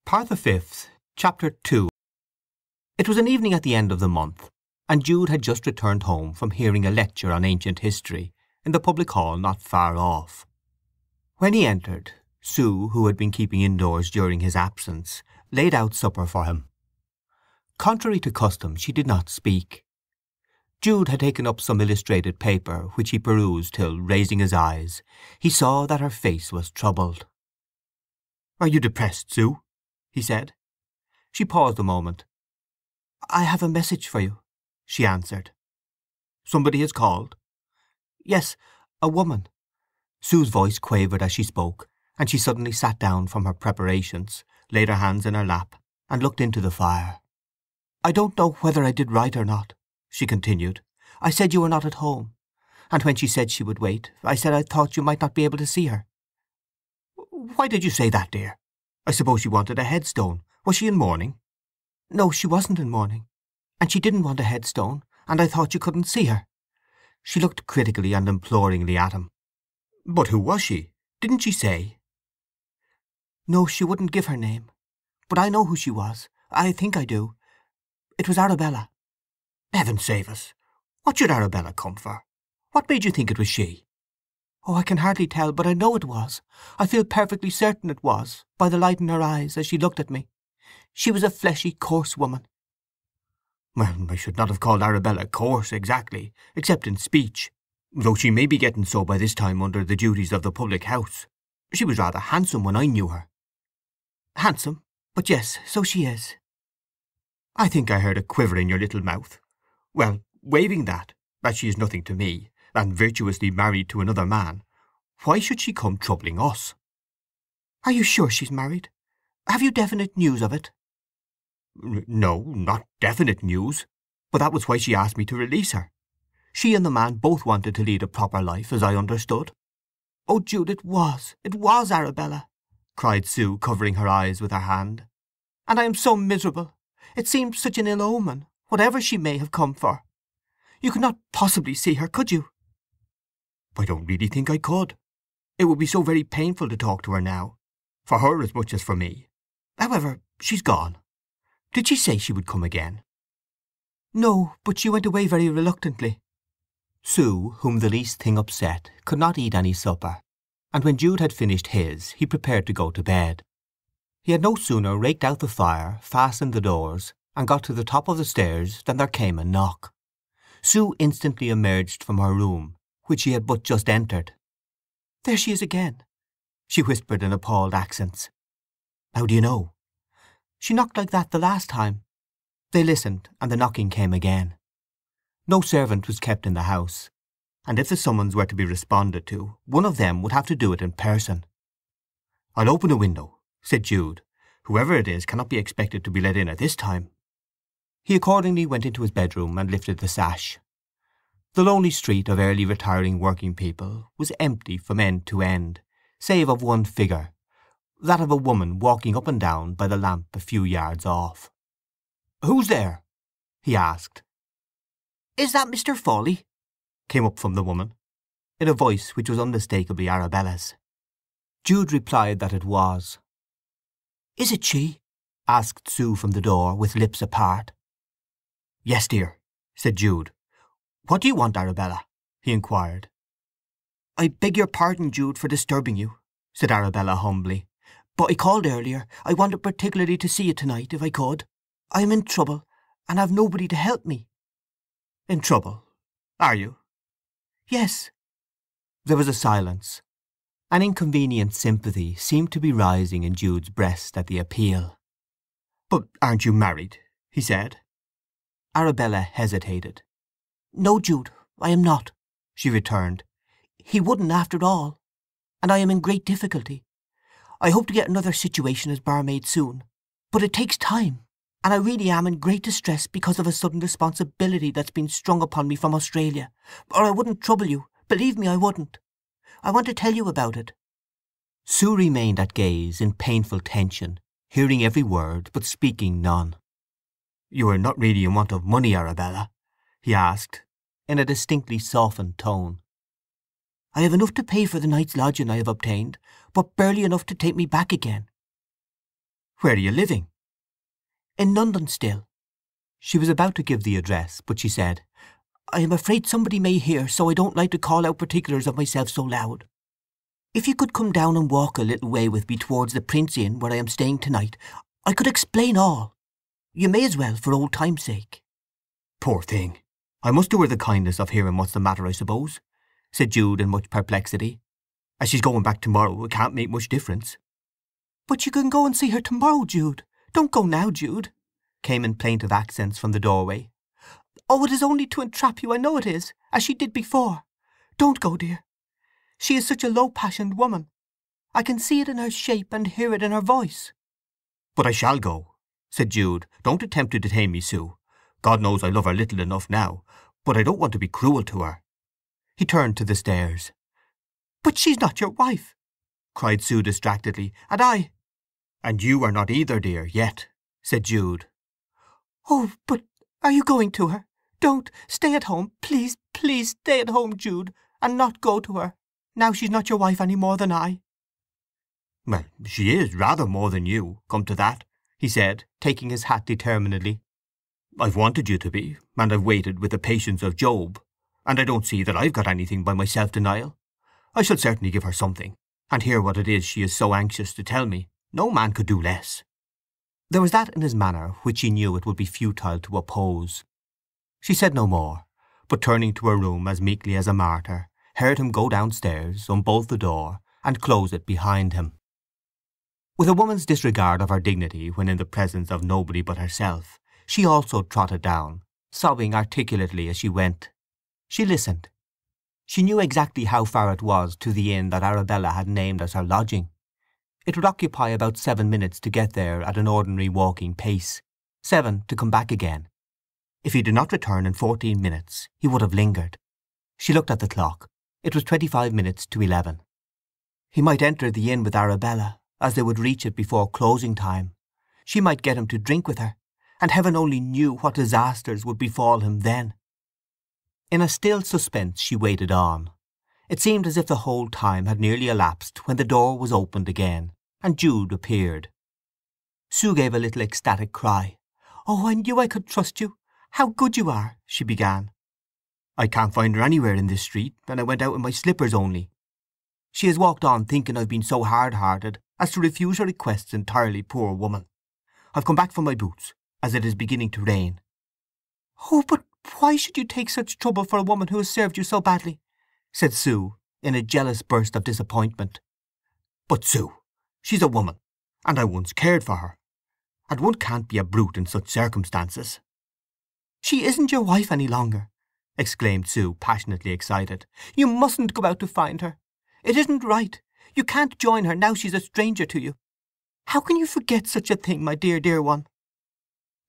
Part the Fifth, Chapter 2. It was an evening at the end of the month, and Jude had just returned home from hearing a lecture on ancient history in the public hall not far off. When he entered, Sue, who had been keeping indoors during his absence, laid out supper for him. Contrary to custom, she did not speak. Jude had taken up some illustrated paper, which he perused till, raising his eyes, he saw that her face was troubled. "Are you depressed, Sue?" he said. She paused a moment. "I have a message for you," she answered. "Somebody has called?" "Yes, a woman." Sue's voice quavered as she spoke, and she suddenly sat down from her preparations, laid her hands in her lap, and looked into the fire. "I don't know whether I did right or not," she continued. "I said you were not at home, and when she said she would wait, I said I thought you might not be able to see her." "Why did you say that, dear? I suppose she wanted a headstone. Was she in mourning?" "No, she wasn't in mourning. And she didn't want a headstone, and I thought you couldn't see her." She looked critically and imploringly at him. "But who was she? Didn't she say?" "No, she wouldn't give her name. But I know who she was. I think I do. It was Arabella." "Heaven save us! What should Arabella come for? What made you think it was she?" "Oh, I can hardly tell, but I know it was. I feel perfectly certain it was, by the light in her eyes as she looked at me. She was a fleshy, coarse woman." "Well, I should not have called Arabella coarse, exactly, except in speech, though she may be getting so by this time under the duties of the public house. She was rather handsome when I knew her." "Handsome? But yes, so she is." "I think I heard a quiver in your little mouth. Well, waiving that, as she is nothing to me, and virtuously married to another man, why should she come troubling us?" "Are you sure she's married? Have you definite news of it?" "No, not definite news. But that was why she asked me to release her. She and the man both wanted to lead a proper life, as I understood." "Oh, Jude, it was Arabella!" cried Sue, covering her eyes with her hand. "And I am so miserable. It seems such an ill omen, whatever she may have come for. You could not possibly see her, could you?" "I don't really think I could. It would be so very painful to talk to her now, for her as much as for me. However, she's gone. Did she say she would come again?" "No, but she went away very reluctantly." Sue, whom the least thing upset, could not eat any supper, and when Jude had finished his, he prepared to go to bed. He had no sooner raked out the fire, fastened the doors, and got to the top of the stairs than there came a knock. Sue instantly emerged from her room, which she had but just entered. "There she is again," she whispered in appalled accents. "How do you know?" "She knocked like that the last time." They listened, and the knocking came again. No servant was kept in the house, and if the summons were to be responded to, one of them would have to do it in person. "I'll open a window," said Jude. "Whoever it is cannot be expected to be let in at this time." He accordingly went into his bedroom and lifted the sash. The lonely street of early retiring working people was empty from end to end, save of one figure, that of a woman walking up and down by the lamp a few yards off. "Who's there?" he asked. "Is that Mr. Fawley?" came up from the woman, in a voice which was unmistakably Arabella's. Jude replied that it was. "Is it she?" asked Sue from the door, with lips apart. "Yes, dear," said Jude. "What do you want, Arabella?" he inquired. "I beg your pardon, Jude, for disturbing you," said Arabella humbly. "But I called earlier. I wanted particularly to see you tonight, if I could. I am in trouble, and have nobody to help me." "In trouble? Are you?" "Yes." There was a silence. An inconvenient sympathy seemed to be rising in Jude's breast at the appeal. "But aren't you married?" he said. Arabella hesitated. "No, Jude, I am not," she returned. "He wouldn't after all. And I am in great difficulty. I hope to get another situation as barmaid soon. But it takes time, and I really am in great distress because of a sudden responsibility that's been strung upon me from Australia. Or I wouldn't trouble you. Believe me, I wouldn't. I want to tell you about it." Sue remained at gaze in painful tension, hearing every word but speaking none. "You are not really in want of money, Arabella?" he asked, in a distinctly softened tone. "I have enough to pay for the night's lodging I have obtained, but barely enough to take me back again." Where are you living?" "In London still." She was about to give the address, but she said, "I am afraid somebody may hear, so I don't like to call out particulars of myself so loud. If you could come down and walk a little way with me towards the Prince Inn where I am staying tonight, I could explain all. You may as well, for old time's sake." "Poor thing! I must do her the kindness of hearing what's the matter, I suppose," said Jude in much perplexity. "As she's going back tomorrow, it can't make much difference." "But you can go and see her tomorrow, Jude. Don't go now, Jude," came in plaintive accents from the doorway. "Oh, it is only to entrap you, I know it is, as she did before. Don't go, dear. She is such a low-passioned woman. I can see it in her shape and hear it in her voice." "But I shall go," said Jude. "Don't attempt to detain me, Sue. God knows I love her little enough now, but I don't want to be cruel to her." He turned to the stairs. "But she's not your wife!" cried Sue distractedly. "And I—" "And you are not either, dear, yet," said Jude. "Oh, but are you going to her? Don't! Stay at home. Please, please stay at home, Jude, and not go to her. Now she's not your wife any more than I." "Well, she is rather more than you, come to that," he said, taking his hat determinedly. "I've wanted you to be, and I've waited with the patience of Job, and I don't see that I've got anything by my self-denial. I shall certainly give her something, and hear what it is she is so anxious to tell me. No man could do less." There was that in his manner which she knew it would be futile to oppose. She said no more, but turning to her room as meekly as a martyr, heard him go downstairs, unbolt the door, and close it behind him. With a woman's disregard of her dignity when in the presence of nobody but herself, she also trotted down, sobbing articulately as she went. She listened. She knew exactly how far it was to the inn that Arabella had named as her lodging. It would occupy about 7 minutes to get there at an ordinary walking pace, 7 to come back again. If he did not return in 14 minutes, he would have lingered. She looked at the clock. It was 25 minutes to 11. He might enter the inn with Arabella, as they would reach it before closing time. She might get him to drink with her, and heaven only knew what disasters would befall him then. In a still suspense she waited on. It seemed as if the whole time had nearly elapsed when the door was opened again, and Jude appeared. Sue gave a little ecstatic cry. "Oh, I knew I could trust you! How good you are!" she began. "I can't find her anywhere in this street, and I went out in my slippers only." "She has walked on thinking I've been so hard-hearted as to refuse her requests entirely, poor woman. I've come back for my boots, as it is beginning to rain." "Oh, but why should you take such trouble for a woman who has served you so badly?" said Sue, in a jealous burst of disappointment. "But, Sue, she's a woman, and I once cared for her, and one can't be a brute in such circumstances." "She isn't your wife any longer!" exclaimed Sue, passionately excited. "You mustn't go out to find her. It isn't right. You can't join her now she's a stranger to you. How can you forget such a thing, my dear, dear one?"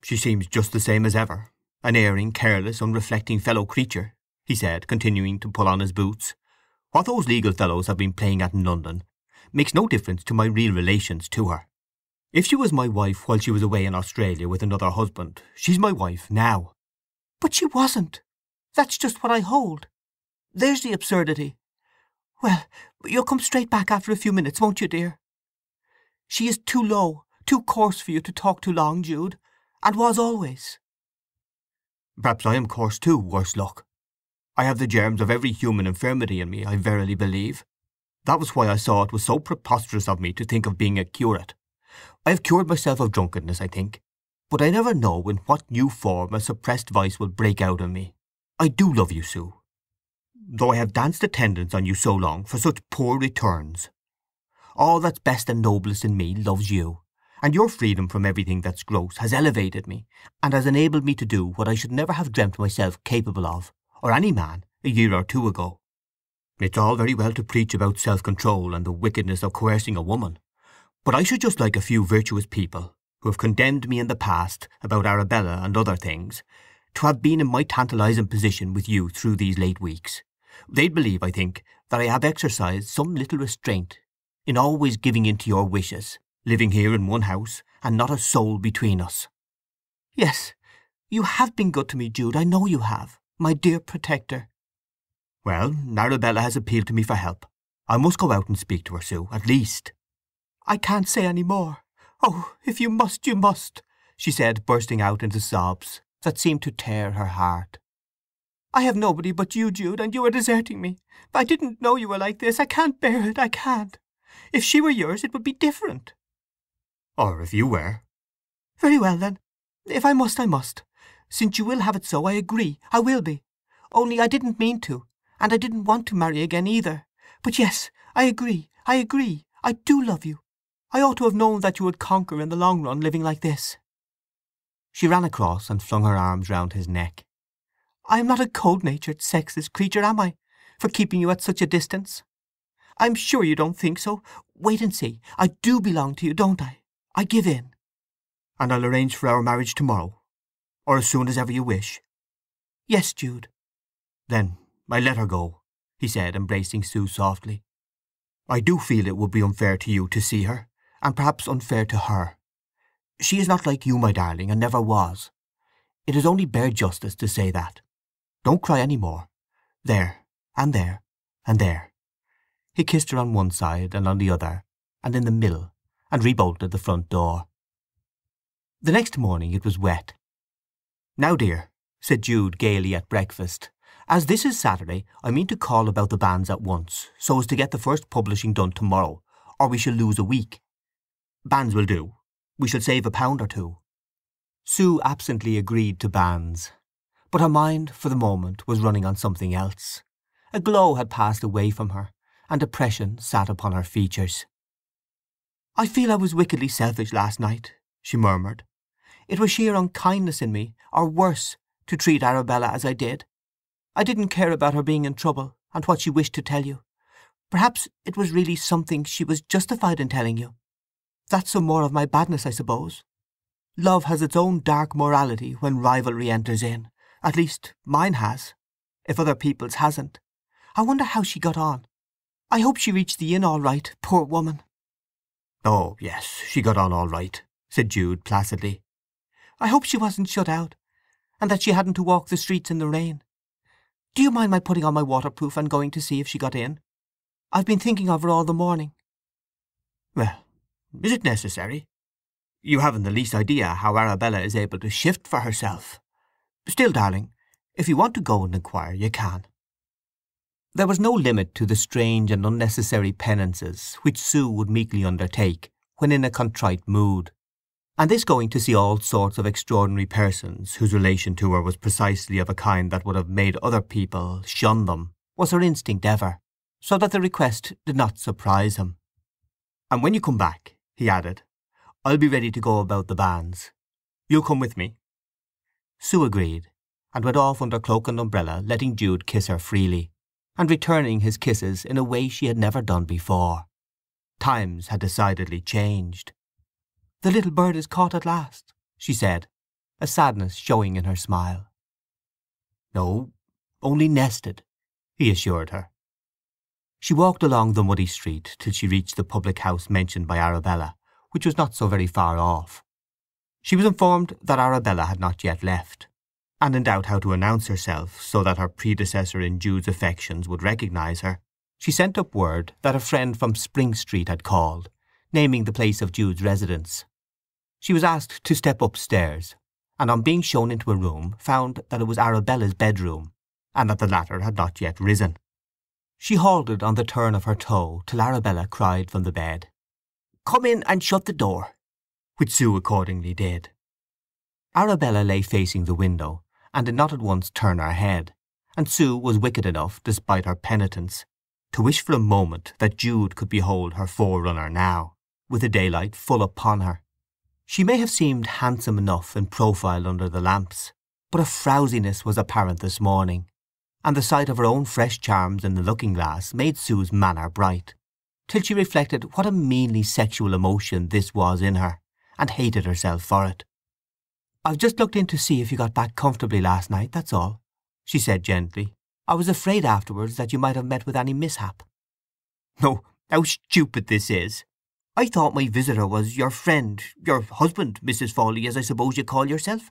"She seems just the same as ever, an erring, careless, unreflecting fellow creature," he said, continuing to pull on his boots. "What those legal fellows have been playing at in London makes no difference to my real relations to her. If she was my wife while she was away in Australia with another husband, she's my wife now." "But she wasn't. That's just what I hold. There's the absurdity. Well, you'll come straight back after a few minutes, won't you, dear? She is too low, too coarse for you to talk too long, Jude, and was always." "Perhaps I am coarse too, worse luck. I have the germs of every human infirmity in me, I verily believe. That was why I saw it was so preposterous of me to think of being a curate. I have cured myself of drunkenness, I think, but I never know in what new form a suppressed vice will break out in me. I do love you, Sue, though I have danced attendance on you so long for such poor returns. All that's best and noblest in me loves you, and your freedom from everything that's gross has elevated me, and has enabled me to do what I should never have dreamt myself capable of, or any man, a year or two ago. It's all very well to preach about self-control and the wickedness of coercing a woman, but I should just like a few virtuous people, who have condemned me in the past about Arabella and other things, to have been in my tantalizing position with you through these late weeks. They'd believe, I think, that I have exercised some little restraint in always giving in to your wishes, living here in one house, and not a soul between us." "Yes, you have been good to me, Jude, I know you have, my dear protector." "Well, Arabella has appealed to me for help. I must go out and speak to her, Sue, at least." "I can't say any more. Oh, if you must, you must," she said, bursting out into sobs that seemed to tear her heart. "I have nobody but you, Jude, and you are deserting me. I didn't know you were like this. I can't bear it, I can't. If she were yours it would be different." Or if you were. "Very well, then. If I must, I must. Since you will have it so, I agree. I will be. Only I didn't mean to, and I didn't want to marry again either. But yes, I agree. I agree. I do love you. I ought to have known that you would conquer in the long run living like this." She ran across and flung her arms round his neck. "I am not a cold-natured, sexless creature, am I, for keeping you at such a distance? I'm sure you don't think so. Wait and see. I do belong to you, don't I? I give in." "And I'll arrange for our marriage tomorrow? Or as soon as ever you wish?" "Yes, Jude." "Then I let her go," he said, embracing Sue softly. "I do feel it would be unfair to you to see her, and perhaps unfair to her. She is not like you, my darling, and never was. It is only bare justice to say that. Don't cry any more. There, and there, and there." He kissed her on one side and on the other, and in the middle, and rebolted the front door. The next morning it was wet. "Now, dear," said Jude gaily at breakfast, "as this is Saturday, I mean to call about the banns at once, so as to get the first publishing done tomorrow, or we shall lose a week. Banns will do. We shall save £1 or two." Sue absently agreed to banns, but her mind for the moment was running on something else. A glow had passed away from her, and depression sat upon her features. "I feel I was wickedly selfish last night," she murmured. "It was sheer unkindness in me, or worse, to treat Arabella as I did. I didn't care about her being in trouble, and what she wished to tell you. Perhaps it was really something she was justified in telling you. That's some more of my badness, I suppose. Love has its own dark morality when rivalry enters in. At least mine has, if other people's hasn't. I wonder how she got on. I hope she reached the inn all right, poor woman." "Oh, yes, she got on all right," said Jude placidly. "I hope she wasn't shut out, and that she hadn't to walk the streets in the rain. Do you mind my putting on my waterproof and going to see if she got in? I've been thinking of her all the morning." "Well, is it necessary? You haven't the least idea how Arabella is able to shift for herself. Still, darling, if you want to go and inquire, you can." There was no limit to the strange and unnecessary penances which Sue would meekly undertake when in a contrite mood, and this going to see all sorts of extraordinary persons whose relation to her was precisely of a kind that would have made other people shun them was her instinct ever, so that the request did not surprise him. "And when you come back," he added, "I'll be ready to go about the banns. You'll come with me?" Sue agreed, and went off under cloak and umbrella, letting Jude kiss her freely, and returning his kisses in a way she had never done before. Times had decidedly changed. "The little bird is caught at last," she said, a sadness showing in her smile. "No, only nested," he assured her. She walked along the muddy street till she reached the public house mentioned by Arabella, which was not so very far off. She was informed that Arabella had not yet left, and in doubt how to announce herself so that her predecessor in Jude's affections would recognize her, she sent up word that a friend from Spring Street had called, naming the place of Jude's residence. She was asked to step upstairs, and on being shown into a room found that it was Arabella's bedroom, and that the latter had not yet risen. She halted on the turn of her toe till Arabella cried from the bed, "Come in and shut the door," which Sue accordingly did. Arabella lay facing the window, and did not at once turn her head, and Sue was wicked enough, despite her penitence, to wish for a moment that Jude could behold her forerunner now, with the daylight full upon her. She may have seemed handsome enough in profile under the lamps, but a frowsiness was apparent this morning, and the sight of her own fresh charms in the looking-glass made Sue's manner bright, till she reflected what a meanly sexual emotion this was in her, and hated herself for it. "I've just looked in to see if you got back comfortably last night, that's all," she said gently. "I was afraid afterwards that you might have met with any mishap." "Oh, how stupid this is! I thought my visitor was your friend, your husband, Mrs. Fawley, as I suppose you call yourself,"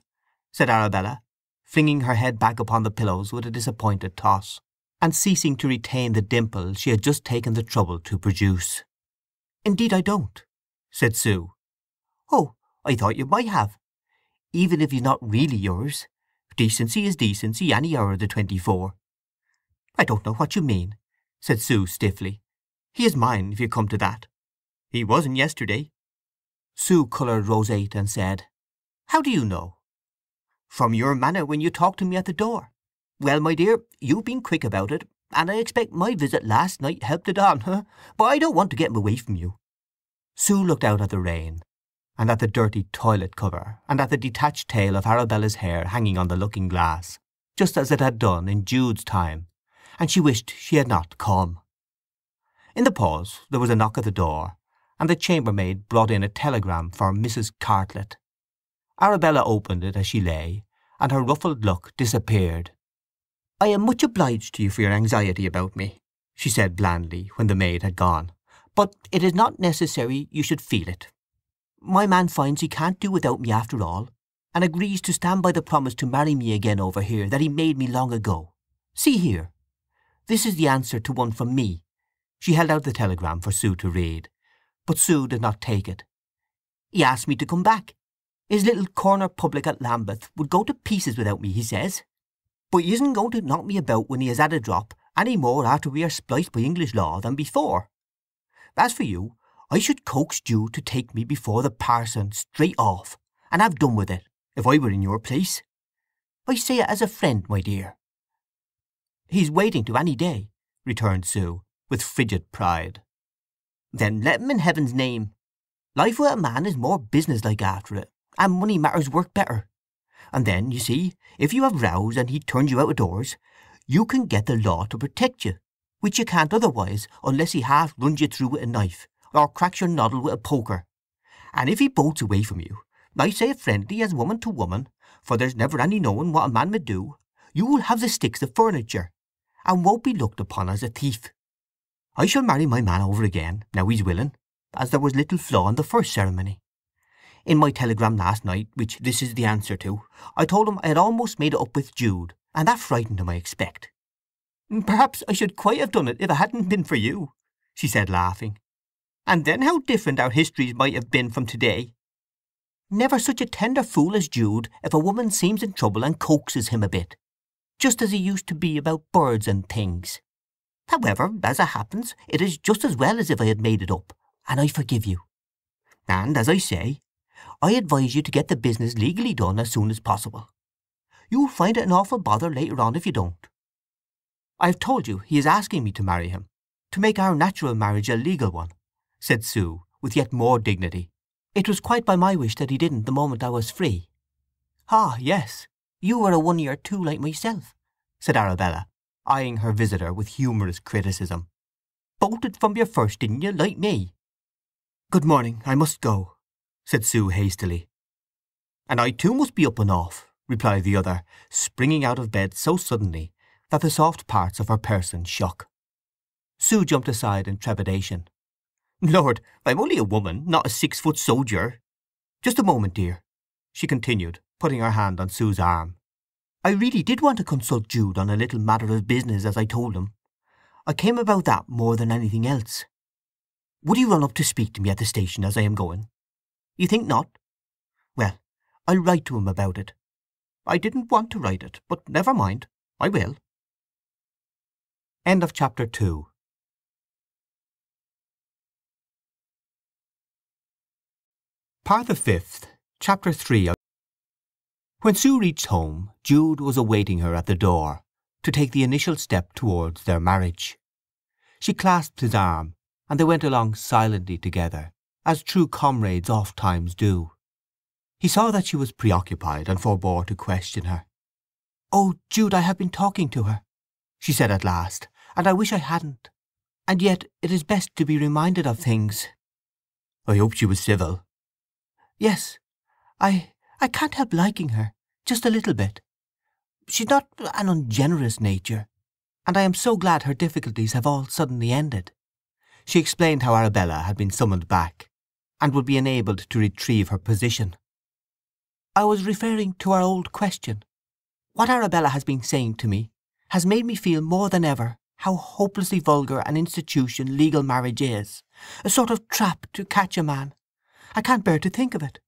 said Arabella, flinging her head back upon the pillows with a disappointed toss, and ceasing to retain the dimple she had just taken the trouble to produce. "Indeed I don't," said Sue. Oh, I thought you might have. Even if he's not really yours. Decency is decency any hour of the 24. I don't know what you mean, said Sue stiffly. He is mine, if you come to that. He wasn't yesterday. Sue coloured roseate and said, How do you know? From your manner when you talked to me at the door. Well, my dear, you've been quick about it, and I expect my visit last night helped it on, but I don't want to get him away from you. Sue looked out at the rain, and at the dirty toilet cover, and at the detached tail of Arabella's hair hanging on the looking-glass, just as it had done in Jude's time, and she wished she had not come. In the pause there was a knock at the door, and the chambermaid brought in a telegram for Mrs. Cartlett. Arabella opened it as she lay, and her ruffled look disappeared. I am much obliged to you for your anxiety about me, she said blandly when the maid had gone, but it is not necessary you should feel it. My man finds he can't do without me after all, and agrees to stand by the promise to marry me again over here that he made me long ago. See here. This is the answer to one from me. She held out the telegram for Sue to read, but Sue did not take it. He asked me to come back. His little corner public at Lambeth would go to pieces without me, he says. But he isn't going to knock me about when he has had a drop any more after we are spliced by English law than before. As for you, I should coax Jude to take me before the parson straight off, and have done with it, if I were in your place. I say it as a friend, my dear. He's waiting to any day, returned Sue, with frigid pride. Then let him in heaven's name. Life with a man is more business-like after it, and money matters work better. And then, you see, if you have rows and he turns you out of doors, you can get the law to protect you, which you can't otherwise unless he half runs you through with a knife, or cracks your noddle with a poker. And if he bolts away from you, I say it friendly as woman to woman, for there's never any knowing what a man may do, you will have the sticks of furniture, and won't be looked upon as a thief. I shall marry my man over again, now he's willing, as there was little flaw in the first ceremony. In my telegram last night, which this is the answer to, I told him I had almost made it up with Jude, and that frightened him, I expect. Perhaps I should quite have done it if it hadn't been for you, she said, laughing. And then how different our histories might have been from today. Never such a tender fool as Jude if a woman seems in trouble and coaxes him a bit, just as he used to be about birds and things. However, as it happens, it is just as well as if I had made it up, and I forgive you. And, as I say, I advise you to get the business legally done as soon as possible. You'll find it an awful bother later on if you don't. I have told you he is asking me to marry him, to make our natural marriage a legal one, said Sue, with yet more dignity. It was quite by my wish that he didn't the moment I was free. Ah, yes, you were a 1 year too like myself, said Arabella, eyeing her visitor with humorous criticism. Bolted from your first, didn't you, like me? Good morning, I must go, said Sue hastily. And I too must be up and off, replied the other, springing out of bed so suddenly that the soft parts of her person shook. Sue jumped aside in trepidation. Lord, I'm only a woman, not a 6-foot soldier. Just a moment, dear, she continued, putting her hand on Sue's arm. I really did want to consult Jude on a little matter of business, as I told him. I came about that more than anything else. Would he run up to speak to me at the station as I am going? You think not? Well, I'll write to him about it. I didn't want to write it, but never mind, I will. End of chapter 2. Part the 5th, chapter 3. When Sue reached home, Jude was awaiting her at the door, to take the initial step towards their marriage. She clasped his arm, and they went along silently together, as true comrades oft-times do. He saw that she was preoccupied, and forbore to question her. "Oh, Jude, I have been talking to her," she said at last, "and I wish I hadn't. And yet it is best to be reminded of things." "I hope she was civil." "Yes. I can't help liking her, just a little bit. She's not an ungenerous nature, and I am so glad her difficulties have all suddenly ended." She explained how Arabella had been summoned back, and would be enabled to retrieve her position. "I was referring to our old question. What Arabella has been saying to me has made me feel more than ever how hopelessly vulgar an institution legal marriage is, a sort of trap to catch a man, I can't bear to think of it.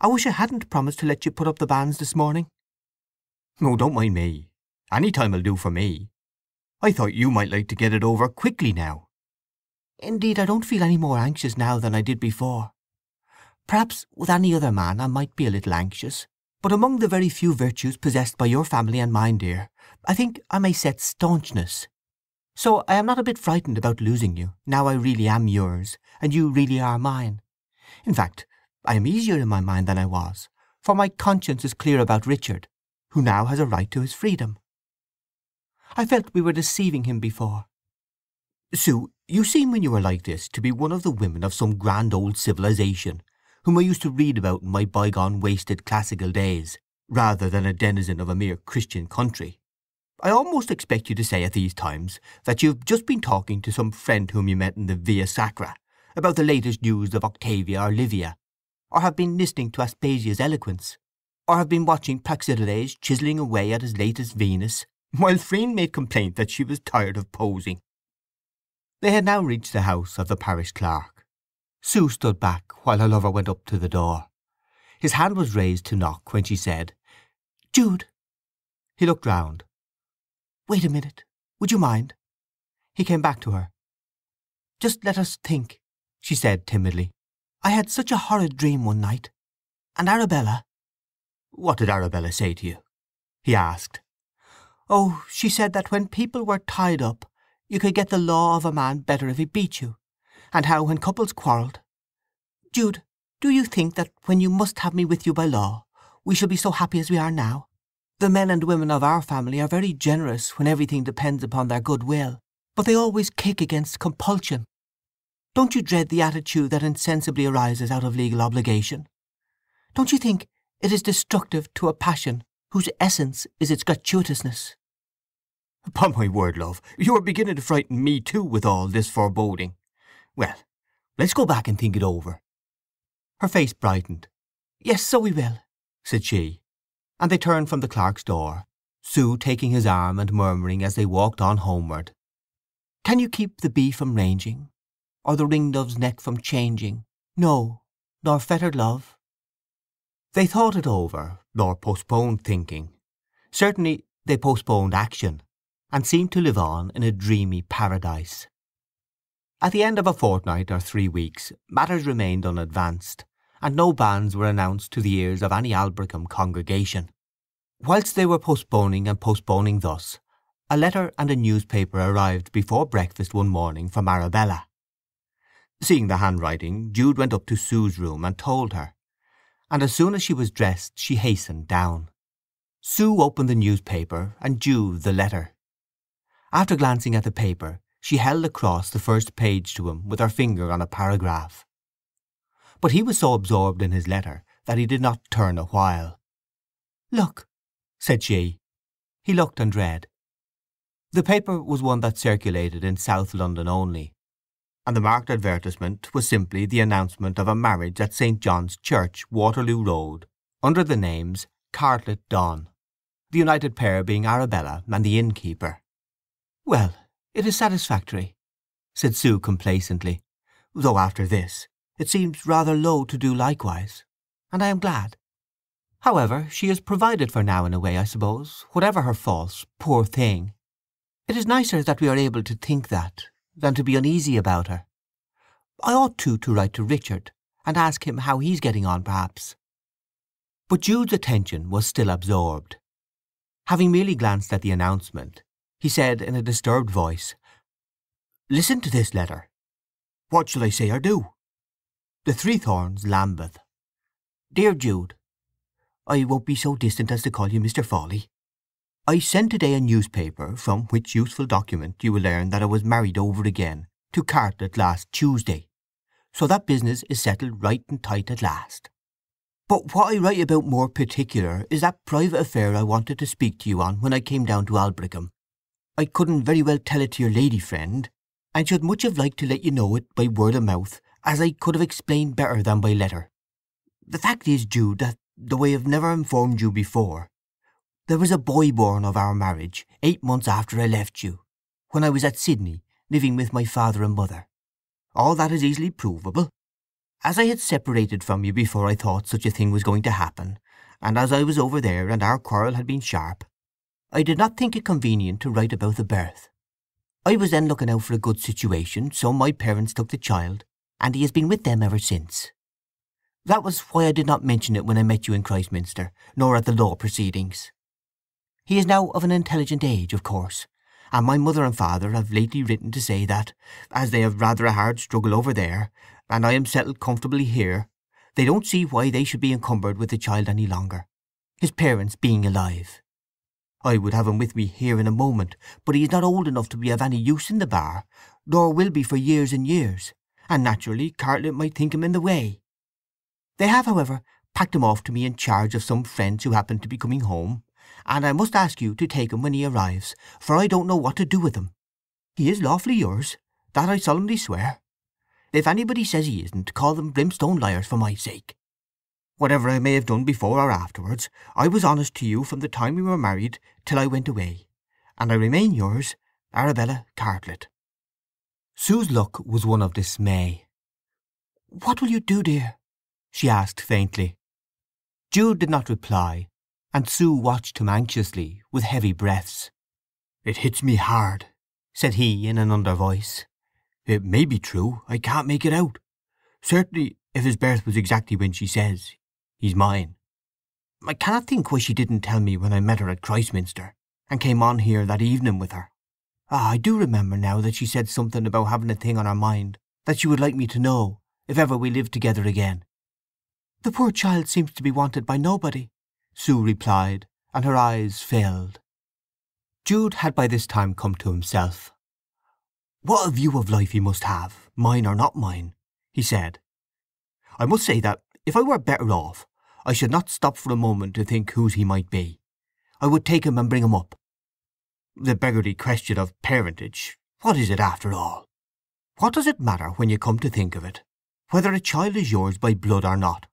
I wish I hadn't promised to let you put up the banns this morning." "Oh, don't mind me. Any time will do for me. I thought you might like to get it over quickly now." "Indeed, I don't feel any more anxious now than I did before. Perhaps with any other man I might be a little anxious, but among the very few virtues possessed by your family and mine, dear, I think I may set staunchness. So I am not a bit frightened about losing you, now I really am yours, and you really are mine. In fact, I am easier in my mind than I was, for my conscience is clear about Richard, who now has a right to his freedom. I felt we were deceiving him before." "Sue, you seem when you are like this to be one of the women of some grand old civilization whom I used to read about in my bygone wasted classical days, rather than a denizen of a mere Christian country. I almost expect you to say at these times that you've just been talking to some friend whom you met in the Via Sacra about the latest news of Octavia or Livia, or have been listening to Aspasia's eloquence, or have been watching Praxiteles chiselling away at his latest Venus, while Freen made complaint that she was tired of posing." They had now reached the house of the parish clerk. Sue stood back while her lover went up to the door. His hand was raised to knock when she said, "Jude." He looked round. "Wait a minute. Would you mind?" He came back to her. "Just let us think," she said timidly. "I had such a horrid dream one night. And Arabella—" "What did Arabella say to you?" he asked. "Oh, she said that when people were tied up you could get the law of a man better if he beat you, and how when couples quarrelled. Jude, do you think that when you must have me with you by law, we shall be so happy as we are now? The men and women of our family are very generous when everything depends upon their good will, but they always kick against compulsion. Don't you dread the attitude that insensibly arises out of legal obligation? Don't you think it is destructive to a passion whose essence is its gratuitousness?" "Upon my word, love, you are beginning to frighten me too with all this foreboding. Well, let's go back and think it over." Her face brightened. "Yes, so we will," said she, and they turned from the clerk's door, Sue taking his arm and murmuring as they walked on homeward, "Can you keep the bee from ranging, or the ringdove's neck from changing? No, nor fettered love." They thought it over, or postponed thinking. Certainly they postponed action, and seemed to live on in a dreamy paradise. At the end of a fortnight or 3 weeks matters remained unadvanced, and no banns were announced to the ears of any Aldbrickham congregation. Whilst they were postponing and postponing thus, a letter and a newspaper arrived before breakfast one morning from Arabella. Seeing the handwriting, Jude went up to Sue's room and told her, and as soon as she was dressed she hastened down. Sue opened the newspaper and Jude the letter. After glancing at the paper, she held across the first page to him with her finger on a paragraph. But he was so absorbed in his letter that he did not turn a while. "Look," said she. He looked and read. The paper was one that circulated in South London only, and the marked advertisement was simply the announcement of a marriage at St. John's Church, Waterloo Road, under the names Cartlett Donn, the united pair being Arabella and the innkeeper. "Well, it is satisfactory," said Sue complacently, "though after this it seems rather low to do likewise, and I am glad. However, she is provided for now in a way, I suppose, whatever her faults, poor thing. It is nicer that we are able to think that, than to be uneasy about her. I ought to write to Richard, and ask him how he's getting on, perhaps." But Jude's attention was still absorbed. Having merely glanced at the announcement, he said in a disturbed voice, "Listen to this letter. What shall I say or do? The Three Thorns, Lambeth. Dear Jude, I won't be so distant as to call you Mr. Fawley. I sent today a newspaper, from which useful document you will learn that I was married over again to Cartlett last Tuesday, so that business is settled right and tight at last. But what I write about more particular is that private affair I wanted to speak to you on when I came down to Aldbrickham. I couldn't very well tell it to your lady friend, and should much have liked to let you know it by word of mouth, as I could have explained better than by letter. The fact is, Jude, that, though I have never informed you before, there was a boy born of our marriage 8 months after I left you, when I was at Sydney, living with my father and mother. All that is easily provable. As I had separated from you before I thought such a thing was going to happen, and as I was over there and our quarrel had been sharp, I did not think it convenient to write about the birth. I was then looking out for a good situation, so my parents took the child, and he has been with them ever since. That was why I did not mention it when I met you in Christminster, nor at the law proceedings. He is now of an intelligent age, of course, and my mother and father have lately written to say that, as they have rather a hard struggle over there, and I am settled comfortably here, they don't see why they should be encumbered with the child any longer, his parents being alive. I would have him with me here in a moment, but he is not old enough to be of any use in the bar, nor will be for years and years, and naturally Cartlett might think him in the way. They have, however, packed him off to me in charge of some friends who happen to be coming home, and I must ask you to take him when he arrives, for I don't know what to do with him. He is lawfully yours, that I solemnly swear. If anybody says he isn't, call them brimstone liars for my sake. Whatever I may have done before or afterwards, I was honest to you from the time we were married till I went away, and I remain yours, Arabella Cartlett. Sue's look was one of dismay. "What will you do, dear?" she asked faintly. Jude did not reply, and Sue watched him anxiously, with heavy breaths. "It hits me hard," said he in an under voice. "It may be true, I can't make it out. Certainly, if his birth was exactly when she says, he's mine. I cannot think why she didn't tell me when I met her at Christminster, and came on here that evening with her. I do remember now that she said something about having a thing on her mind that she would like me to know, if ever we lived together again." "The poor child seems to be wanted by nobody," Sue replied, and her eyes filled. Jude had by this time come to himself. "What a view of life he must have, mine or not mine," he said. "I must say that, if I were better off, I should not stop for a moment to think whose he might be. I would take him and bring him up. The beggarly question of parentage, what is it after all? What does it matter when you come to think of it, whether a child is yours by blood or not?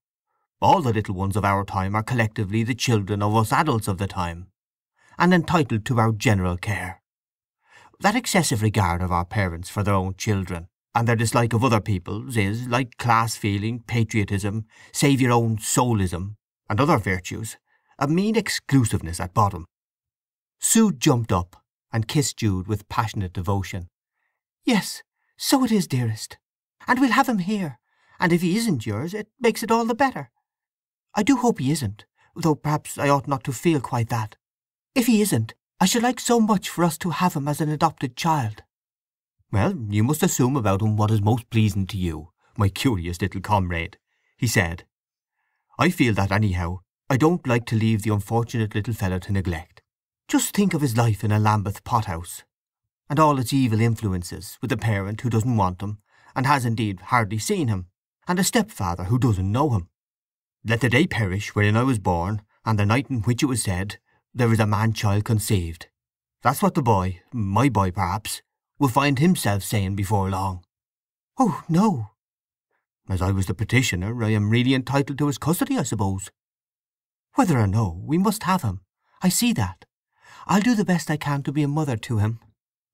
All the little ones of our time are collectively the children of us adults of the time, and entitled to our general care. That excessive regard of our parents for their own children, and their dislike of other people's, is, like class-feeling, patriotism, save-your-own-soulism, and other virtues, a mean exclusiveness at bottom." Sue jumped up and kissed Jude with passionate devotion. "Yes, so it is, dearest. And we'll have him here, and if he isn't yours, it makes it all the better. I do hope he isn't, though perhaps I ought not to feel quite that. If he isn't, I should like so much for us to have him as an adopted child." "Well, you must assume about him what is most pleasing to you, my curious little comrade," he said. "I feel that, anyhow, I don't like to leave the unfortunate little fellow to neglect. Just think of his life in a Lambeth pothouse, and all its evil influences, with a parent who doesn't want him, and has indeed hardly seen him, and a stepfather who doesn't know him. Let the day perish wherein I was born, and the night in which it was said, 'There is a man-child conceived.' That's what the boy, my boy perhaps, will find himself saying before long." "Oh, no." "As I was the petitioner, I am really entitled to his custody, I suppose." "Whether or no, we must have him. I see that. I'll do the best I can to be a mother to him,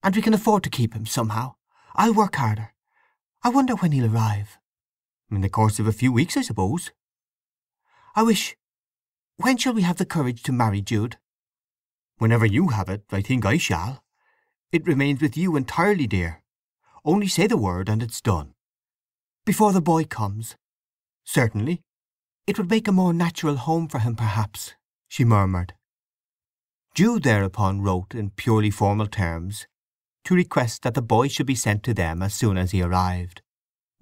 and we can afford to keep him somehow. I'll work harder. I wonder when he'll arrive." "In the course of a few weeks, I suppose." "I wish— When shall we have the courage to marry, Jude?" "Whenever you have it, I think I shall. It remains with you entirely, dear. Only say the word, and it's done." "Before the boy comes?" "Certainly." "It would make a more natural home for him, perhaps," she murmured. Jude thereupon wrote in purely formal terms to request that the boy should be sent to them as soon as he arrived,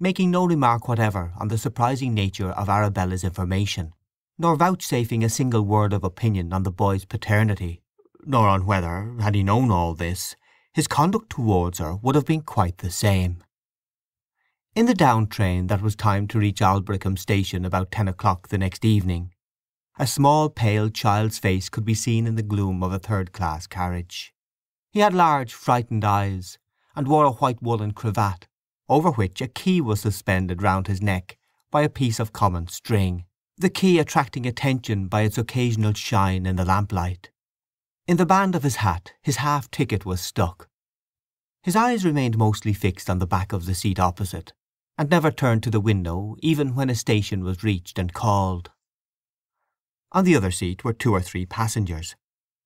making no remark whatever on the surprising nature of Arabella's information, nor vouchsafing a single word of opinion on the boy's paternity, nor on whether, had he known all this, his conduct towards her would have been quite the same. In the down train that was timed to reach Aldbrickham station about 10 o'clock the next evening, a small pale child's face could be seen in the gloom of a third-class carriage. He had large frightened eyes, and wore a white woollen cravat, over which a key was suspended round his neck by a piece of common string, the key attracting attention by its occasional shine in the lamplight. In the band of his hat his half-ticket was stuck. His eyes remained mostly fixed on the back of the seat opposite, and never turned to the window even when a station was reached and called. On the other seat were 2 or 3 passengers,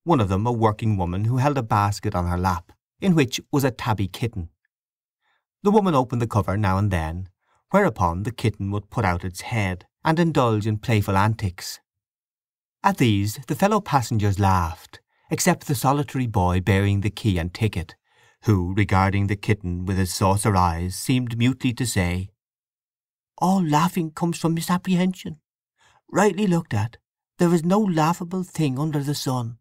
one of them a working woman who held a basket on her lap, in which was a tabby kitten. The woman opened the cover now and then, whereupon the kitten would put out its head and indulge in playful antics. At these the fellow passengers laughed, except the solitary boy bearing the key and ticket, who, regarding the kitten with his saucer eyes, seemed mutely to say, "All laughing comes from misapprehension. Rightly looked at, there is no laughable thing under the sun."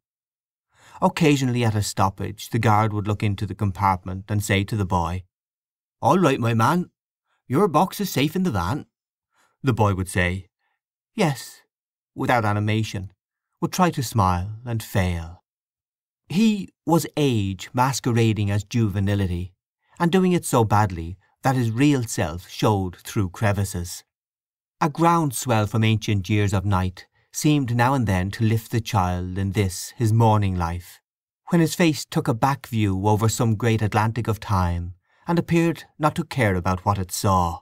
Occasionally at a stoppage the guard would look into the compartment and say to the boy, "All right, my man. Your box is safe in the van." The boy would say, "Yes," without animation, would try to smile and fail. He was age masquerading as juvenility, and doing it so badly that his real self showed through crevices. A groundswell from ancient years of night seemed now and then to lift the child in this his morning life, when his face took a back view over some great Atlantic of time, and appeared not to care about what it saw.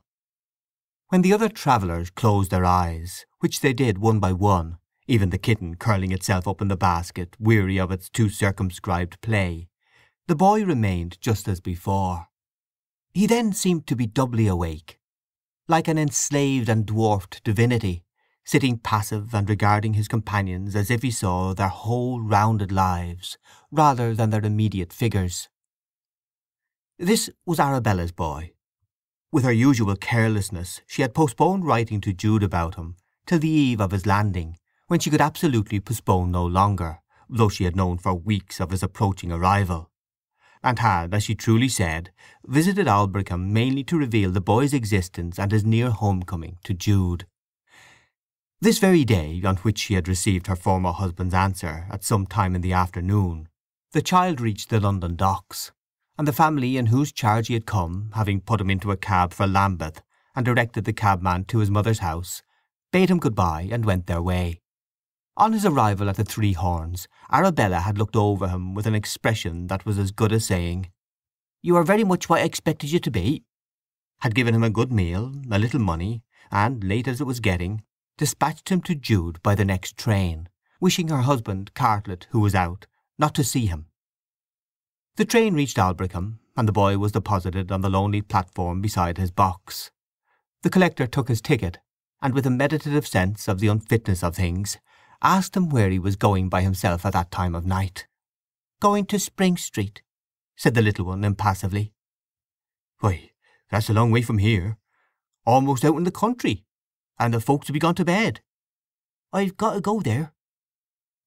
When the other travellers closed their eyes, which they did one by one, even the kitten curling itself up in the basket, weary of its too circumscribed play, the boy remained just as before. He then seemed to be doubly awake, like an enslaved and dwarfed divinity, sitting passive and regarding his companions as if he saw their whole rounded lives rather than their immediate figures. This was Arabella's boy. With her usual carelessness she had postponed writing to Jude about him till the eve of his landing, when she could absolutely postpone no longer, though she had known for weeks of his approaching arrival, and had, as she truly said, visited Aldbrickham mainly to reveal the boy's existence and his near homecoming to Jude. This very day, on which she had received her former husband's answer at some time in the afternoon, the child reached the London docks, and the family in whose charge he had come, having put him into a cab for Lambeth and directed the cabman to his mother's house, bade him good-bye and went their way. On his arrival at the Three Horns, Arabella had looked over him with an expression that was as good as saying, "You are very much what I expected you to be," had given him a good meal, a little money, and, late as it was getting, dispatched him to Jude by the next train, wishing her husband, Cartlett, who was out, not to see him. The train reached Aldbrickham, and the boy was deposited on the lonely platform beside his box. The collector took his ticket, and with a meditative sense of the unfitness of things, asked him where he was going by himself at that time of night. "Going to Spring Street," said the little one impassively. "Why, that's a long way from here. Almost out in the country, and the folks will be gone to bed." "I've got to go there."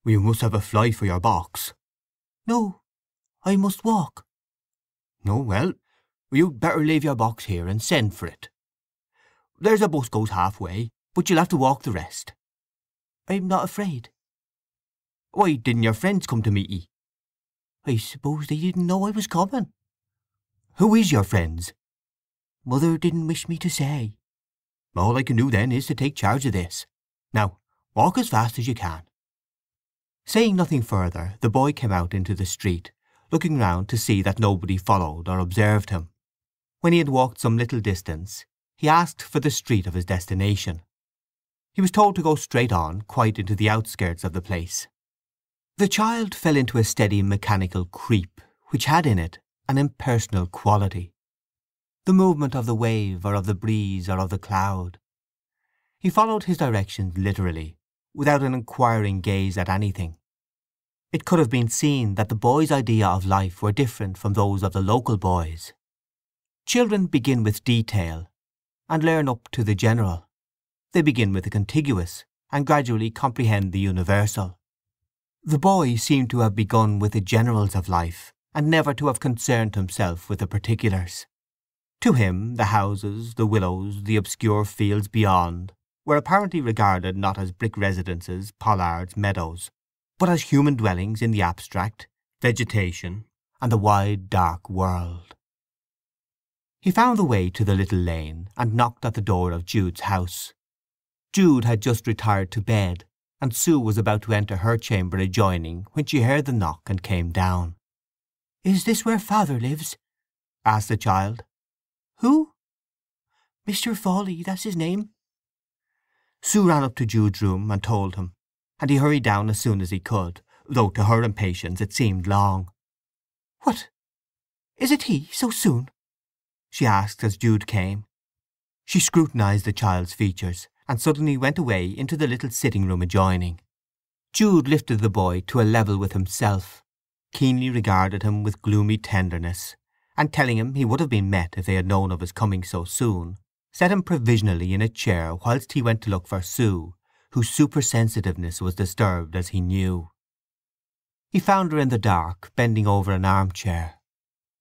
"You must have a fly for your box." "No, I must walk." "Oh, well, you'd better leave your box here and send for it. There's a bus goes halfway, but you'll have to walk the rest." "I'm not afraid." "Why didn't your friends come to meet ye?" "I suppose they didn't know I was coming." "Who is your friends?" "Mother didn't wish me to say." "All I can do then is to take charge of this. Now, walk as fast as you can." Saying nothing further, the boy came out into the street, looking round to see that nobody followed or observed him. When he had walked some little distance, he asked for the street of his destination. He was told to go straight on, quite into the outskirts of the place. The child fell into a steady mechanical creep, which had in it an impersonal quality. The movement of the wave, or of the breeze, or of the cloud. He followed his directions literally, without an inquiring gaze at anything. It could have been seen that the boy's idea of life were different from those of the local boys. Children begin with detail, and learn up to the general. They begin with the contiguous, and gradually comprehend the universal. The boy seemed to have begun with the generals of life, and never to have concerned himself with the particulars. To him the houses, the willows, the obscure fields beyond, were apparently regarded not as brick residences, pollards, meadows, but as human dwellings in the abstract, vegetation, and the wide dark world. He found the way to the little lane, and knocked at the door of Jude's house. Jude had just retired to bed, and Sue was about to enter her chamber adjoining when she heard the knock and came down. "Is this where Father lives?" asked the child. "Who?" Mr. Fawley, that's his name." Sue ran up to Jude's room and told him, and he hurried down as soon as he could, though to her impatience it seemed long. "What? Is it he, so soon?" she asked as Jude came. She scrutinized the child's features, and suddenly went away into the little sitting-room adjoining. Jude lifted the boy to a level with himself, keenly regarded him with gloomy tenderness, and telling him he would have been met if they had known of his coming so soon, set him provisionally in a chair whilst he went to look for Sue, whose supersensitiveness was disturbed as he knew. He found her in the dark, bending over an armchair.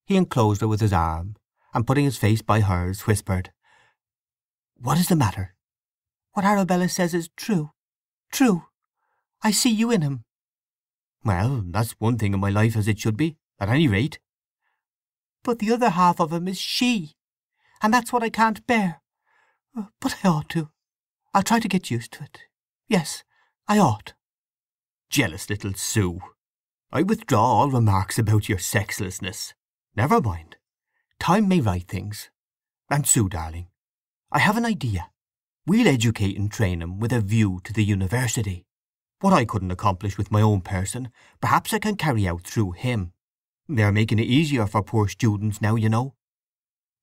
He enclosed her with his arm, and putting his face by hers, whispered, "What is the matter?" "What Arabella says is true. True. I see you in him." "Well, that's one thing in my life as it should be, at any rate." "But the other half of him is she, and that's what I can't bear. But I ought to. I'll try to get used to it. Yes, I ought." "Jealous little Sue! I withdraw all remarks about your sexlessness. Never mind. Time may right things. And Sue, darling, I have an idea. We'll educate and train him with a view to the university. What I couldn't accomplish with my own person, perhaps I can carry out through him. They are making it easier for poor students now, you know."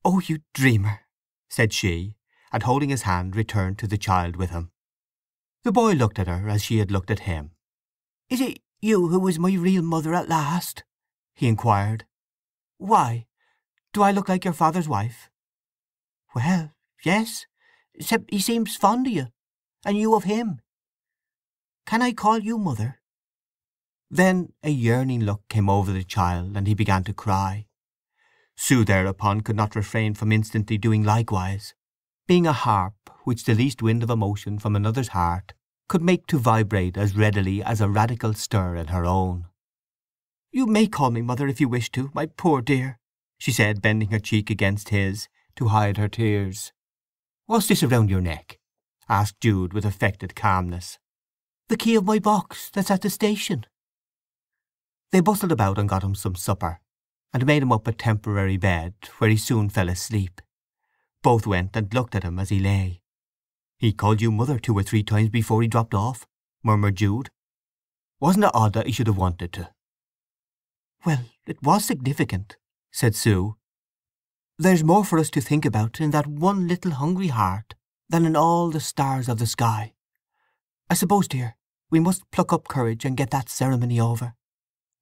"Oh, you dreamer," said she, and holding his hand returned to the child with him. The boy looked at her as she had looked at him. "Is it you who is my real mother at last?" he inquired. "Why? Do I look like your father's wife?" "Well, yes, except he seems fond of you, and you of him. Can I call you mother?" Then a yearning look came over the child, and he began to cry. Sue thereupon could not refrain from instantly doing likewise, being a harp which the least wind of emotion from another's heart could make to vibrate as readily as a radical stir in her own. "You may call me mother if you wish to, my poor dear," she said, bending her cheek against his to hide her tears. "What's this around your neck?" asked Jude with affected calmness. "The key of my box that's at the station." They bustled about and got him some supper, and made him up a temporary bed, where he soon fell asleep. Both went and looked at him as he lay. "He called you mother 2 or 3 times before he dropped off," murmured Jude. "Wasn't it odd that he should have wanted to?" "Well, it was significant," said Sue. "There's more for us to think about in that one little hungry heart than in all the stars of the sky. I suppose, dear, we must pluck up courage and get that ceremony over.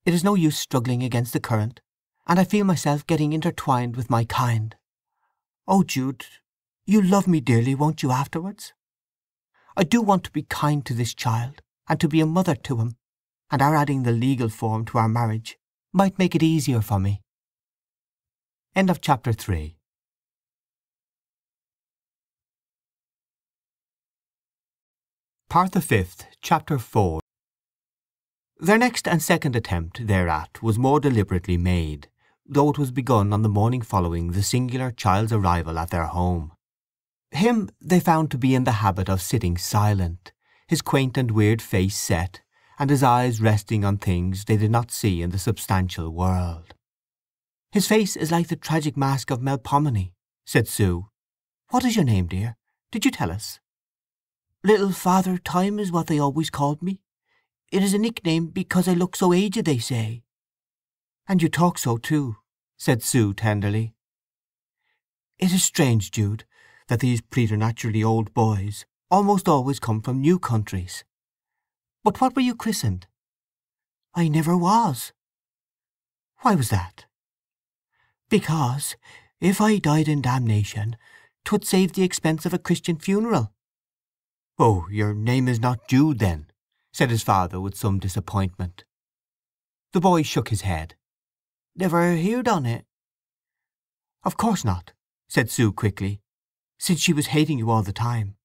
It is no use struggling against the current, and I feel myself getting intertwined with my kind. Oh, Jude, you'll love me dearly, won't you, afterwards? I do want to be kind to this child, and to be a mother to him, and our adding the legal form to our marriage might make it easier for me." End of chapter 3. Part the 5th, chapter 4. Their next and second attempt thereat was more deliberately made, though it was begun on the morning following the singular child's arrival at their home. Him they found to be in the habit of sitting silent, his quaint and weird face set, and his eyes resting on things they did not see in the substantial world. "His face is like the tragic mask of Melpomene," said Sue. "What is your name, dear? Did you tell us?" "Little Father Time is what they always called me. It is a nickname because I look so aged, they say." "And you talk so too," said Sue tenderly. "It is strange, Jude, that these preternaturally old boys almost always come from new countries. But what were you christened?" "I never was." "Why was that?" "Because, if I died in damnation, 'twould save the expense of a Christian funeral." "Oh, your name is not Jude, then?" said his father with some disappointment. The boy shook his head. "Never heard on it." "Of course not," said Sue quickly, "since she was hating you all the time."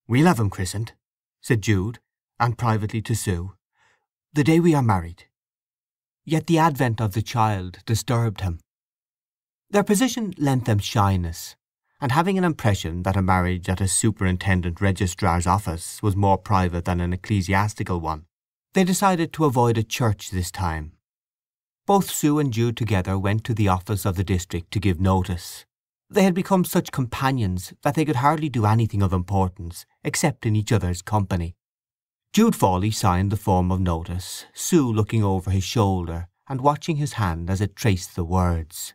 "We'll have him christened," said Jude, and privately to Sue, "the day we are married." Yet the advent of the child disturbed him. Their position lent them shyness, and having an impression that a marriage at a superintendent registrar's office was more private than an ecclesiastical one, they decided to avoid a church this time. Both Sue and Jude together went to the office of the district to give notice. They had become such companions that they could hardly do anything of importance except in each other's company. Jude Fawley signed the form of notice, Sue looking over his shoulder and watching his hand as it traced the words.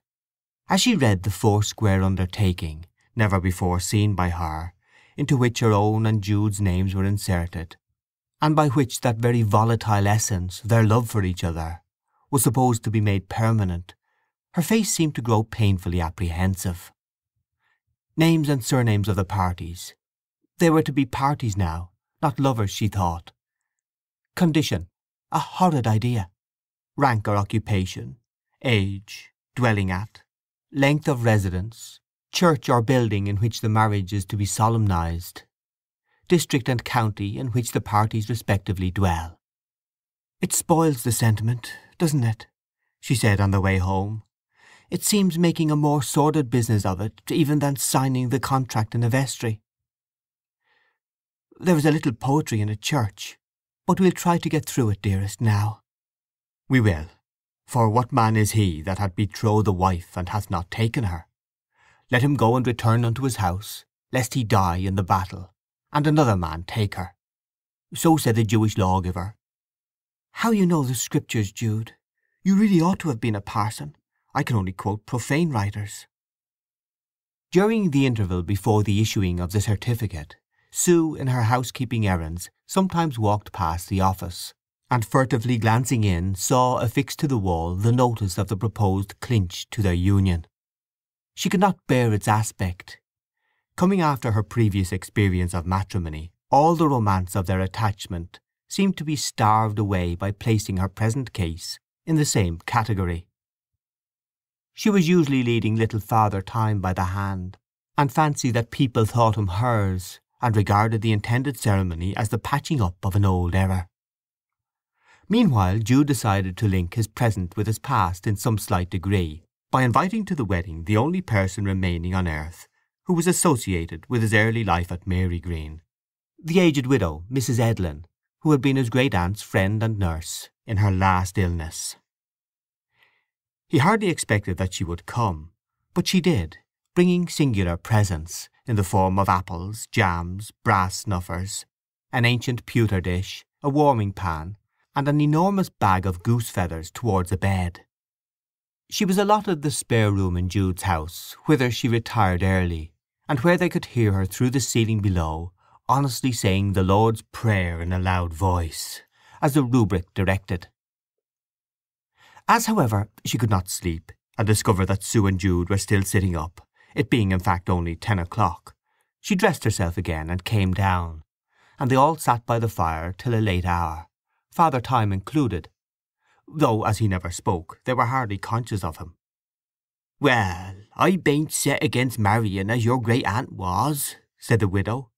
As she read the four-square undertaking, never before seen by her, into which her own and Jude's names were inserted, and by which that very volatile essence, their love for each other, was supposed to be made permanent, her face seemed to grow painfully apprehensive. Names and surnames of the parties. They were to be parties now, not lovers, she thought. Condition. A horrid idea. Rank or occupation. Age. Dwelling at. Length of residence. Church or building in which the marriage is to be solemnized. District and county in which the parties respectively dwell. "It spoils the sentiment, doesn't it?" she said on the way home. "It seems making a more sordid business of it even than signing the contract in a vestry. There is a little poetry in a church, but we'll try to get through it, dearest, now." "We will. For what man is he that hath betrothed a wife and hath not taken her? Let him go and return unto his house, lest he die in the battle, and another man take her. So said the Jewish lawgiver." "How you know the Scriptures, Jude! You really ought to have been a parson. I can only quote profane writers." During the interval before the issuing of the certificate, Sue, in her housekeeping errands, sometimes walked past the office, and furtively glancing in saw affixed to the wall the notice of the proposed clinch to their union. She could not bear its aspect. Coming after her previous experience of matrimony, all the romance of their attachment seemed to be starved away by placing her present case in the same category. She was usually leading little Father Time by the hand, and fancied that people thought him hers, and regarded the intended ceremony as the patching up of an old error. Meanwhile Jude decided to link his present with his past in some slight degree, by inviting to the wedding the only person remaining on earth who was associated with his early life at Marygreen, the aged widow, Mrs. Edlin, who had been his great-aunt's friend and nurse in her last illness. He hardly expected that she would come, but she did, bringing singular presents, in the form of apples, jams, brass snuffers, an ancient pewter dish, a warming pan, and an enormous bag of goose feathers towards a bed. She was allotted the spare room in Jude's house, whither she retired early, and where they could hear her through the ceiling below, honestly saying the Lord's Prayer in a loud voice, as the rubric directed. As, however, she could not sleep, and discovered that Sue and Jude were still sitting up, it being in fact only 10 o'clock, she dressed herself again and came down, and they all sat by the fire till a late hour, Father Time included, though as he never spoke they were hardly conscious of him. "Well, I bain't set against marrying as your great-aunt was," said the widow,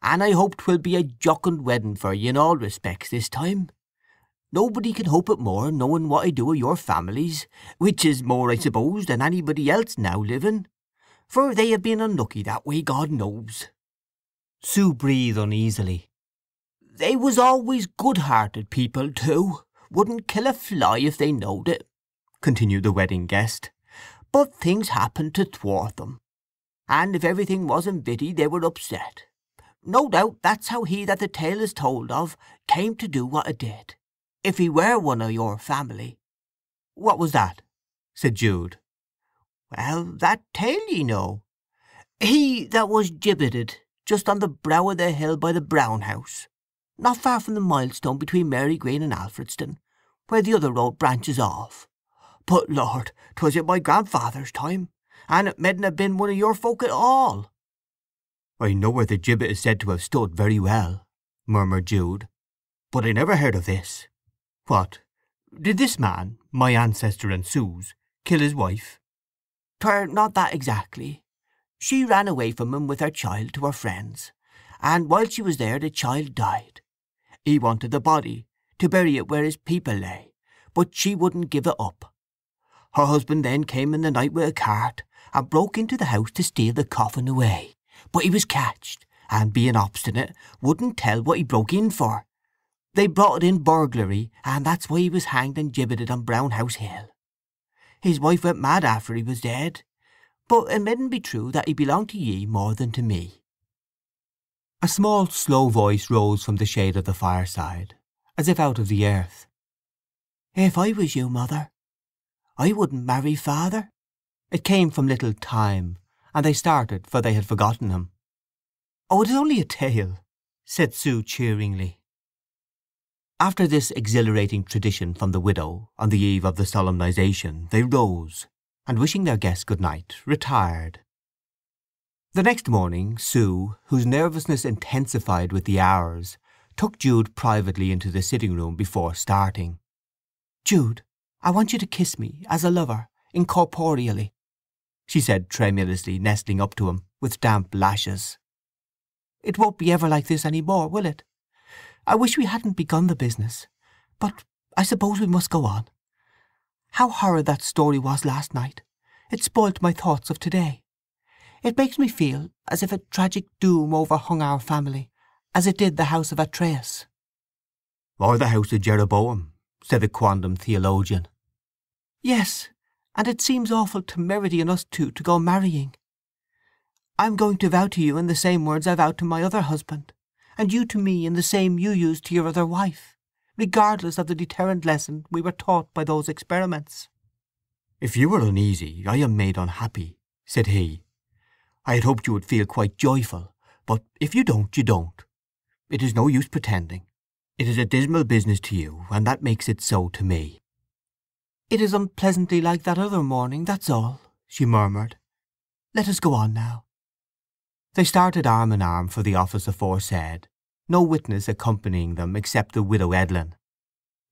"and I hope 'twill be a jocund wedding for ye in all respects this time. Nobody can hope it more, knowing what I do of your families, which is more, I suppose, than anybody else now living, for they have been unlucky that way, God knows." Sue breathed uneasily. "They was always good-hearted people, too. Wouldn't kill a fly if they knowed it," continued the wedding guest. "But things happened to thwart them, and if everything wasn't bitty they were upset. No doubt that's how he that the tale is told of came to do what it did, if he were one of your family." "What was that?" said Jude. "Well, that tale, ye know. He that was gibbeted just on the brow of the hill by the Brown House, not far from the milestone between Marygreen and Alfredston, where the other road branches off. But, Lord, 'twas in my grandfather's time, and it medn't have been one of your folk at all." "I know where the gibbet is said to have stood very well," murmured Jude, "but I never heard of this. What, did this man, my ancestor and Sue's, kill his wife?" "'Twere not that exactly. She ran away from him with her child to her friends, and while she was there the child died. He wanted the body, to bury it where his people lay, but she wouldn't give it up. Her husband then came in the night with a cart, and broke into the house to steal the coffin away, but he was catched, and being obstinate, wouldn't tell what he broke in for. They brought it in burglary, and that's why he was hanged and gibbeted on Brown House Hill. His wife went mad after he was dead, But it midn't be true that he belonged to ye more than to me." A small, slow voice rose from the shade of the fireside, as if out of the earth. "If I was you, Mother, I wouldn't marry Father." It came from little Time, and they started, for they had forgotten him. "Oh, it is only a tale," said Sue cheeringly. After this exhilarating tradition from the widow, on the eve of the solemnization, they rose, and wishing their guests good night, retired. The next morning Sue, whose nervousness intensified with the hours, took Jude privately into the sitting-room before starting. "Jude, I want you to kiss me, as a lover, incorporeally," she said tremulously, nestling up to him, with damp lashes. "It won't be ever like this any more, will it? I wish we hadn't begun the business, but I suppose we must go on. How horrid that story was last night! It spoilt my thoughts of today. It makes me feel as if a tragic doom overhung our family, as it did the house of Atreus." "Or the house of Jeroboam," said the quondam theologian. "Yes, and it seems awful temerity in us two to go marrying. I'm going to vow to you in the same words I vowed to my other husband, and you to me in the same you used to your other wife, regardless of the deterrent lesson we were taught by those experiments." "If you are uneasy, I am made unhappy," said he. "I had hoped you would feel quite joyful, but if you don't, you don't. It is no use pretending. It is a dismal business to you, and that makes it so to me." "It is unpleasantly like that other morning, that's all," she murmured. "Let us go on now." They started arm in arm for the office aforesaid, no witness accompanying them except the widow Edlin.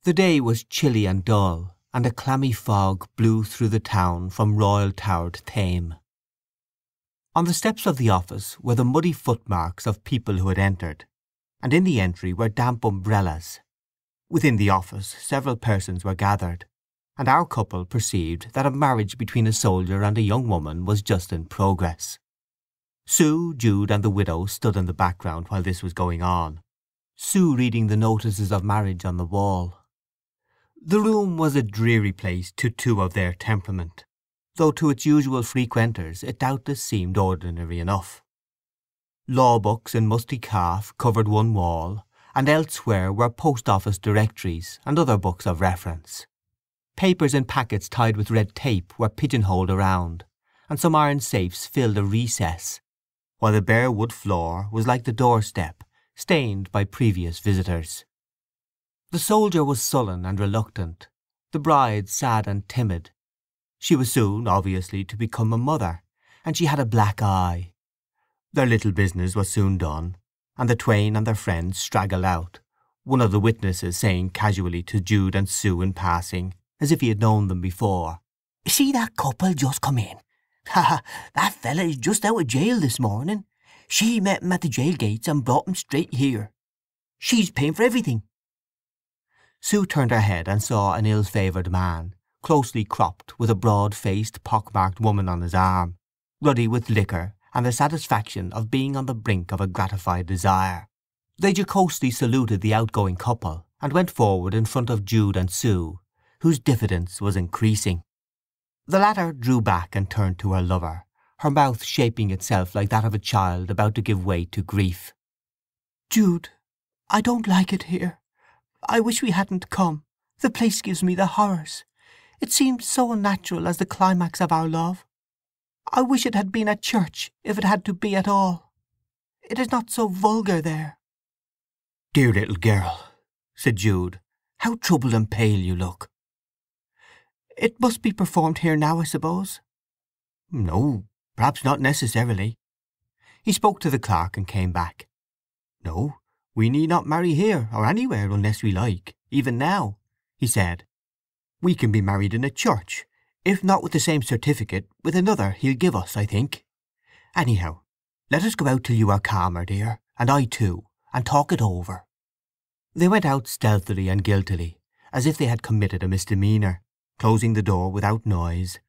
The day was chilly and dull, and a clammy fog blew through the town from royal-towered Thame. On the steps of the office were the muddy footmarks of people who had entered, and in the entry were damp umbrellas. Within the office several persons were gathered, and our couple perceived that a marriage between a soldier and a young woman was just in progress. Sue, Jude, and the widow stood in the background while this was going on, Sue reading the notices of marriage on the wall. The room was a dreary place to two of their temperament, though to its usual frequenters it doubtless seemed ordinary enough. Law books in musty calf covered one wall, and elsewhere were post-office directories and other books of reference. Papers in packets tied with red tape were pigeonholed around, and some iron safes filled a recess, while the bare wood floor was like the doorstep, stained by previous visitors. The soldier was sullen and reluctant, the bride sad and timid. She was soon, obviously, to become a mother, and she had a black eye. Their little business was soon done, and the twain and their friends straggled out, one of the witnesses saying casually to Jude and Sue in passing, as if he had known them before, "See that couple just come in? Ha ha! That fella is just out of jail this morning. She met him at the jail gates and brought him straight here. She's paying for everything." Sue turned her head and saw an ill-favoured man, closely cropped, with a broad-faced, pock-marked woman on his arm, ruddy with liquor and the satisfaction of being on the brink of a gratified desire. They jocosely saluted the outgoing couple and went forward in front of Jude and Sue, whose diffidence was increasing. The latter drew back and turned to her lover, her mouth shaping itself like that of a child about to give way to grief. "Jude, I don't like it here. I wish we hadn't come. The place gives me the horrors. It seems so unnatural as the climax of our love. I wish it had been at church, if it had to be at all. It is not so vulgar there." "Dear little girl," said Jude, "how troubled and pale you look." "It must be performed here now, I suppose?" "No, perhaps not necessarily." He spoke to the clerk and came back. "No, we need not marry here or anywhere unless we like, even now," he said. "We can be married in a church, if not with the same certificate, with another he'll give us, I think. Anyhow, let us go out till you are calmer, dear, and I too, and talk it over." They went out stealthily and guiltily, as if they had committed a misdemeanour, closing the door without noise,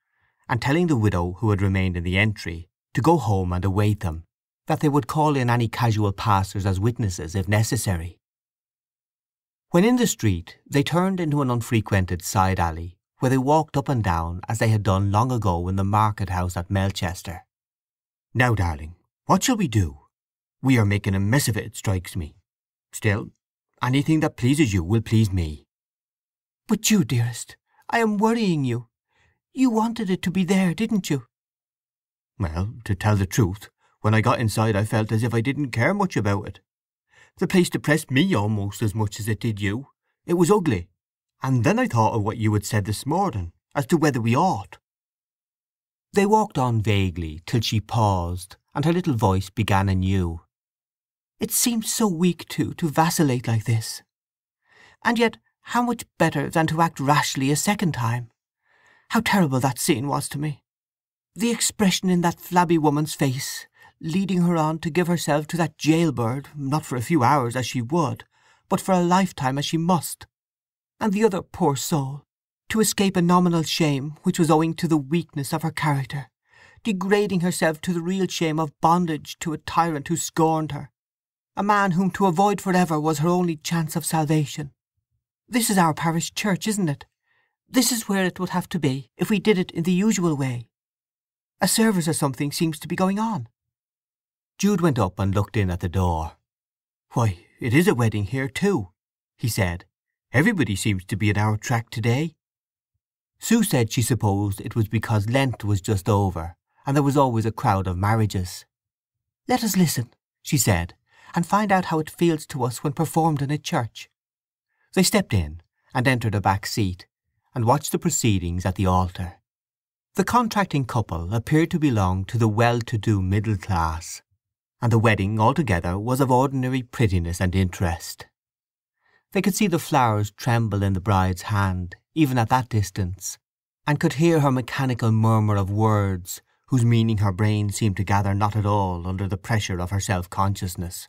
and telling the widow who had remained in the entry to go home and await them, that they would call in any casual passers as witnesses if necessary. When in the street they turned into an unfrequented side alley, where they walked up and down as they had done long ago in the market house at Melchester. "Now, darling, what shall we do? We are making a mess of it strikes me. Still, anything that pleases you will please me." "But Jude, dearest, I am worrying you. You wanted it to be there, didn't you?" "Well, to tell the truth, when I got inside I felt as if I didn't care much about it. The place depressed me almost as much as it did you. It was ugly. And then I thought of what you had said this morning, as to whether we ought." They walked on vaguely till she paused, and her little voice began anew. "It seems so weak, too, to vacillate like this. And yet how much better than to act rashly a second time. How terrible that scene was to me! The expression in that flabby woman's face, leading her on to give herself to that jailbird, not for a few hours as she would, but for a lifetime as she must. And the other poor soul, to escape a nominal shame which was owing to the weakness of her character, degrading herself to the real shame of bondage to a tyrant who scorned her, a man whom to avoid forever was her only chance of salvation. This is our parish church, isn't it? This is where it would have to be if we did it in the usual way. A service or something seems to be going on." Jude went up and looked in at the door. "Why, it is a wedding here too," he said. "Everybody seems to be in our track today." Sue said she supposed it was because Lent was just over, and there was always a crowd of marriages. "Let us listen," she said, "and find out how it feels to us when performed in a church." They stepped in, and entered a back seat, and watched the proceedings at the altar. The contracting couple appeared to belong to the well-to-do middle class, and the wedding altogether was of ordinary prettiness and interest. They could see the flowers tremble in the bride's hand, even at that distance, and could hear her mechanical murmur of words whose meaning her brain seemed to gather not at all under the pressure of her self-consciousness.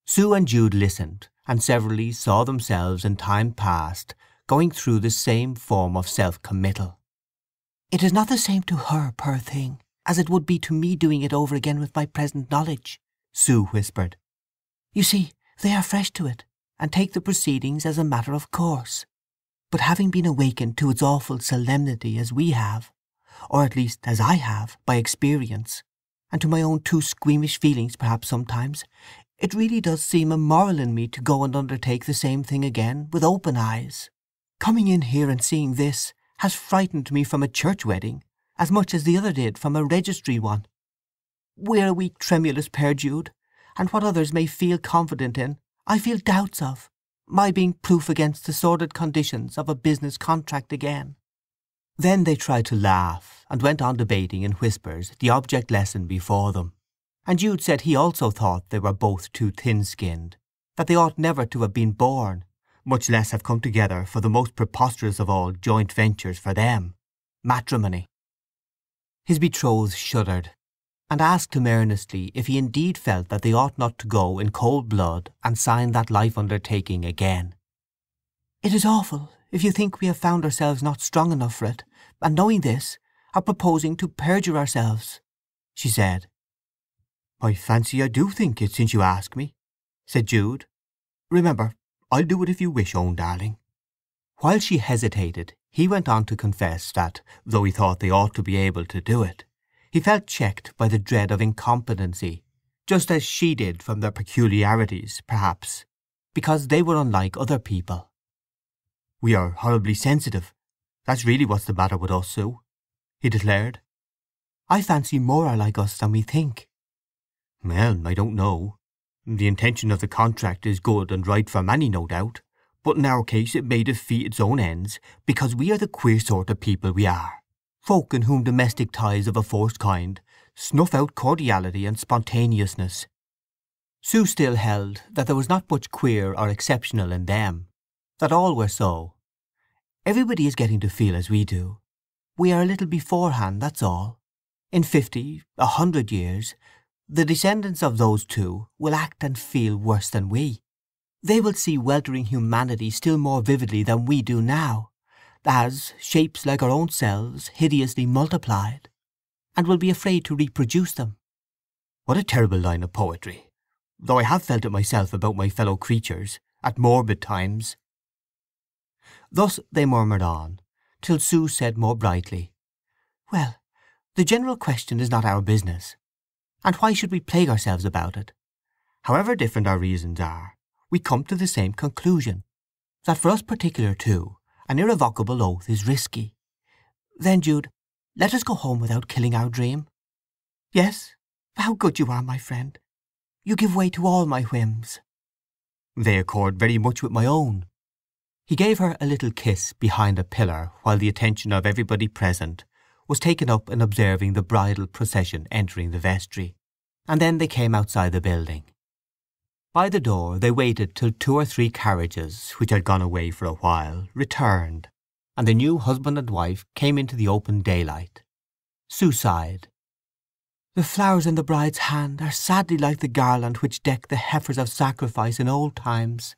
Sue and Jude listened, and severally saw themselves in time past going through the same form of self-committal. "It is not the same to her, poor thing, as it would be to me doing it over again with my present knowledge," Sue whispered. "You see, they are fresh to it, and take the proceedings as a matter of course. But having been awakened to its awful solemnity as we have, or at least as I have, by experience, and to my own too squeamish feelings perhaps sometimes, it really does seem immoral in me to go and undertake the same thing again with open eyes. Coming in here and seeing this has frightened me from a church wedding as much as the other did from a registry one. We're a weak tremulous pair, Jude, and what others may feel confident in, I feel doubts of, my being proof against the sordid conditions of a business contract again." Then they tried to laugh, and went on debating in whispers the object lesson before them, and Jude said he also thought they were both too thin-skinned, that they ought never to have been born, much less have come together for the most preposterous of all joint ventures for them, matrimony. His betrothed shuddered, and asked him earnestly if he indeed felt that they ought not to go in cold blood and sign that life undertaking again. "It is awful if you think we have found ourselves not strong enough for it, and knowing this, are proposing to perjure ourselves," she said. "I fancy I do think it, since you ask me," said Jude. "Remember, I'll do it if you wish, own darling." While she hesitated, he went on to confess that, though he thought they ought to be able to do it, he felt checked by the dread of incompetency, just as she did from their peculiarities, perhaps, because they were unlike other people. "We are horribly sensitive. That's really what's the matter with us, Sue," he declared. "I fancy more are like us than we think." "Well, I don't know. The intention of the contract is good and right for many, no doubt, but in our case it may defeat its own ends, because we are the queer sort of people we are. Folk in whom domestic ties of a forced kind snuff out cordiality and spontaneousness." Sue still held that there was not much queer or exceptional in them, that all were so. "Everybody is getting to feel as we do. We are a little beforehand, that's all. In 50, 100 years, the descendants of those two will act and feel worse than we. They will see weltering humanity still more vividly than we do now, as shapes like our own selves hideously multiplied, and will be afraid to reproduce them." What a terrible line of poetry, though I have felt it myself about my fellow creatures, at morbid times. Thus they murmured on, till Sue said more brightly, "Well, the general question is not our business, and why should we plague ourselves about it? However different our reasons are, we come to the same conclusion, that for us particular two, an irrevocable oath is risky. Then, Jude, let us go home without killing our dream. Yes? How good you are, my friend. You give way to all my whims." "They accord very much with my own." He gave her a little kiss behind a pillar while the attention of everybody present was taken up in observing the bridal procession entering the vestry, and then they came outside the building. By the door they waited till 2 or 3 carriages, which had gone away for a while, returned, and the new husband and wife came into the open daylight. Sue sighed. "The flowers in the bride's hand are sadly like the garland which decked the heifers of sacrifice in old times."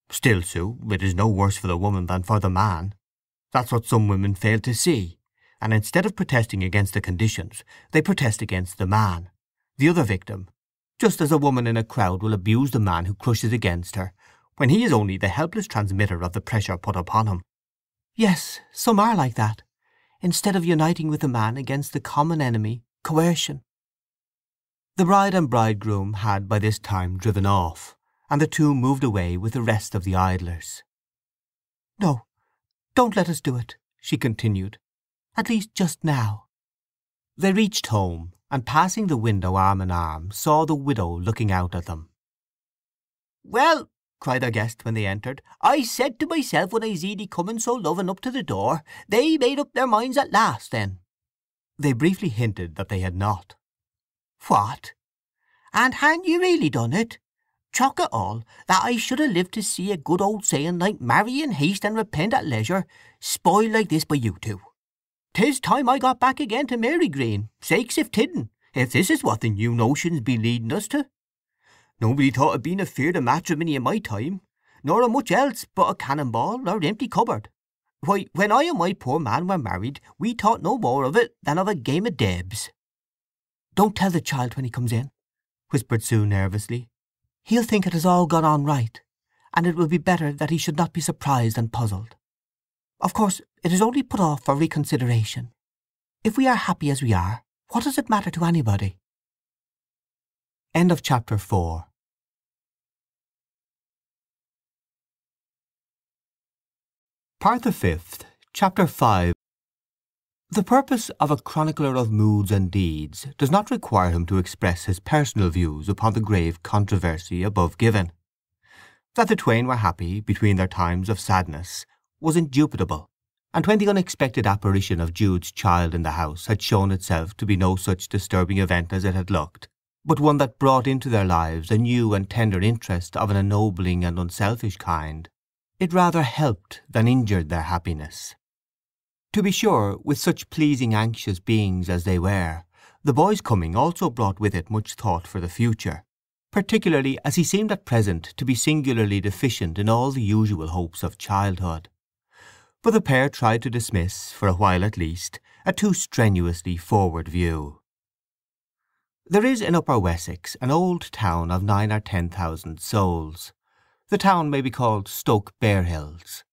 "Still, Sue, it is no worse for the woman than for the man. That's what some women fail to see, and instead of protesting against the conditions, they protest against the man, the other victim, just as a woman in a crowd will abuse the man who crushes against her, when he is only the helpless transmitter of the pressure put upon him." "Yes, some are like that, instead of uniting with the man against the common enemy, coercion." The bride and bridegroom had by this time driven off, and the two moved away with the rest of the idlers. "No, don't let us do it," she continued. "At least just now." They reached home, and passing the window arm in arm, saw the widow looking out at them. "Well," cried their guest when they entered, "I said to myself when I zeed 'ee coming so loving up to the door, they made up their minds at last, then." They briefly hinted that they had not. "What? And han ye really done it? Chock it all, that I should have lived to see a good old saying like marry in haste and repent at leisure, spoiled like this by you two. 'Tis time I got back again to Mary Green, sakes if tidden, if this is what the new notions be leading us to. Nobody thought of being afeard of matrimony in my time, nor of much else but a cannonball or empty cupboard. Why, when I and my poor man were married, we thought no more of it than of a game of debs." "Don't tell the child when he comes in," whispered Sue nervously. "He'll think it has all gone on right, and it will be better that he should not be surprised and puzzled. Of course, it is only put off for reconsideration. If we are happy as we are, what does it matter to anybody?" End of chapter 4. Part the 5th, Chapter 5. The purpose of a chronicler of moods and deeds does not require him to express his personal views upon the grave controversy above given. That the twain were happy between their times of sadness was indubitable, and when the unexpected apparition of Jude's child in the house had shown itself to be no such disturbing event as it had looked, but one that brought into their lives a new and tender interest of an ennobling and unselfish kind, it rather helped than injured their happiness. To be sure, with such pleasing anxious beings as they were, the boy's coming also brought with it much thought for the future, particularly as he seemed at present to be singularly deficient in all the usual hopes of childhood. But the pair tried to dismiss, for a while at least, a too strenuously forward view. There is in Upper Wessex an old town of 9 or 10,000 souls. The town may be called Stoke Barehills.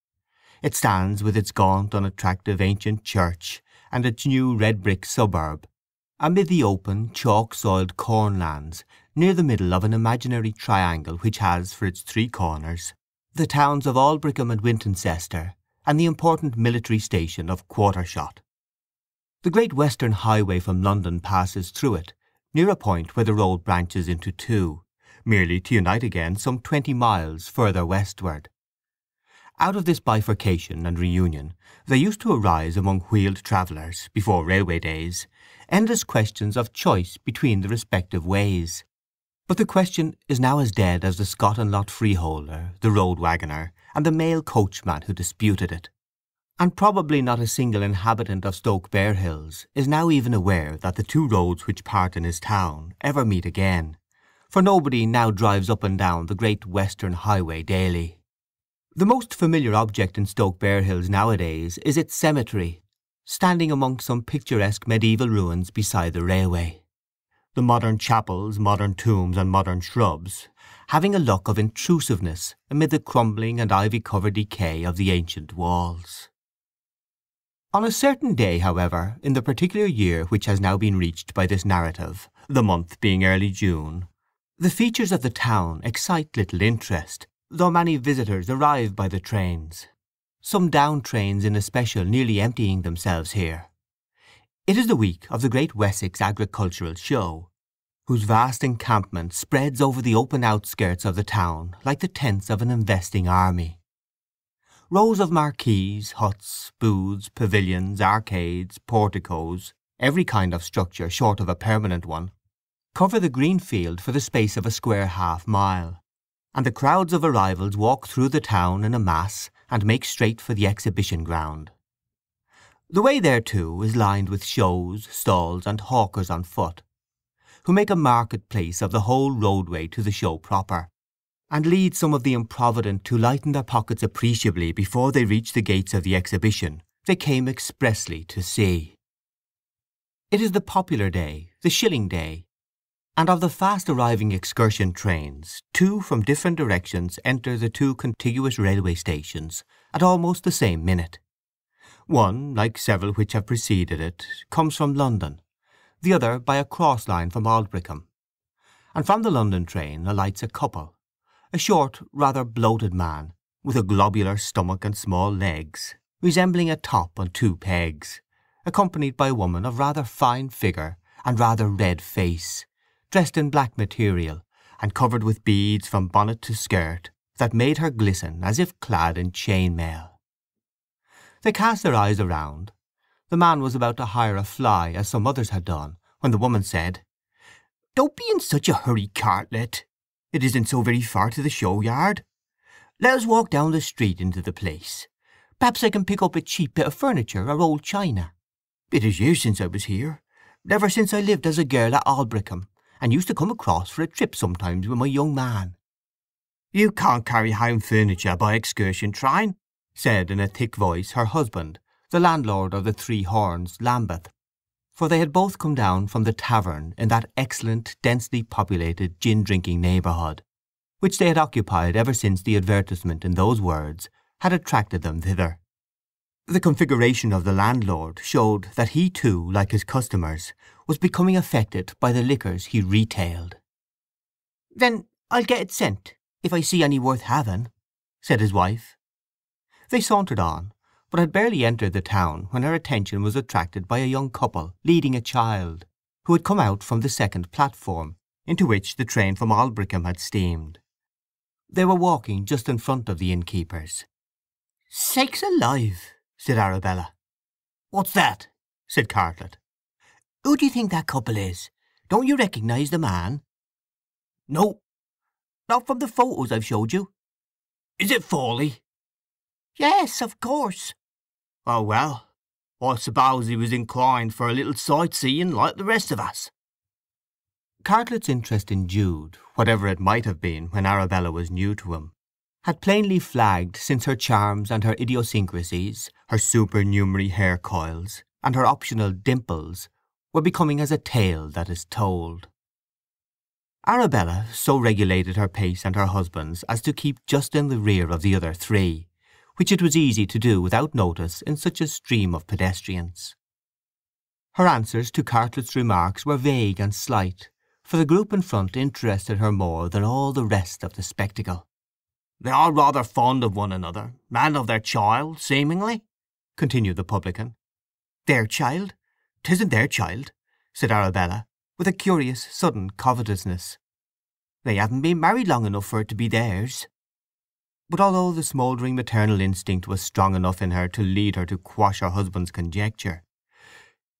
It stands with its gaunt, unattractive ancient church and its new red-brick suburb, amid the open, chalk-soiled cornlands near the middle of an imaginary triangle which has for its 3 corners the towns of Aldbrickham and Wintoncester and the important military station of Quartershot. The Great Western Highway from London passes through it, near a point where the road branches into 2, merely to unite again some 20 miles further westward. Out of this bifurcation and reunion there used to arise among wheeled travellers, before railway days, endless questions of choice between the respective ways. But the question is now as dead as the Scott and Lot freeholder, the road waggoner, and the mail coachman who disputed it. And probably not a single inhabitant of Stoke Barehills is now even aware that the 2 roads which part in his town ever meet again, for nobody now drives up and down the Great Western Highway daily. The most familiar object in Stoke Barehills nowadays is its cemetery, standing among some picturesque medieval ruins beside the railway. The modern chapels, modern tombs and modern shrubs having a look of intrusiveness amid the crumbling and ivy-covered decay of the ancient walls. On a certain day, however, in the particular year which has now been reached by this narrative, the month being early June, the features of the town excite little interest, though many visitors arrive by the trains, some down trains in especial nearly emptying themselves here. It is the week of the great Wessex Agricultural Show, whose vast encampment spreads over the open outskirts of the town like the tents of an investing army. Rows of marquees, huts, booths, pavilions, arcades, porticos, every kind of structure short of a permanent one, cover the green field for the space of a square half-mile, and the crowds of arrivals walk through the town in a mass and make straight for the exhibition ground. The way thereto is lined with shows, stalls, and hawkers on foot, who make a market-place of the whole roadway to the show proper, and lead some of the improvident to lighten their pockets appreciably before they reach the gates of the exhibition they came expressly to see. It is the popular day, the shilling day, and of the fast-arriving excursion trains, 2 from different directions enter the 2 contiguous railway stations at almost the same minute. One, like several which have preceded it, comes from London, the other by a cross line from Aldbrickham, and from the London train alights a couple, a short, rather bloated man, with a globular stomach and small legs, resembling a top on 2 pegs, accompanied by a woman of rather fine figure and rather red face, dressed in black material, and covered with beads from bonnet to skirt that made her glisten as if clad in chain mail. They cast their eyes around. The man was about to hire a fly, as some others had done, when the woman said, "Don't be in such a hurry, Cartlet. It isn't so very far to the show yard. Let us walk down the street into the place. Perhaps I can pick up a cheap bit of furniture or old china. It is years since I was here, ever since I lived as a girl at Aldbrickham, and used to come across for a trip sometimes with my young man." "You can't carry home furniture by excursion train," said in a thick voice her husband, the landlord of the Three Horns, Lambeth, for they had both come down from the Tavern in that excellent, densely populated, gin-drinking neighbourhood, which they had occupied ever since the advertisement in those words had attracted them thither. The configuration of the landlord showed that he too, like his customers, was becoming affected by the liquors he retailed. "Then I'll get it sent, if I see any worth having," said his wife. They sauntered on, but had barely entered the town when her attention was attracted by a young couple leading a child, who had come out from the second platform, into which the train from Aldbrickham had steamed. They were walking just in front of the innkeeper's. "Sakes alive!" said Arabella. "What's that?" said Cartlet. "Who do you think that couple is? Don't you recognize the man?" "No, not from the photos I've showed you." "Is it Fawley?" "Yes, of course." "Oh, well, I suppose he was inclined for a little sightseeing like the rest of us." Cartlet's interest in Jude, whatever it might have been when Arabella was new to him, had plainly flagged since her charms and her idiosyncrasies, her supernumerary hair coils, and her optional dimples were becoming as a tale that is told. Arabella so regulated her pace and her husband's as to keep just in the rear of the other 3, which it was easy to do without notice in such a stream of pedestrians. Her answers to Cartlet's remarks were vague and slight, for the group in front interested her more than all the rest of the spectacle. "They are rather fond of one another, and of their child, seemingly," continued the publican. "Their child? 'Tisn't their child," said Arabella, with a curious sudden covetousness. "They haven't been married long enough for it to be theirs." But although the smouldering maternal instinct was strong enough in her to lead her to quash her husband's conjecture,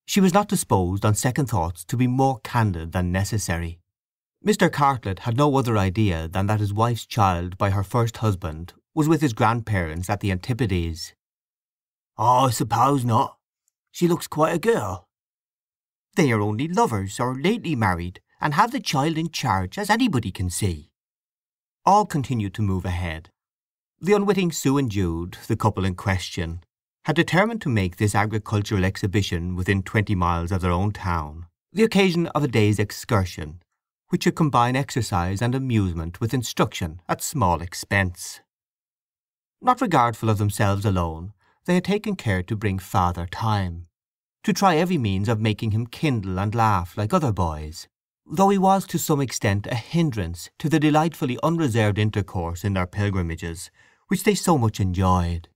she was not disposed on second thoughts to be more candid than necessary. Mr. Cartlet had no other idea than that his wife's child by her first husband was with his grandparents at the Antipodes. "Oh, I suppose not. She looks quite a girl." "They are only lovers, or lately married, and have the child in charge, as anybody can see." All continued to move ahead. The unwitting Sue and Jude, the couple in question, had determined to make this agricultural exhibition within 20 miles of their own town the occasion of a day's excursion, which should combine exercise and amusement with instruction at small expense. Not regardful of themselves alone, they had taken care to bring Father time, to try every means of making him kindle and laugh like other boys, though he was to some extent a hindrance to the delightfully unreserved intercourse in their pilgrimages, which they so much enjoyed.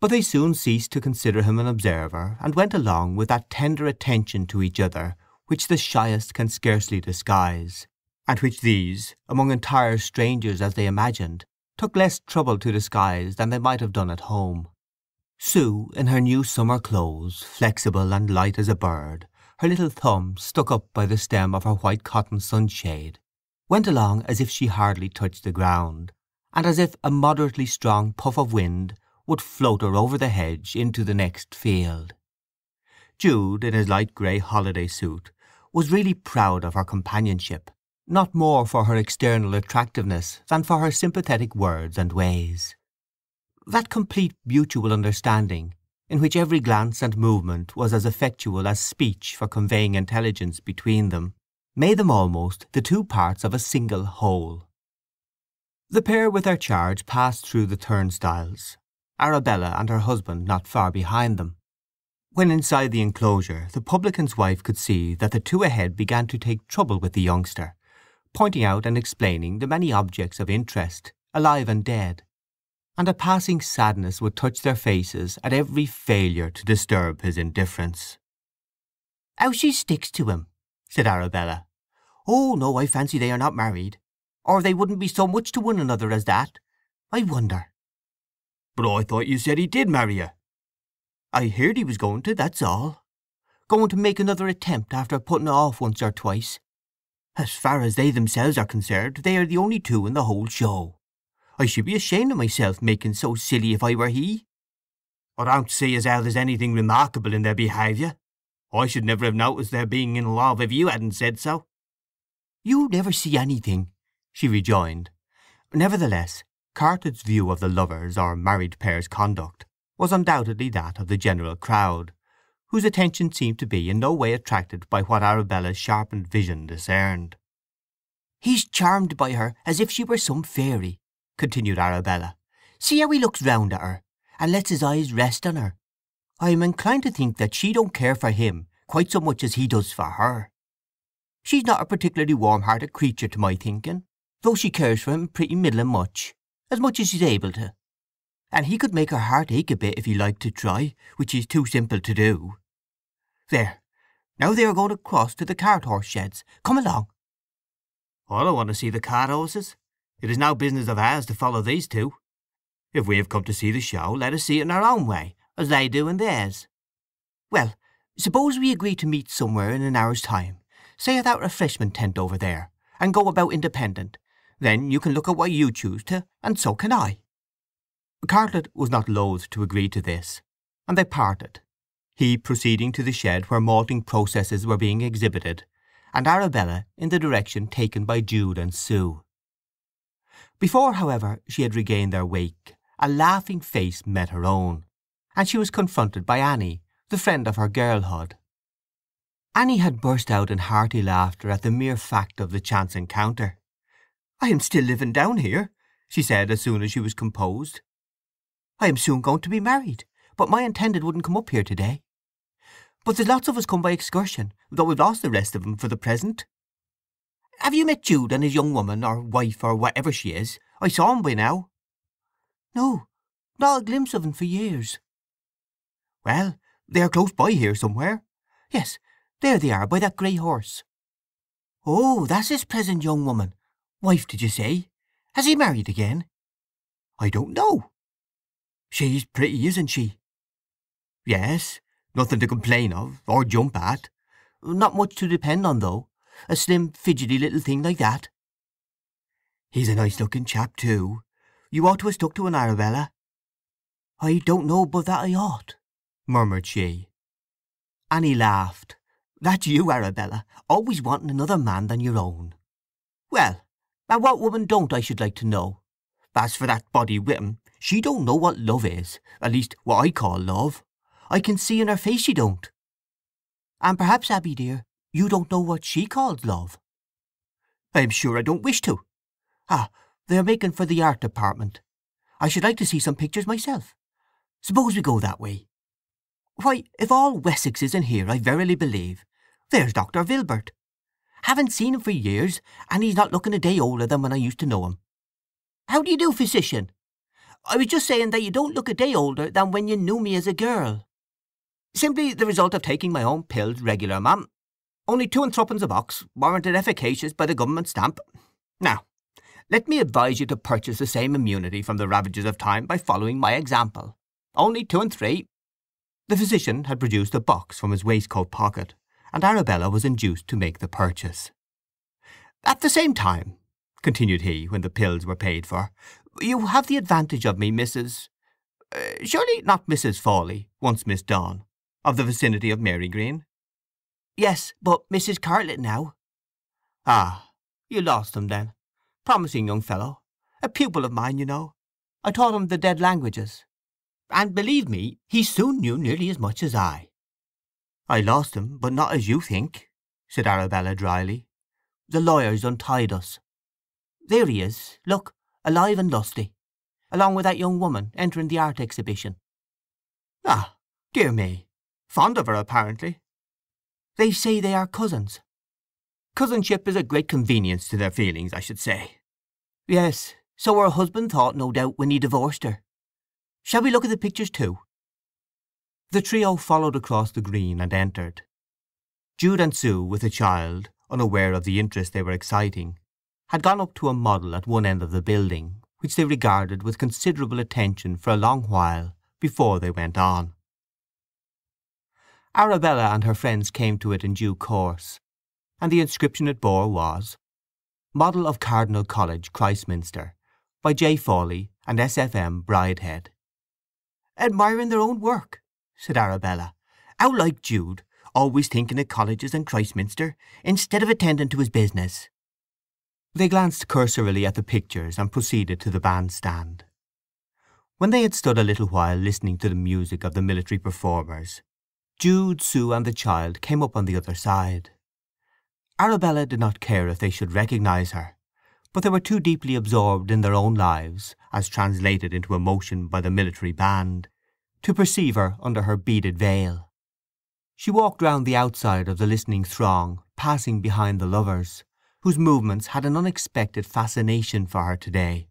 But they soon ceased to consider him an observer, and went along with that tender attention to each other which the shyest can scarcely disguise, and which these, among entire strangers as they imagined, took less trouble to disguise than they might have done at home. Sue, in her new summer clothes, flexible and light as a bird, her little thumb stuck up by the stem of her white cotton sunshade, went along as if she hardly touched the ground, and as if a moderately strong puff of wind would float her over the hedge into the next field. Jude, in his light grey holiday suit, was really proud of her companionship, not more for her external attractiveness than for her sympathetic words and ways. That complete mutual understanding, in which every glance and movement was as effectual as speech for conveying intelligence between them, made them almost the two parts of a single whole. The pair with their charge passed through the turnstiles, Arabella and her husband not far behind them. When inside the enclosure, the publican's wife could see that the two ahead began to take trouble with the youngster, pointing out and explaining the many objects of interest, alive and dead, and a passing sadness would touch their faces at every failure to disturb his indifference. "How she sticks to him," said Arabella. "Oh no, I fancy they are not married, or they wouldn't be so much to one another as that. I wonder." "But I thought you said he did marry her." "I heard he was going to, that's all. Going to make another attempt after putting it off once or twice. As far as they themselves are concerned, they are the only two in the whole show. I should be ashamed of myself making so silly if I were he." "I don't see as how there's anything remarkable in their behaviour. I should never have noticed their being in love if you hadn't said so." "You never see anything," she rejoined. Nevertheless, Cartlett's view of the lovers' or married pair's conduct was undoubtedly that of the general crowd, whose attention seemed to be in no way attracted by what Arabella's sharpened vision discerned. "He's charmed by her as if she were some fairy," continued Arabella. "See how he looks round at her, and lets his eyes rest on her. I am inclined to think that she don't care for him quite so much as he does for her. She's not a particularly warm-hearted creature to my thinking, though she cares for him pretty middling much as she's able to. And he could make her heart ache a bit if he liked to try, which is too simple to do. There, now they are going to cross to the cart-horse sheds. Come along." "I don't want to see the cart horses. It is no business of ours to follow these two. If we have come to see the show, let us see it in our own way, as they do in theirs." "Well, suppose we agree to meet somewhere in an hour's time, say at that refreshment tent over there, and go about independent. Then you can look at what you choose to, and so can I." Cartlett was not loath to agree to this, and they parted, he proceeding to the shed where malting processes were being exhibited, and Arabella in the direction taken by Jude and Sue. Before, however, she had regained their wake, a laughing face met her own, and she was confronted by Annie, the friend of her girlhood. Annie had burst out in hearty laughter at the mere fact of the chance encounter. "I am still living down here," she said as soon as she was composed. "I am soon going to be married, but my intended wouldn't come up here to-day. But there's lots of us come by excursion, though we've lost the rest of them for the present." "Have you met Jude and his young woman, or wife, or whatever she is? I saw him by now." "No, not a glimpse of him for years." "Well, they are close by here somewhere. Yes, there they are, by that grey horse." "Oh, that's his present young woman. Wife, did you say? Has he married again?" "I don't know." "She's pretty, isn't she?" "Yes, nothing to complain of, or jump at. Not much to depend on, though. A slim, fidgety little thing like that." "He's a nice-looking chap, too. You ought to have stuck to an Arabella." "I don't know but that I ought," murmured she. Annie laughed. "That's you, Arabella, always wanting another man than your own. Well, and what woman don't, I should like to know? As for that body with him, she don't know what love is, at least what I call love. I can see in her face she don't." "And perhaps, Abby dear, you don't know what she calls love." "I am sure I don't wish to. Ah, they are making for the art department. I should like to see some pictures myself. Suppose we go that way. Why, if all Wessex isn't here, I verily believe. There's Dr. Vilbert. Haven't seen him for years, and he's not looking a day older than when I used to know him. How do you do, physician? I was just saying that you don't look a day older than when you knew me as a girl. Simply the result of taking my own pills regular, ma'am. Only 2 and threepence a box, warranted efficacious by the government stamp. Now, let me advise you to purchase the same immunity from the ravages of time by following my example. Only 2 and 3. The physician had produced a box from his waistcoat pocket, and Arabella was induced to make the purchase. At the same time, continued he, when the pills were paid for, you have the advantage of me, surely not Mrs. Fawley, once Miss Dawn, of the vicinity of Marygreen? Yes, but Mrs. Cartlett now. Ah, you lost him then. Promising young fellow. A pupil of mine, you know. I taught him the dead languages. And believe me, he soon knew nearly as much as I. I lost him, but not as you think, said Arabella dryly. The lawyers untied us. There he is, look, alive and lusty, along with that young woman entering the art exhibition. Ah, dear me. Fond of her, apparently. They say they are cousins. Cousinship is a great convenience to their feelings, I should say. Yes, so her husband thought, no doubt, when he divorced her. Shall we look at the pictures too? The trio followed across the green and entered. Jude and Sue, with the child, unaware of the interest they were exciting, had gone up to a model at one end of the building, which they regarded with considerable attention for a long while before they went on. Arabella and her friends came to it in due course, and the inscription it bore was, Model of Cardinal College, Christminster, by J. Fawley and S.F.M. Bridehead. Admiring their own work, said Arabella. How like Jude, always thinking of colleges and Christminster, instead of attending to his business. They glanced cursorily at the pictures and proceeded to the bandstand. When they had stood a little while listening to the music of the military performers, Jude, Sue and the child came up on the other side. Arabella did not care if they should recognize her, but they were too deeply absorbed in their own lives, as translated into emotion by the military band, to perceive her under her beaded veil. She walked round the outside of the listening throng, passing behind the lovers, whose movements had an unexpected fascination for her today.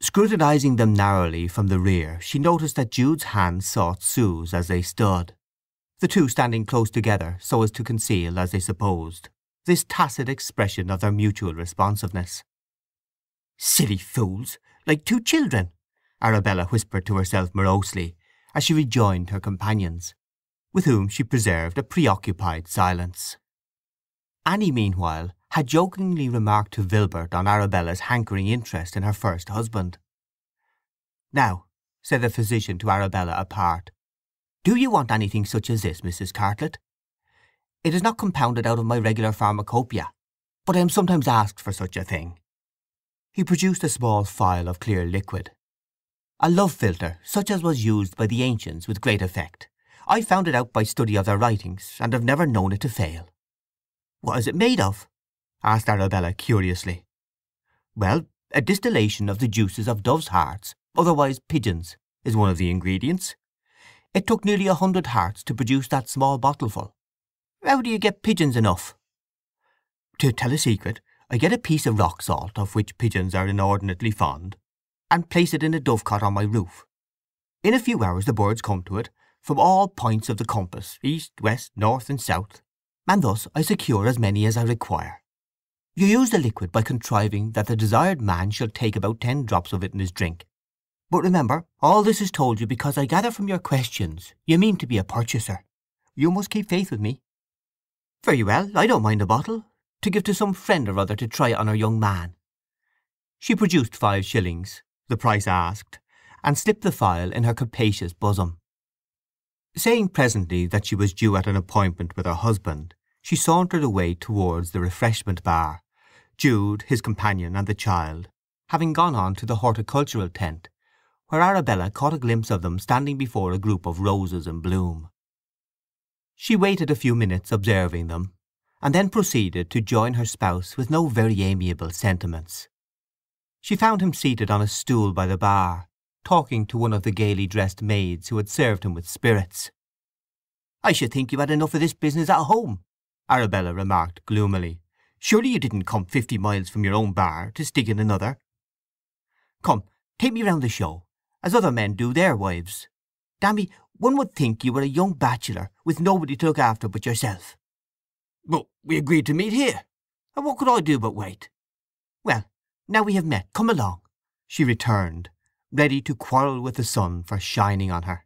Scrutinizing them narrowly from the rear, she noticed that Jude's hand sought Sue's as they stood, the two standing close together so as to conceal, as they supposed, this tacit expression of their mutual responsiveness. "Silly fools, like 2 children," Arabella whispered to herself morosely, as she rejoined her companions, with whom she preserved a preoccupied silence. Annie, meanwhile, had jokingly remarked to Vilbert on Arabella's hankering interest in her first husband. "Now," said the physician to Arabella apart, "do you want anything such as this, Mrs. Cartlett? It is not compounded out of my regular pharmacopoeia, but I am sometimes asked for such a thing." He produced a small phial of clear liquid. "A love philtre, such as was used by the ancients with great effect. I found it out by study of their writings, and have never known it to fail." "What is it made of?" asked Arabella curiously. "Well, a distillation of the juices of doves' hearts, otherwise pigeons, is one of the ingredients. It took nearly 100 hearts to produce that small bottleful." "How do you get pigeons enough?" "To tell a secret, I get a piece of rock salt, of which pigeons are inordinately fond, and place it in a dovecot on my roof. In a few hours the birds come to it, from all points of the compass, east, west, north and south, and thus I secure as many as I require. You use the liquid by contriving that the desired man shall take about 10 drops of it in his drink. But remember, all this is told you because I gather from your questions you mean to be a purchaser. You must keep faith with me." "Very well, I don't mind a bottle, to give to some friend or other to try it on her young man." She produced 5 shillings, the price asked, and slipped the phial in her capacious bosom. Saying presently that she was due at an appointment with her husband, she sauntered away towards the refreshment bar, Jude, his companion, and the child, having gone on to the horticultural tent, where Arabella caught a glimpse of them standing before a group of roses in bloom. She waited a few minutes observing them, and then proceeded to join her spouse with no very amiable sentiments. She found him seated on a stool by the bar, talking to one of the gaily dressed maids who had served him with spirits. "I should think you had enough of this business at home," Arabella remarked gloomily. "Surely you didn't come 50 miles from your own bar to stick in another. Come, take me round the show, as other men do their wives. Dammy, one would think you were a young bachelor with nobody to look after but yourself." "But we agreed to meet here, and what could I do but wait?" "Well, now we have met, come along," she returned, ready to quarrel with the sun for shining on her.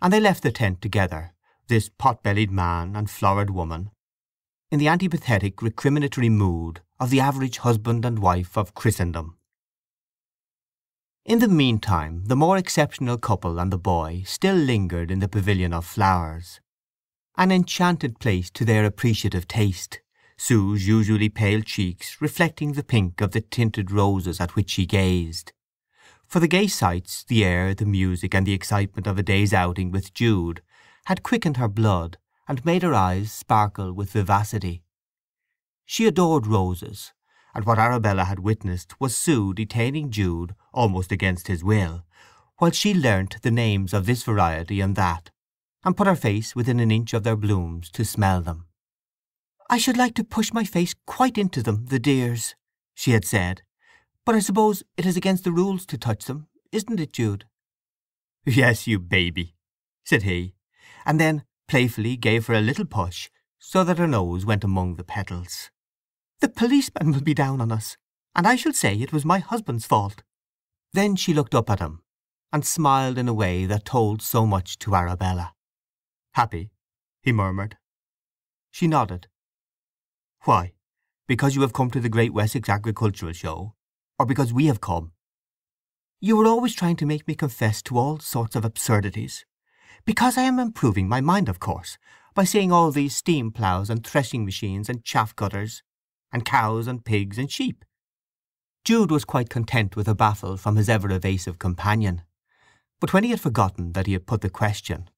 And they left the tent together, this pot-bellied man and florid woman, in the antipathetic recriminatory mood of the average husband and wife of Christendom. In the meantime the more exceptional couple and the boy still lingered in the pavilion of flowers, an enchanted place to their appreciative taste, Sue's usually pale cheeks reflecting the pink of the tinted roses at which she gazed. For the gay sights, the air, the music, and the excitement of a day's outing with Jude had quickened her blood and made her eyes sparkle with vivacity. She adored roses, and what Arabella had witnessed was Sue detaining Jude almost against his will, while she learnt the names of this variety and that, and put her face within an inch of their blooms to smell them. "I should like to push my face quite into them, the dears," she had said. "But I suppose it is against the rules to touch them, isn't it, Jude?" "Yes, you baby," said he, and then playfully gave her a little push so that her nose went among the petals. "The policeman will be down on us, and I shall say it was my husband's fault." Then she looked up at him, and smiled in a way that told so much to Arabella. "Happy?" he murmured. She nodded. "Why? Because you have come to the Great Wessex Agricultural Show, or because we have come?" "You were always trying to make me confess to all sorts of absurdities. Because I am improving my mind, of course, by seeing all these steam ploughs and threshing machines and chaff cutters, and cows and pigs and sheep." Jude was quite content with a baffle from his ever-evasive companion. But when he had forgotten that he had put the question,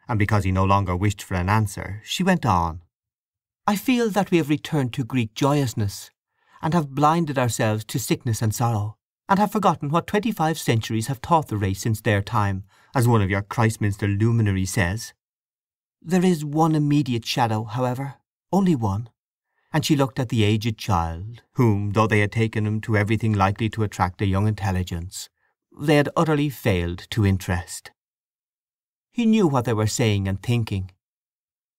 and because he no longer wished for an answer, she went on. "I feel that we have returned to Greek joyousness, and have blinded ourselves to sickness and sorrow, and have forgotten what 25 centuries have taught the race since their time, as one of your Christminster luminaries says." "There is one immediate shadow, however, only one." And she looked at the aged child, whom, though they had taken him to everything likely to attract a young intelligence, they had utterly failed to interest. He knew what they were saying and thinking.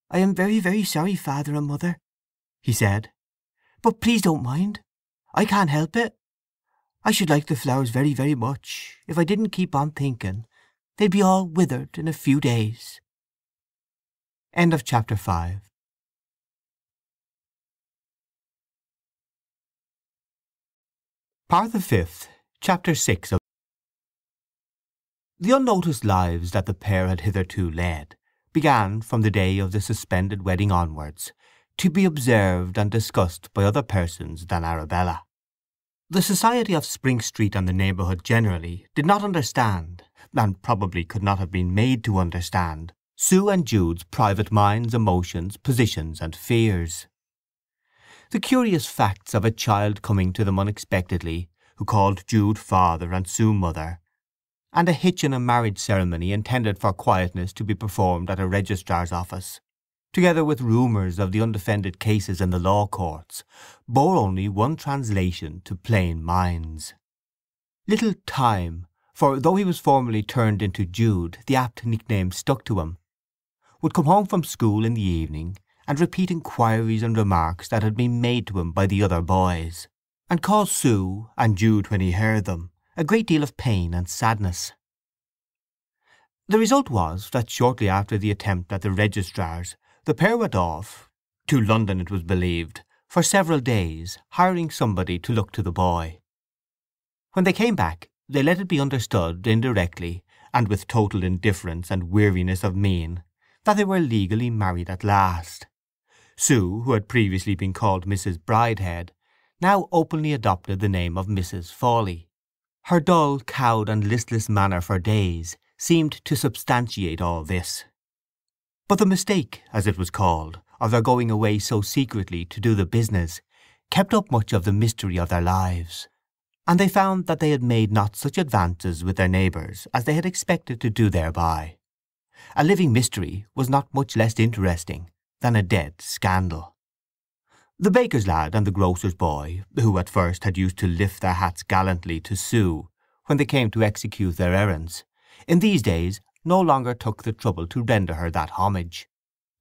"I am very, very sorry, Father and Mother," he said. "But please don't mind. I can't help it. I should like the flowers very, very much, if I didn't keep on thinking they'd be all withered in a few days." End of chapter 5. Part the 5th, chapter 6 of The unnoticed lives that the pair had hitherto led began, from the day of the suspended wedding onwards, to be observed and discussed by other persons than Arabella. The society of Spring Street and the neighbourhood generally did not understand, and probably could not have been made to understand, Sue and Jude's private minds, emotions, positions, and fears. The curious facts of a child coming to them unexpectedly, who called Jude father and Sue mother, and a hitch in a marriage ceremony intended for quietness to be performed at a registrar's office, together with rumours of the undefended cases in the law courts, bore only one translation to plain minds. Little Time, for though he was formally turned into Jude, the apt nickname stuck to him, would come home from school in the evening and repeat inquiries and remarks that had been made to him by the other boys, and cause Sue, and Jude when he heard them, a great deal of pain and sadness. The result was that shortly after the attempt at the registrar's, the pair went off, to London it was believed, for several days, hiring somebody to look to the boy. When they came back, they let it be understood indirectly, and with total indifference and weariness of mien, that they were legally married at last. Sue, who had previously been called Mrs. Bridehead, now openly adopted the name of Mrs. Fawley. Her dull, cowed and listless manner for days seemed to substantiate all this. But the mistake, as it was called, of their going away so secretly to do the business, kept up much of the mystery of their lives, and they found that they had made not such advances with their neighbours as they had expected to do thereby. A living mystery was not much less interesting than a dead scandal. The baker's lad and the grocer's boy, who at first had used to lift their hats gallantly to Sue when they came to execute their errands, in these days no longer took the trouble to render her that homage,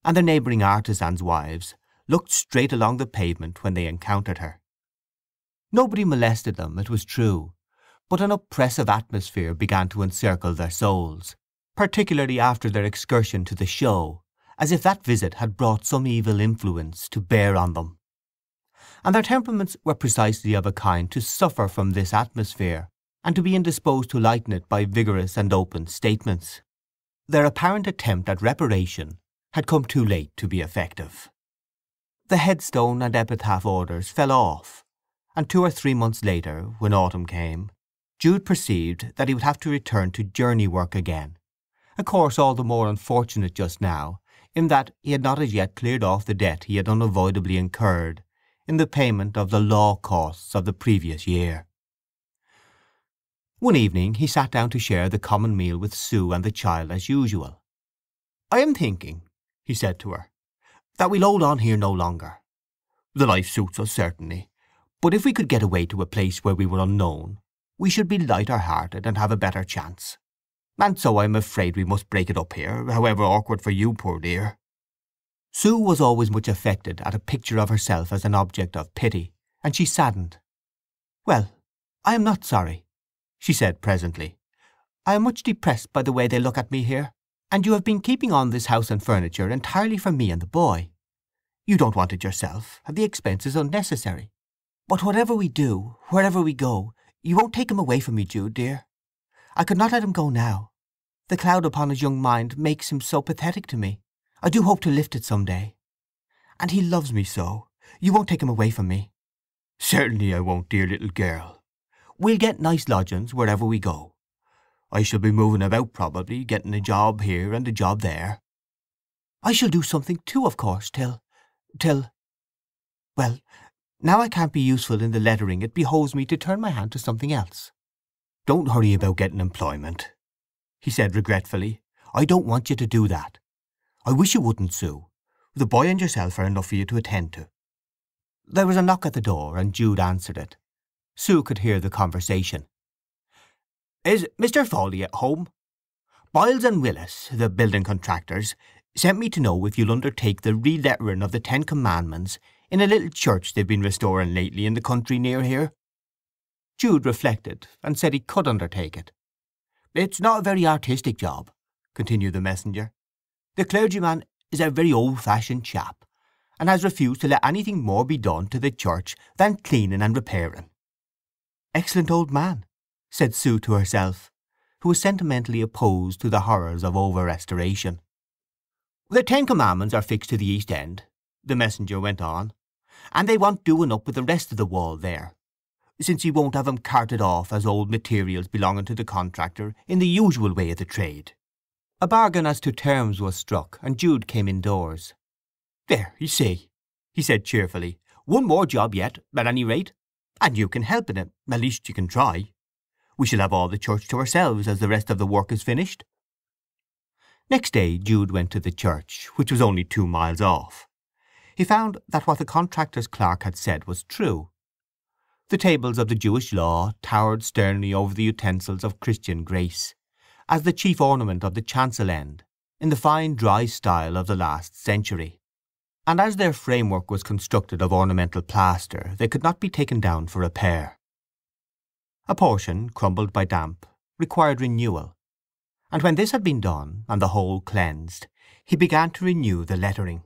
and the neighbouring artisans' wives looked straight along the pavement when they encountered her. Nobody molested them, it was true, but an oppressive atmosphere began to encircle their souls, particularly after their excursion to the show, as if that visit had brought some evil influence to bear on them. And their temperaments were precisely of a kind to suffer from this atmosphere, and to be indisposed to lighten it by vigorous and open statements. Their apparent attempt at reparation had come too late to be effective. The headstone and epitaph orders fell off, and 2 or 3 months later, when autumn came, Jude perceived that he would have to return to journey work again, a course all the more unfortunate just now, in that he had not as yet cleared off the debt he had unavoidably incurred in the payment of the law costs of the previous year. One evening he sat down to share the common meal with Sue and the child as usual. "I am thinking," he said to her, "that we'll hold on here no longer. The life suits us certainly, but if we could get away to a place where we were unknown, we should be lighter-hearted and have a better chance. And so I am afraid we must break it up here, however awkward for you, poor dear." Sue was always much affected at a picture of herself as an object of pity, and she saddened. "Well, I am not sorry," she said presently. "I am much depressed by the way they look at me here, and you have been keeping on this house and furniture entirely for me and the boy. You don't want it yourself, and the expense is unnecessary. But whatever we do, wherever we go, you won't take him away from me, Jude, dear. I could not let him go now. The cloud upon his young mind makes him so pathetic to me. I do hope to lift it some day. And he loves me so. You won't take him away from me?" "Certainly I won't, dear little girl. We'll get nice lodgings wherever we go. I shall be moving about probably, getting a job here and a job there." "I shall do something too, of course, till… Well, now I can't be useful in the lettering, it behoves me to turn my hand to something else." "Don't hurry about getting employment," he said regretfully. "I don't want you to do that. I wish you wouldn't, Sue. The boy and yourself are enough for you to attend to." There was a knock at the door, and Jude answered it. Sue could hear the conversation. "Is Mr. Fawley at home? Biles and Willis, the building contractors, sent me to know if you'll undertake the re-lettering of the 10 Commandments in a little church they've been restoring lately in the country near here." Jude reflected, and said he could undertake it. "It's not a very artistic job," continued the messenger. "The clergyman is a very old-fashioned chap, and has refused to let anything more be done to the church than cleaning and repairing." "Excellent old man," said Sue to herself, who was sentimentally opposed to the horrors of over-restoration. "The 10 Commandments are fixed to the east end," the messenger went on, "and they want doing up with the rest of the wall there, since he won't have 'em carted off as old materials belonging to the contractor in the usual way of the trade." A bargain as to terms was struck, and Jude came indoors. "There, you see," he said cheerfully. "One more job yet, at any rate, and you can help in it, at least you can try. We shall have all the church to ourselves as the rest of the work is finished." Next day Jude went to the church, which was only 2 miles off. He found that what the contractor's clerk had said was true. The tables of the Jewish law towered sternly over the utensils of Christian grace, as the chief ornament of the chancel end, in the fine dry style of the last century. And as their framework was constructed of ornamental plaster, they could not be taken down for repair. A portion, crumbled by damp, required renewal, and when this had been done, and the whole cleansed, he began to renew the lettering.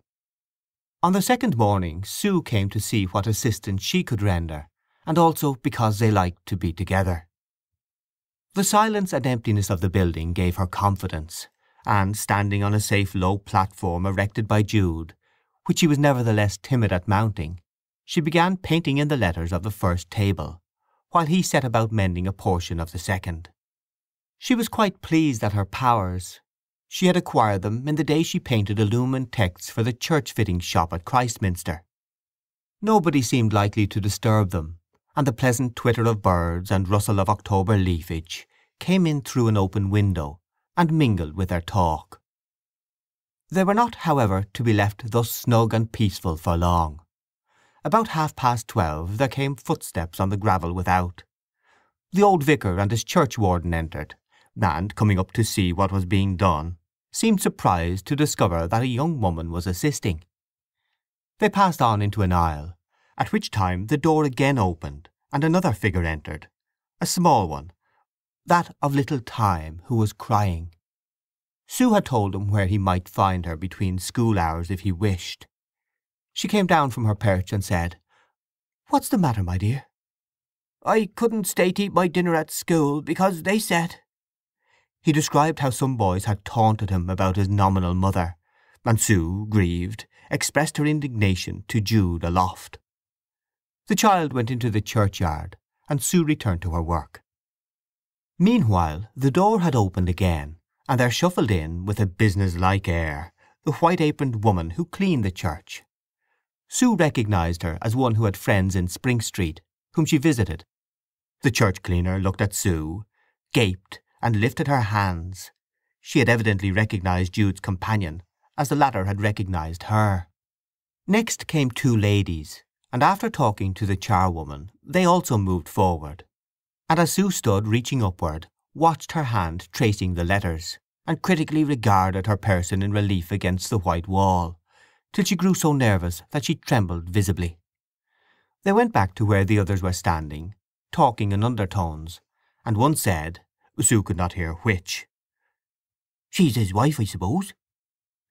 On the second morning Sue came to see what assistance she could render, and also because they liked to be together. The silence and emptiness of the building gave her confidence, and standing on a safe low platform erected by Jude, which she was nevertheless timid at mounting, she began painting in the letters of the first table, while he set about mending a portion of the second. She was quite pleased at her powers. She had acquired them in the day she painted illumined texts for the church fitting shop at Christminster. Nobody seemed likely to disturb them, and the pleasant twitter of birds and rustle of October leafage came in through an open window and mingled with their talk. They were not, however, to be left thus snug and peaceful for long. About 12:30 there came footsteps on the gravel without. The old vicar and his churchwarden entered, and, coming up to see what was being done, seemed surprised to discover that a young woman was assisting. They passed on into an aisle, at which time the door again opened and another figure entered, a small one, that of little Time, who was crying. Sue had told him where he might find her between school hours if he wished. She came down from her perch and said, "What's the matter, my dear?" "I couldn't stay to eat my dinner at school because they said—" He described how some boys had taunted him about his nominal mother, and Sue, grieved, expressed her indignation to Jude aloft. The child went into the churchyard, and Sue returned to her work. Meanwhile the door had opened again, and there shuffled in, with a business-like air, the white-aproned woman who cleaned the church. Sue recognized her as one who had friends in Spring Street, whom she visited. The church cleaner looked at Sue, gaped, and lifted her hands. She had evidently recognized Jude's companion, as the latter had recognized her. Next came two ladies, and after talking to the charwoman, they also moved forward, and as Sue stood reaching upward, watched her hand tracing the letters, and critically regarded her person in relief against the white wall, till she grew so nervous that she trembled visibly. They went back to where the others were standing, talking in undertones, and one said, Sue could not hear which, "She's his wife, I suppose?"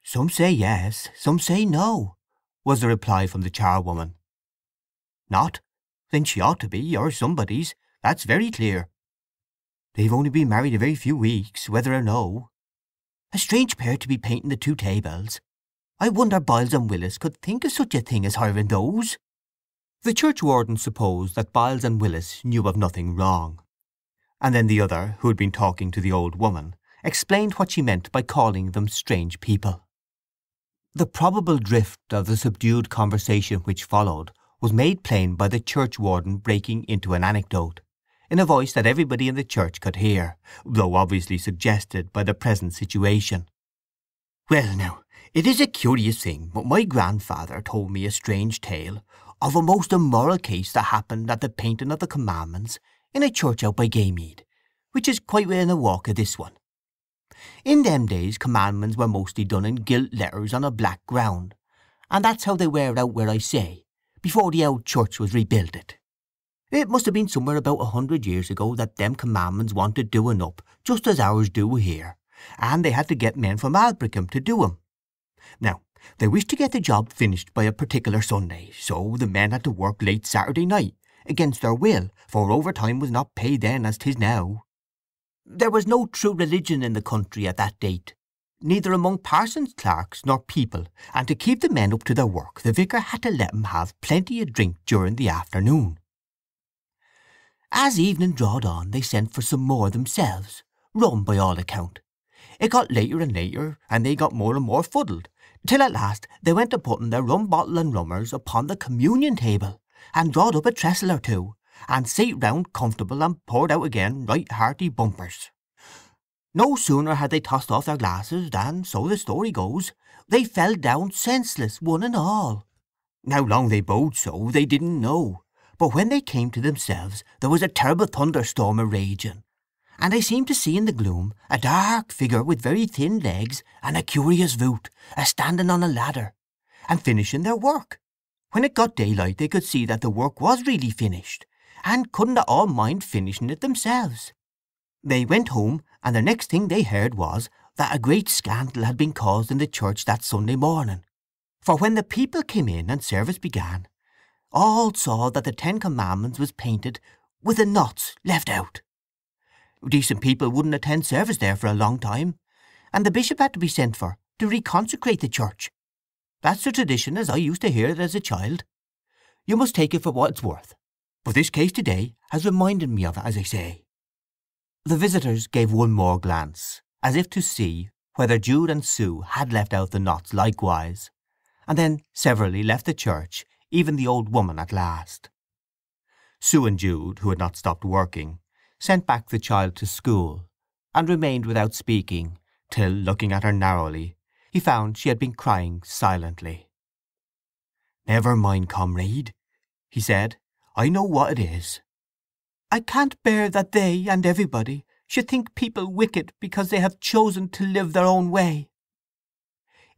"Some say yes, some say no," was the reply from the charwoman. "Not? Then she ought to be, or somebody's, that's very clear." "They've only been married a very few weeks, whether or no." "A strange pair to be painting the two tables. I wonder Biles and Willis could think of such a thing as hiring those." The churchwarden supposed that Biles and Willis knew of nothing wrong, and then the other, who had been talking to the old woman, explained what she meant by calling them strange people. The probable drift of the subdued conversation which followed was made plain by the churchwarden breaking into an anecdote, in a voice that everybody in the church could hear, though obviously suggested by the present situation. "Well now, it is a curious thing, but my grandfather told me a strange tale of a most immoral case that happened at the painting of the Commandments in a church out by Gaymead, which is quite within a walk of this one. In them days Commandments were mostly done in gilt letters on a black ground, and that's how they were out where I say, before the old church was rebuilded. It must have been somewhere about 100 years ago that them Commandments wanted doing up, just as ours do here, and they had to get men from Aldbrickham to do 'em. Now, they wished to get the job finished by a particular Sunday, so the men had to work late Saturday night, against their will, for overtime was not paid then as 'tis now. There was no true religion in the country at that date, neither among parsons' clerks nor people, and to keep the men up to their work the vicar had to let 'em have plenty of drink during the afternoon. As evening drawed on they sent for some more themselves, rum by all account. It got later and later, and they got more and more fuddled, till at last they went to putting their rum bottle and rummers upon the communion table, and drawed up a trestle or two, and sate round comfortable and poured out again right hearty bumpers. No sooner had they tossed off their glasses than, so the story goes, they fell down senseless, one and all. How long they bowed so they didn't know, but when they came to themselves there was a terrible thunderstorm a-raging, and they seemed to see in the gloom a dark figure with very thin legs and a curious voot, a-standing on a ladder, and finishing their work. When it got daylight they could see that the work was really finished, and couldn't at all mind finishing it themselves. They went home, and the next thing they heard was that a great scandal had been caused in the church that Sunday morning. For when the people came in and service began, all saw that the 10 Commandments was painted with the knots left out. Decent people wouldn't attend service there for a long time, and the bishop had to be sent for to reconsecrate the church. That's the tradition as I used to hear it as a child. You must take it for what it's worth, but this case today has reminded me of it, as I say." The visitors gave one more glance, as if to see whether Jude and Sue had left out the knots likewise, and then severally left the church, even the old woman at last. Sue and Jude, who had not stopped working, sent back the child to school, and remained without speaking till, looking at her narrowly, he found she had been crying silently. "Never mind, comrade," he said. "I know what it is." I can't bear that they and everybody should think people wicked because they have chosen to live their own way.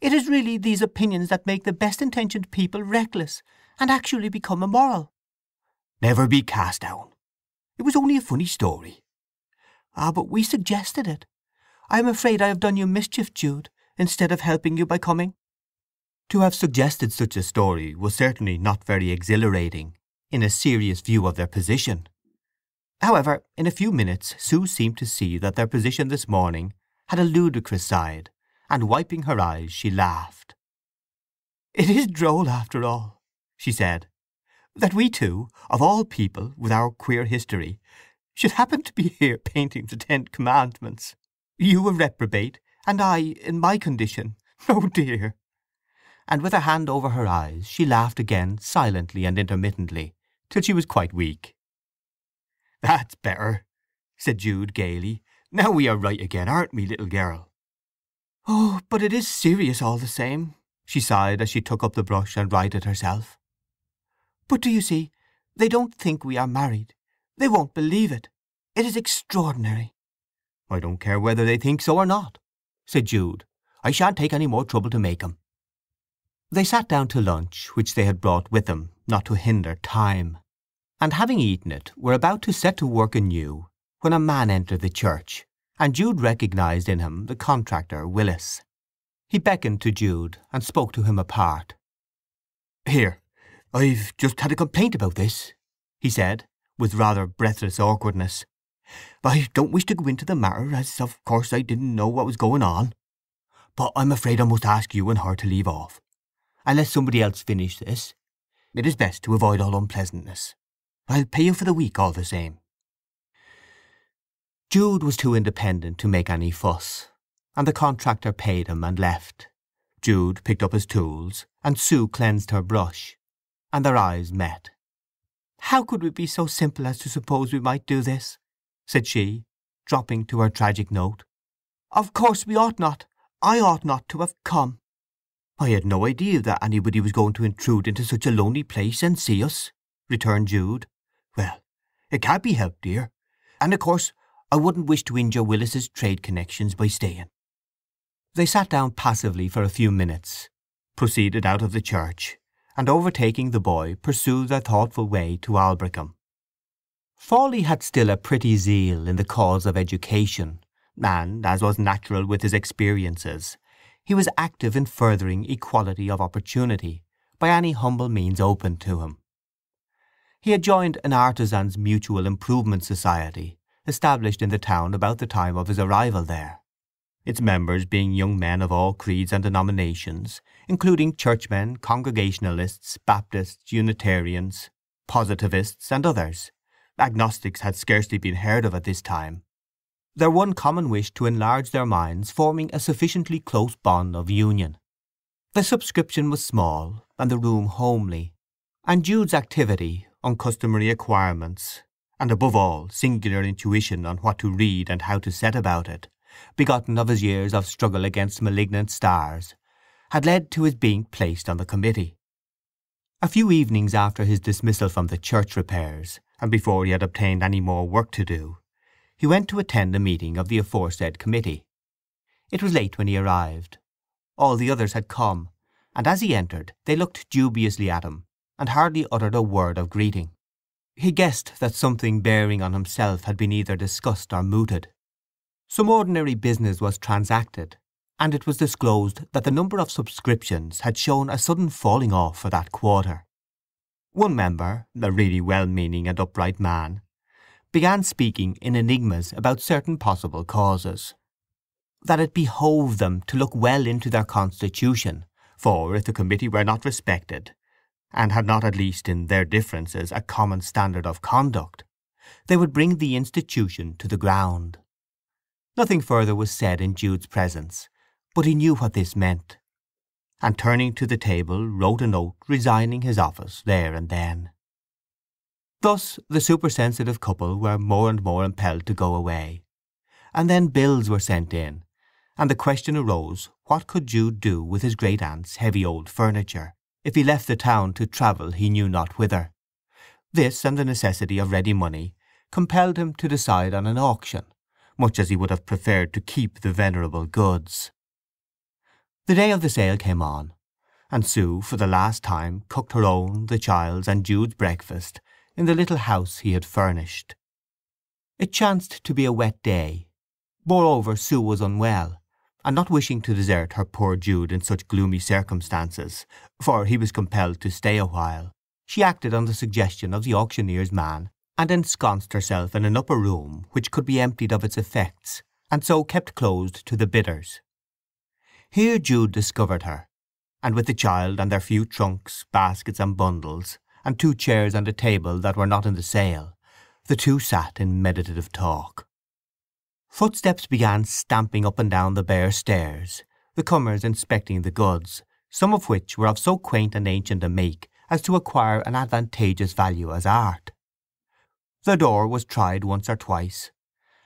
It is really these opinions that make the best-intentioned people reckless and actually become immoral." "Never be cast down. It was only a funny story." "Ah, but we suggested it. I am afraid I have done you mischief, Jude, instead of helping you by coming." To have suggested such a story was certainly not very exhilarating in a serious view of their position. However, in a few minutes Sue seemed to see that their position this morning had a ludicrous side, and wiping her eyes she laughed. "It is droll, after all," she said, "that we two, of all people, with our queer history, should happen to be here painting the 10 Commandments. You a reprobate, and I in my condition. Oh dear!" And with her hand over her eyes she laughed again silently and intermittently, till she was quite weak. "That's better," said Jude gaily. "Now we are right again, aren't we, little girl?" "Oh, but it is serious all the same," she sighed as she took up the brush and righted herself. "But do you see, they don't think we are married. They won't believe it. It is extraordinary." "I don't care whether they think so or not," said Jude. "I shan't take any more trouble to make 'em." They sat down to lunch, which they had brought with them, not to hinder time, and having eaten it were about to set to work anew when a man entered the church, and Jude recognized in him the contractor Willis. He beckoned to Jude and spoke to him apart. "Here, I've just had a complaint about this," he said, with rather breathless awkwardness. "I don't wish to go into the matter, as of course I didn't know what was going on. But I'm afraid I must ask you and her to leave off, and let somebody else finish this. It is best to avoid all unpleasantness. I'll pay you for the week all the same." Jude was too independent to make any fuss, and the contractor paid him and left. Jude picked up his tools, and Sue cleansed her brush, and their eyes met. "How could we be so simple as to suppose we might do this?" said she, dropping to her tragic note. "Of course we ought not. I ought not to have come." "I had no idea that anybody was going to intrude into such a lonely place and see us," returned Jude. "Well, it can't be helped, dear. And of course I wouldn't wish to injure Willis's trade connections by staying." They sat down passively for a few minutes, proceeded out of the church, and overtaking the boy pursued their thoughtful way to Aldbrickham. Fawley had still a pretty zeal in the cause of education, and, as was natural with his experiences, he was active in furthering equality of opportunity by any humble means open to him. He had joined an Artisans' Mutual Improvement Society, established in the town about the time of his arrival there, its members being young men of all creeds and denominations, including churchmen, Congregationalists, Baptists, Unitarians, Positivists, and others. Agnostics had scarcely been heard of at this time, their one common wish to enlarge their minds forming a sufficiently close bond of union. The subscription was small, and the room homely, and Jude's activity, uncustomary acquirements, and above all singular intuition on what to read and how to set about it, begotten of his years of struggle against malignant stars, had led to his being placed on the committee. A few evenings after his dismissal from the church repairs, and before he had obtained any more work to do, he went to attend a meeting of the aforesaid committee. It was late when he arrived. All the others had come, and as he entered they looked dubiously at him, and hardly uttered a word of greeting. He guessed that something bearing on himself had been either discussed or mooted. Some ordinary business was transacted, and it was disclosed that the number of subscriptions had shown a sudden falling off for that quarter. One member, a really well-meaning and upright man, began speaking in enigmas about certain possible causes. That it behoved them to look well into their constitution, for if the committee were not respected, and had not at least in their differences a common standard of conduct, they would bring the institution to the ground. Nothing further was said in Jude's presence, but he knew what this meant, and turning to the table wrote a note resigning his office there and then. Thus the supersensitive couple were more and more impelled to go away. And then bills were sent in, and the question arose, what could Jude do with his great-aunt's heavy old furniture, if he left the town to travel he knew not whither? This, and the necessity of ready money, compelled him to decide on an auction, much as he would have preferred to keep the venerable goods. The day of the sale came on, and Sue, for the last time, cooked her own, the child's, and Jude's breakfast in the little house he had furnished. It chanced to be a wet day. Moreover, Sue was unwell, and not wishing to desert her poor Jude in such gloomy circumstances, for he was compelled to stay a while, she acted on the suggestion of the auctioneer's man, and ensconced herself in an upper room which could be emptied of its effects, and so kept closed to the bidders. Here Jude discovered her, and with the child and their few trunks, baskets and bundles, and 2 chairs and a table that were not in the sale, the two sat in meditative talk. Footsteps began stamping up and down the bare stairs, the comers inspecting the goods, some of which were of so quaint and ancient a make as to acquire an advantageous value as art. The door was tried once or twice,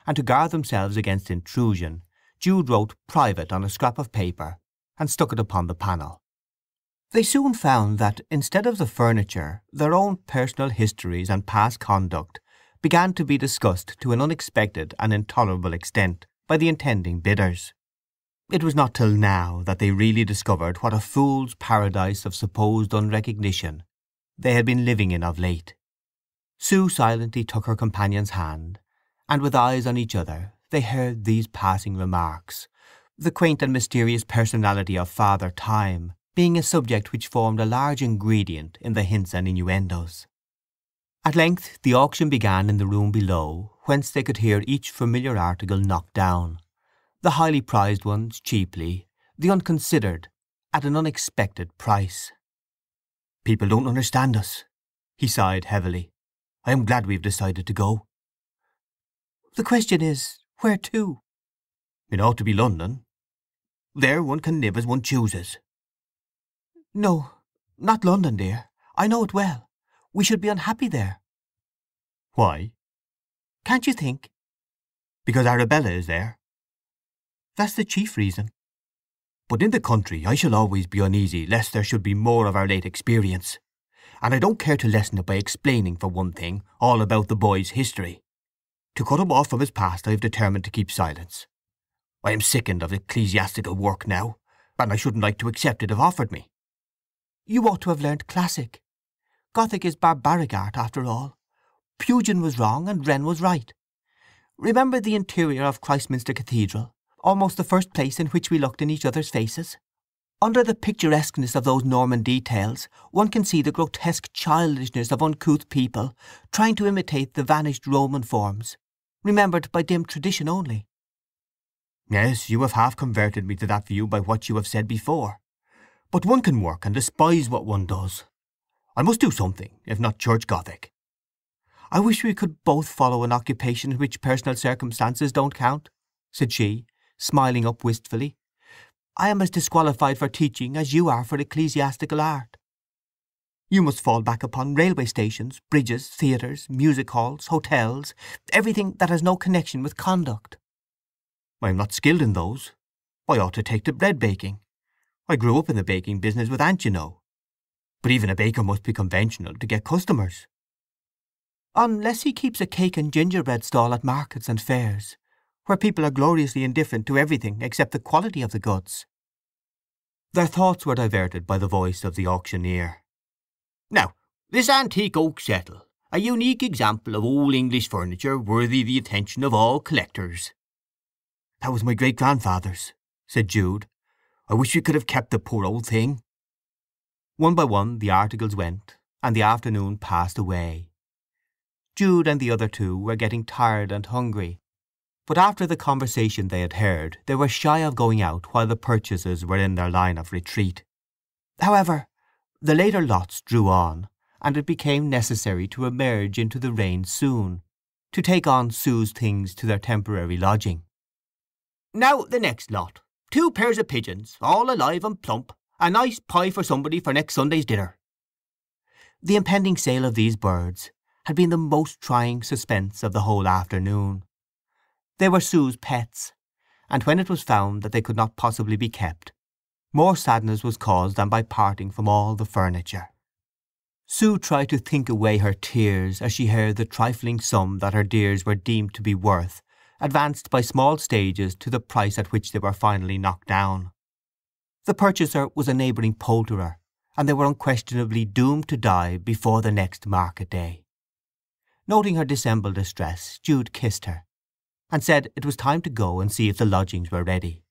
and to guard themselves against intrusion, Jude wrote "Private" on a scrap of paper and stuck it upon the panel. They soon found that, instead of the furniture, their own personal histories and past conduct began to be discussed to an unexpected and intolerable extent by the intending bidders. It was not till now that they really discovered what a fool's paradise of supposed unrecognition they had been living in of late. Sue silently took her companion's hand, and with eyes on each other they heard these passing remarks, the quaint and mysterious personality of Father Time being a subject which formed a large ingredient in the hints and innuendos. At length the auction began in the room below, whence they could hear each familiar article knocked down, the highly prized ones cheaply, the unconsidered at an unexpected price. "People don't understand us," he sighed heavily. "I am glad we have decided to go." "The question is, where to?" "It ought to be London. There one can live as one chooses." "No, not London, dear. I know it well. We should be unhappy there." "Why?" "Can't you think?" "Because Arabella is there." "That's the chief reason." "But in the country I shall always be uneasy lest there should be more of our late experience. And I don't care to lessen it by explaining, for one thing, all about the boy's history. To cut him off from his past I have determined to keep silence. I am sickened of ecclesiastical work now, and I shouldn't like to accept it if offered me." "You ought to have learnt classic. Gothic is barbaric art, after all. Pugin was wrong and Wren was right. Remember the interior of Christminster Cathedral, almost the first place in which we looked in each other's faces? Under the picturesqueness of those Norman details one can see the grotesque childishness of uncouth people trying to imitate the vanished Roman forms, remembered by dim tradition only." "Yes, you have half converted me to that view by what you have said before. But one can work and despise what one does. I must do something, if not church Gothic." "I wish we could both follow an occupation in which personal circumstances don't count," said she, smiling up wistfully. "I am as disqualified for teaching as you are for ecclesiastical art. You must fall back upon railway stations, bridges, theatres, music halls, hotels, everything that has no connection with conduct." "I am not skilled in those. I ought to take to bread baking. I grew up in the baking business with Aunt, you know. But even a baker must be conventional to get customers." "Unless he keeps a cake and gingerbread stall at markets and fairs, where people are gloriously indifferent to everything except the quality of the goods." Their thoughts were diverted by the voice of the auctioneer. "Now, this antique oak settle, a unique example of old English furniture worthy the attention of all collectors." "That was my great-grandfather's," said Jude. "I wish we could have kept the poor old thing." One by one the articles went, and the afternoon passed away. Jude and the other two were getting tired and hungry, but after the conversation they had heard they were shy of going out while the purchases were in their line of retreat. However, the later lots drew on, and it became necessary to emerge into the rain soon, to take on Sue's things to their temporary lodging. "Now the next lot. 2 pairs of pigeons, all alive and plump. A nice pie for somebody for next Sunday's dinner." The impending sale of these birds had been the most trying suspense of the whole afternoon. They were Sue's pets, and when it was found that they could not possibly be kept, more sadness was caused than by parting from all the furniture. Sue tried to think away her tears as she heard the trifling sum that her dears were deemed to be worth advanced by small stages to the price at which they were finally knocked down. The purchaser was a neighbouring poulterer, and they were unquestionably doomed to die before the next market day. Noting her dissembled distress, Jude kissed her, and said it was time to go and see if the lodgings were ready.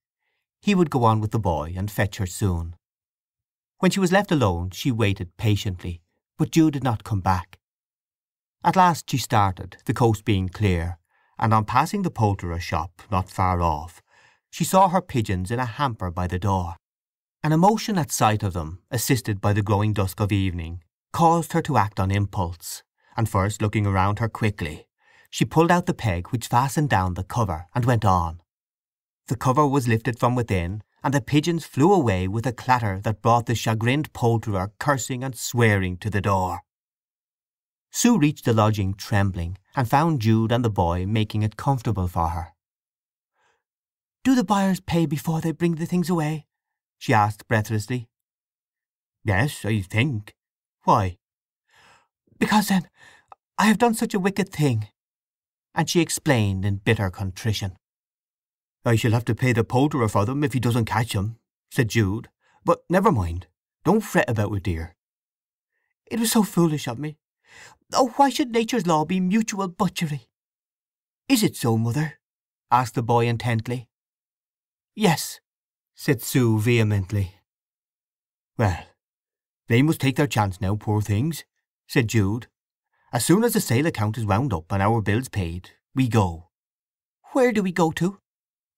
He would go on with the boy and fetch her soon. When she was left alone she waited patiently, but Jude did not come back. At last she started, the coast being clear, and on passing the poulterer's shop not far off, she saw her pigeons in a hamper by the door. An emotion at sight of them, assisted by the growing dusk of evening, caused her to act on impulse, and first looking around her quickly, she pulled out the peg which fastened down the cover and went on. The cover was lifted from within, and the pigeons flew away with a clatter that brought the chagrined poulterer cursing and swearing to the door. Sue reached the lodging trembling, and found Jude and the boy making it comfortable for her. "Do the buyers pay before they bring the things away?" she asked breathlessly. "Yes, I think. Why?" "Because then I have done such a wicked thing." And she explained in bitter contrition. "I shall have to pay the poulterer for them if he doesn't catch them," said Jude. "But never mind. Don't fret about it, dear." "It was so foolish of me. Oh, why should nature's law be mutual butchery?" "Is it so, Mother?" asked the boy intently. "Yes," said Sue vehemently. "Well, they must take their chance now, poor things," said Jude. "As soon as the sale account is wound up and our bills paid, we go." "Where do we go to?"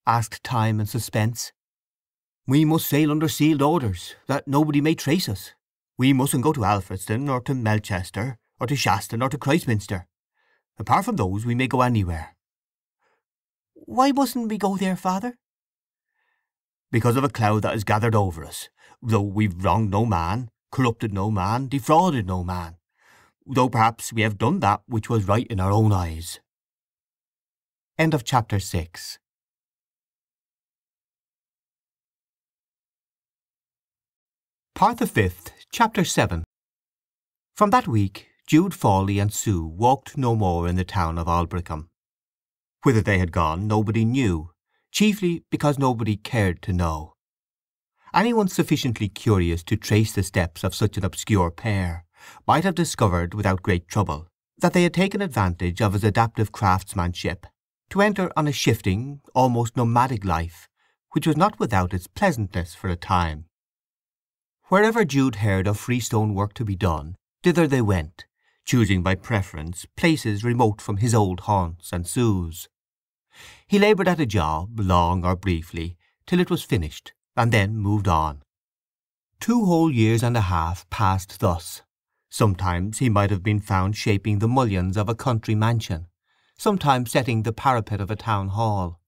asked Time in suspense. "We must sail under sealed orders, that nobody may trace us. We mustn't go to Alfredston, or to Melchester, or to Shaston, or to Christminster. Apart from those we may go anywhere." "Why mustn't we go there, Father?" "Because of a cloud that has gathered over us, though we've wronged no man, corrupted no man, defrauded no man. Though perhaps we have done that which was right in our own eyes." End of chapter 6. Part the 5th, chapter 7. From that week Jude Fawley and Sue walked no more in the town of Aldbrickham. Whither they had gone nobody knew, chiefly because nobody cared to know. Anyone sufficiently curious to trace the steps of such an obscure pair might have discovered without great trouble that they had taken advantage of his adaptive craftsmanship to enter on a shifting, almost nomadic life, which was not without its pleasantness for a time. Wherever Jude heard of freestone work to be done, thither they went, choosing by preference places remote from his old haunts and Sue's. He laboured at a job, long or briefly, till it was finished, and then moved on. 2 whole years and a half passed thus. Sometimes he might have been found shaping the mullions of a country mansion, sometimes setting the parapet of a town hall,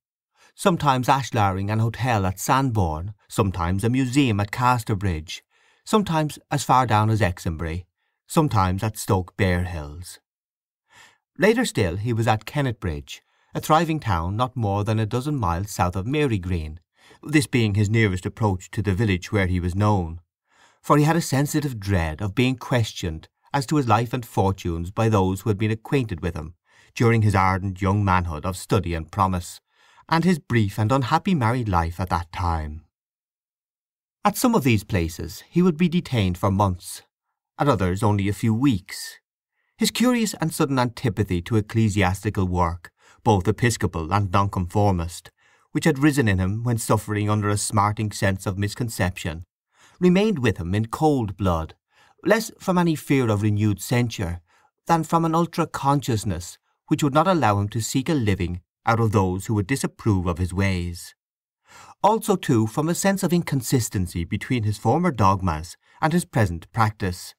sometimes ashlaring an hotel at Sandbourne, sometimes a museum at Casterbridge, sometimes as far down as Exonbury, sometimes at Stoke Barehills. Later still he was at Kennetbridge, a thriving town not more than a dozen miles south of Marygreen, this being his nearest approach to the village where he was known, for he had a sensitive dread of being questioned as to his life and fortunes by those who had been acquainted with him during his ardent young manhood of study and promise, and his brief and unhappy married life at that time. At some of these places he would be detained for months, at others only a few weeks. His curious and sudden antipathy to ecclesiastical work, both episcopal and nonconformist, which had risen in him when suffering under a smarting sense of misconception, remained with him in cold blood, less from any fear of renewed censure than from an ultra-consciousness which would not allow him to seek a living out of those who would disapprove of his ways. Also, too, from a sense of inconsistency between his former dogmas and his present practice,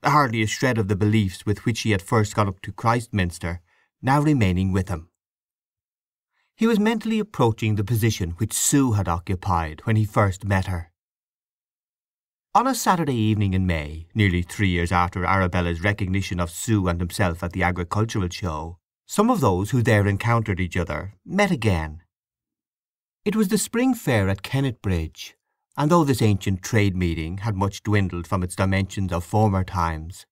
hardly a shred of the beliefs with which he had first gone up to Christminster now remaining with him. He was mentally approaching the position which Sue had occupied when he first met her. On a Saturday evening in May, nearly 3 years after Arabella's recognition of Sue and himself at the agricultural show, some of those who there encountered each other met again. It was the spring fair at Kennetbridge, and though this ancient trade meeting had much dwindled from its dimensions of former times,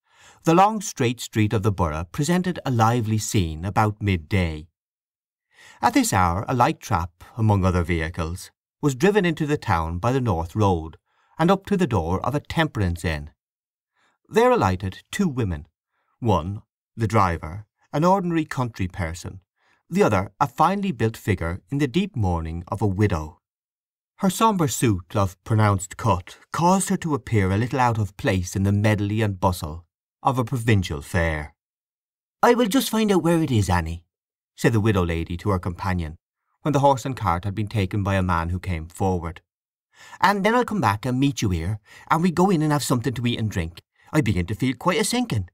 the long straight street of the borough presented a lively scene about midday. At this hour a light trap, among other vehicles, was driven into the town by the North Road, and up to the door of a temperance inn. There alighted two women, one, the driver, an ordinary country person, the other a finely built figure in the deep mourning of a widow. Her sombre suit of pronounced cut caused her to appear a little out of place in the medley and bustle of a provincial fair. "I will just find out where it is, Annie," said the widow lady to her companion, when the horse and cart had been taken by a man who came forward. "and then I'll come back and meet you here, and we go in and have something to eat and drink. I begin to feel quite a sinking."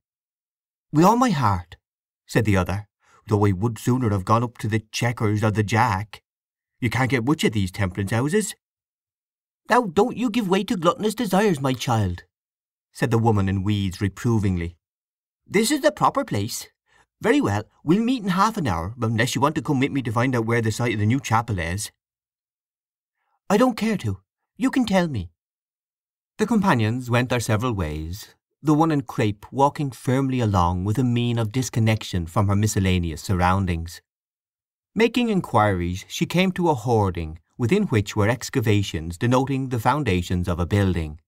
"With all my heart," said the other, "though I would sooner have gone up to the Checkers or the Jack. You can't get much at these temperance houses." "Now don't you give way to gluttonous desires, my child," said the woman in weeds reprovingly. "This is the proper place. Very well, we'll meet in half an hour, unless you want to come with me to find out where the site of the new chapel is." "I don't care to. You can tell me." The companions went their several ways, the one in crape walking firmly along with a mien of disconnection from her miscellaneous surroundings. Making inquiries, she came to a hoarding within which were excavations denoting the foundations of a building,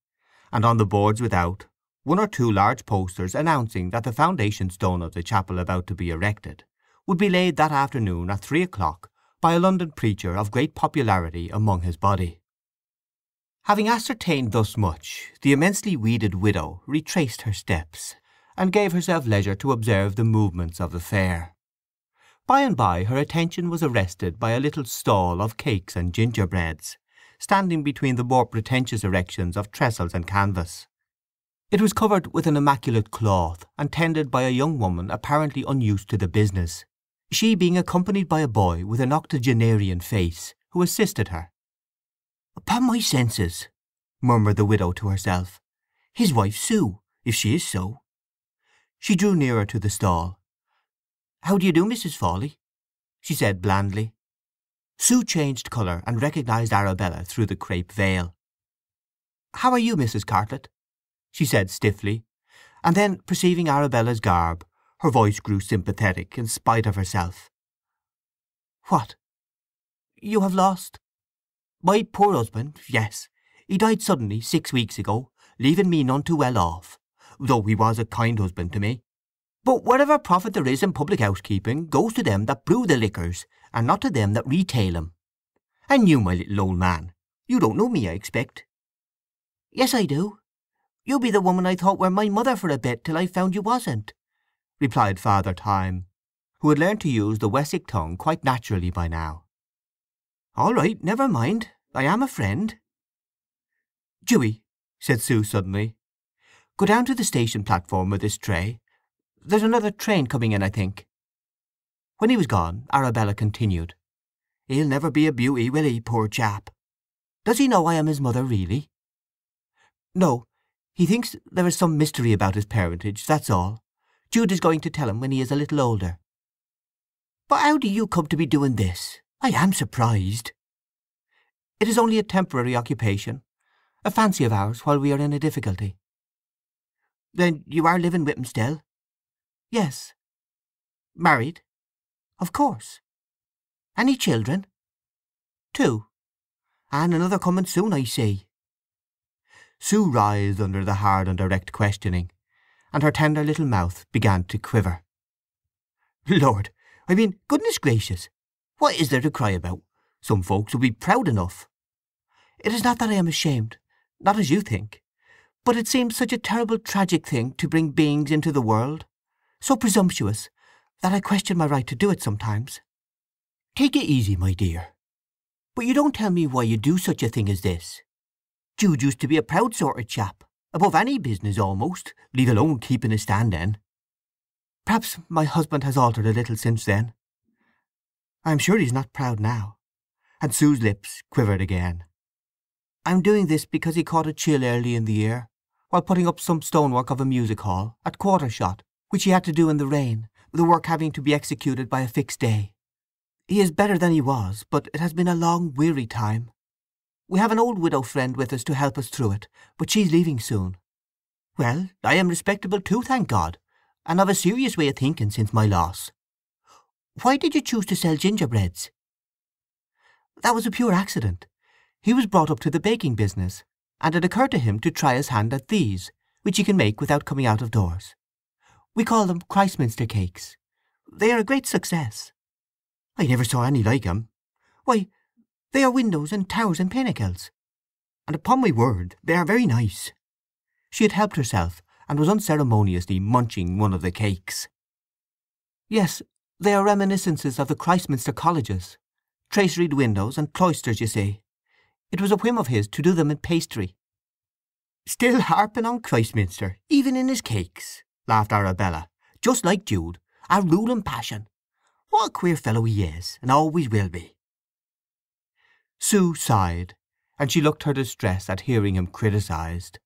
and on the boards without one or two large posters announcing that the foundation stone of the chapel about to be erected would be laid that afternoon at 3 o'clock by a London preacher of great popularity among his body. Having ascertained thus much, the immensely weeded widow retraced her steps, and gave herself leisure to observe the movements of the fair. By and by her attention was arrested by a little stall of cakes and gingerbreads, standing between the more pretentious erections of trestles and canvas. It was covered with an immaculate cloth, and tended by a young woman apparently unused to the business, she being accompanied by a boy with an octogenarian face, who assisted her. "Upon my senses," murmured the widow to herself, "his wife Sue, if she is so." She drew nearer to the stall. "How do you do, Mrs. Fawley?" she said blandly. Sue changed colour and recognized Arabella through the crape veil. "How are you, Mrs. Cartlett?" she said stiffly, and then, perceiving Arabella's garb, her voice grew sympathetic in spite of herself. "What? You have lost—" "My poor husband, yes. He died suddenly 6 weeks ago, leaving me none too well off, though he was a kind husband to me. But whatever profit there is in public housekeeping goes to them that brew the liquors, and not to them that retail 'em. And you, my little old man, you don't know me, I expect." "Yes, I do. You be the woman I thought were my mother for a bit till I found you wasn't," replied Father Time, who had learned to use the Wessex tongue quite naturally by now. "All right, never mind. I am a friend." "Dewey," said Sue suddenly, "go down to the station platform with this tray. There's another train coming in, I think." When he was gone, Arabella continued, "He'll never be a beauty, will he, poor chap? Does he know I am his mother, really?" "No. He thinks there is some mystery about his parentage, that's all. Jude is going to tell him when he is a little older." "But how do you come to be doing this? I am surprised." "It is only a temporary occupation, a fancy of ours while we are in a difficulty." "Then you are living with him still?" "Yes." "Married?" "Of course." "Any children?" "2. "And another coming soon, I see." Sue writhed under the hard and direct questioning, and her tender little mouth began to quiver. "Lord, I mean, goodness gracious! What is there to cry about? Some folks would be proud enough." "It is not that I am ashamed, not as you think, but it seems such a terrible tragic thing to bring beings into the world, so presumptuous, that I question my right to do it sometimes." "Take it easy, my dear. But you don't tell me why you do such a thing as this. Jude used to be a proud sort of chap, above any business almost, leave alone keeping a stand then." "Perhaps my husband has altered a little since then. I am sure he is not proud now," and Sue's lips quivered again. I'm doing this because he caught a chill early in the year, while putting up some stonework of a music hall at Quartershot, which he had to do in the rain, the work having to be executed by a fixed day. He is better than he was, but it has been a long, weary time. We have an old widow friend with us to help us through it, but she's leaving soon. Well, I am respectable too, thank God, and of a serious way of thinking since my loss. Why did you choose to sell gingerbreads? That was a pure accident. He was brought up to the baking business, and it occurred to him to try his hand at these, which he can make without coming out of doors. We call them Christminster cakes. They are a great success. I never saw any like 'em. Why, they are windows and towers and pinnacles. And upon my word, they are very nice. She had helped herself, and was unceremoniously munching one of the cakes. Yes, they are reminiscences of the Christminster colleges. Traceried windows and cloisters, you see. It was a whim of his to do them in pastry. Still harping on Christminster, even in his cakes, laughed Arabella. Just like Jude, a ruling passion. What a queer fellow he is, and always will be. Sue sighed, and she looked her distress at hearing him criticized.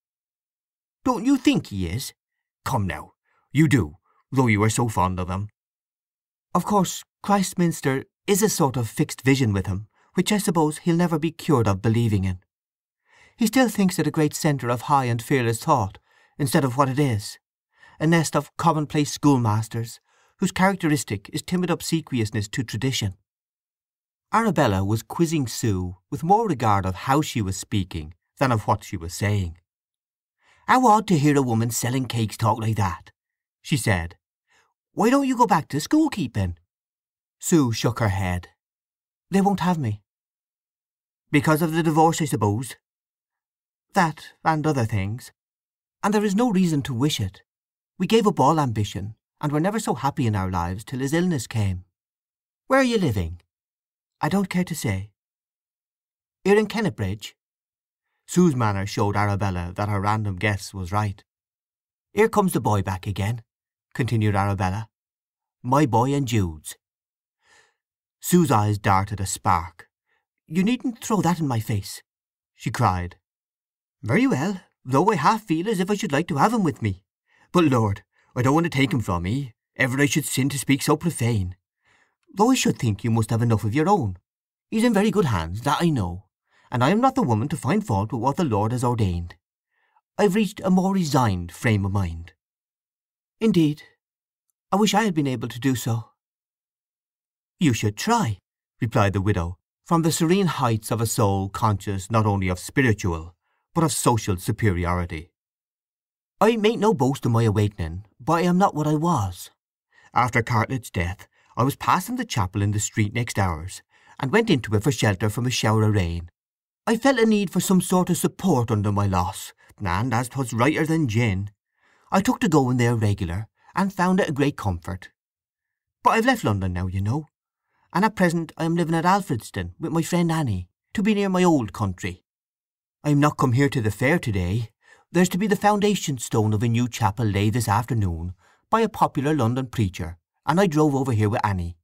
Don't you think he is? Come now, you do, though you are so fond of him. Of course, Christminster is a sort of fixed vision with him, which I suppose he'll never be cured of believing in. He still thinks it a great centre of high and fearless thought, instead of what it is, a nest of commonplace schoolmasters, whose characteristic is timid obsequiousness to tradition. Arabella was quizzing Sue with more regard of how she was speaking than of what she was saying. How odd to hear a woman selling cakes talk like that, she said. Why don't you go back to school-keeping? Sue shook her head. They won't have me. Because of the divorce, I suppose. That, and other things. And there is no reason to wish it. We gave up all ambition, and were never so happy in our lives till his illness came. Where are you living? I don't care to say. Here in Kennetbridge? Sue's manner showed Arabella that her random guess was right. Here comes the boy back again, continued Arabella. My boy and Jude's. Sue's eyes darted a spark. You needn't throw that in my face, she cried. Very well, though I half feel as if I should like to have him with me. But Lord, I don't want to take him from me, ever I should sin to speak so profane. Though I should think you must have enough of your own. He's in very good hands, that I know, and I am not the woman to find fault with what the Lord has ordained. I've reached a more resigned frame of mind. Indeed, I wish I had been able to do so. You should try, replied the widow, from the serene heights of a soul conscious not only of spiritual, but of social superiority. I make no boast of my awakening, but I am not what I was. After Cartlett's death, I was passing the chapel in the street next ours, and went into it for shelter from a shower of rain. I felt a need for some sort of support under my loss, and as 'twas righter than gin, I took to going there regular, and found it a great comfort. But I've left London now, you know, and at present I am living at Alfredston with my friend Annie, to be near my old country. I am not come here to the fair today. There's to be the foundation stone of a new chapel laid this afternoon by a popular London preacher, and I drove over here with Annie.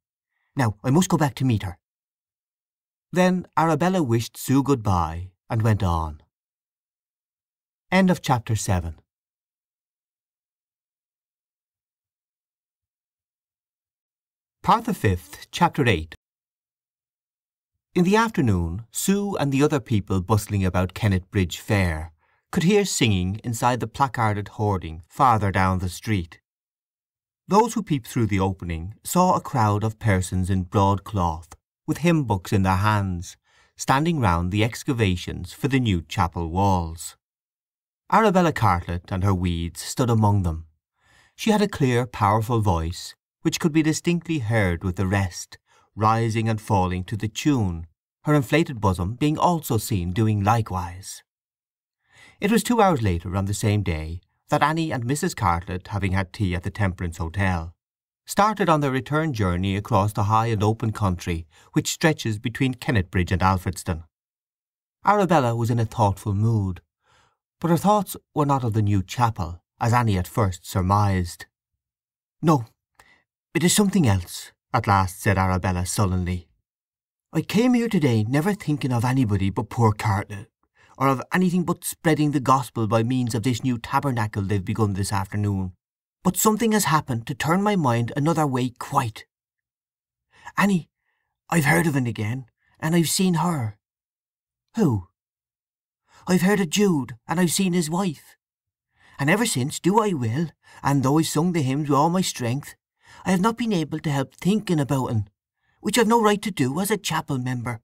Now I must go back to meet her. Then Arabella wished Sue good-bye and went on. End of chapter 7. Part the 5th, Chapter 8. In the afternoon, Sue and the other people bustling about Kennetbridge Fair could hear singing inside the placarded hoarding farther down the street. Those who peeped through the opening saw a crowd of persons in broadcloth, with hymn-books in their hands, standing round the excavations for the new chapel walls. Arabella Cartlett and her weeds stood among them. She had a clear, powerful voice, which could be distinctly heard with the rest, rising and falling to the tune, her inflated bosom being also seen doing likewise. It was 2 hours later on the same day that Annie and Mrs. Cartlett, having had tea at the Temperance Hotel, started on their return journey across the high and open country which stretches between Kennetbridge and Alfredston. Arabella was in a thoughtful mood, but her thoughts were not of the new chapel, as Annie at first surmised. No, it is something else, at last said Arabella sullenly. I came here today never thinking of anybody but poor Cartlett. or of anything but spreading the gospel by means of this new tabernacle they've begun this afternoon. But something has happened to turn my mind another way quite. Annie, I've heard of it again, and I've seen her. Who? I've heard of Jude, and I've seen his wife. And ever since, do I will, and though I've sung the hymns with all my strength, I have not been able to help thinking about un, which I've no right to do as a chapel member.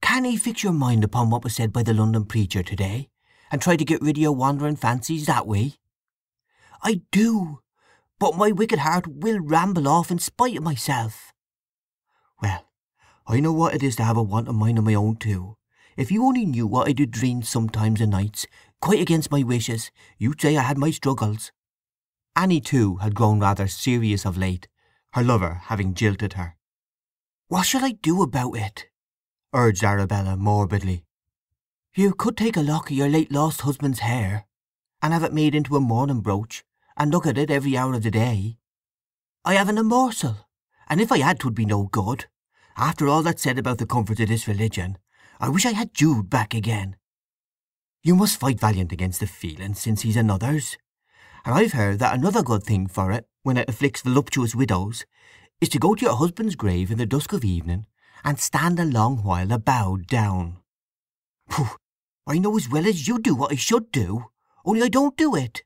Can ye fix your mind upon what was said by the London preacher today, and try to get rid of your wandering fancies that way? I do, but my wicked heart will ramble off in spite of myself. Well, I know what it is to have a want of mine of my own too. If you only knew what I do dream sometimes o' nights, quite against my wishes, you'd say I had my struggles. Annie, too, had grown rather serious of late, her lover having jilted her. What shall I do about it? Urged Arabella morbidly. You could take a lock of your late lost husband's hair, and have it made into a mourning brooch, and look at it every hour of the day. I haven't a morsel, and if I had 'twould be no good. After all that's said about the comforts of this religion, I wish I had Jude back again. You must fight valiant against the feeling, since he's another's. And I've heard that another good thing for it, when it afflicts voluptuous widows, is to go to your husband's grave in the dusk of evening, and stand a long while bowed down. Pooh! I know as well as you do what I should do, only I don't do it.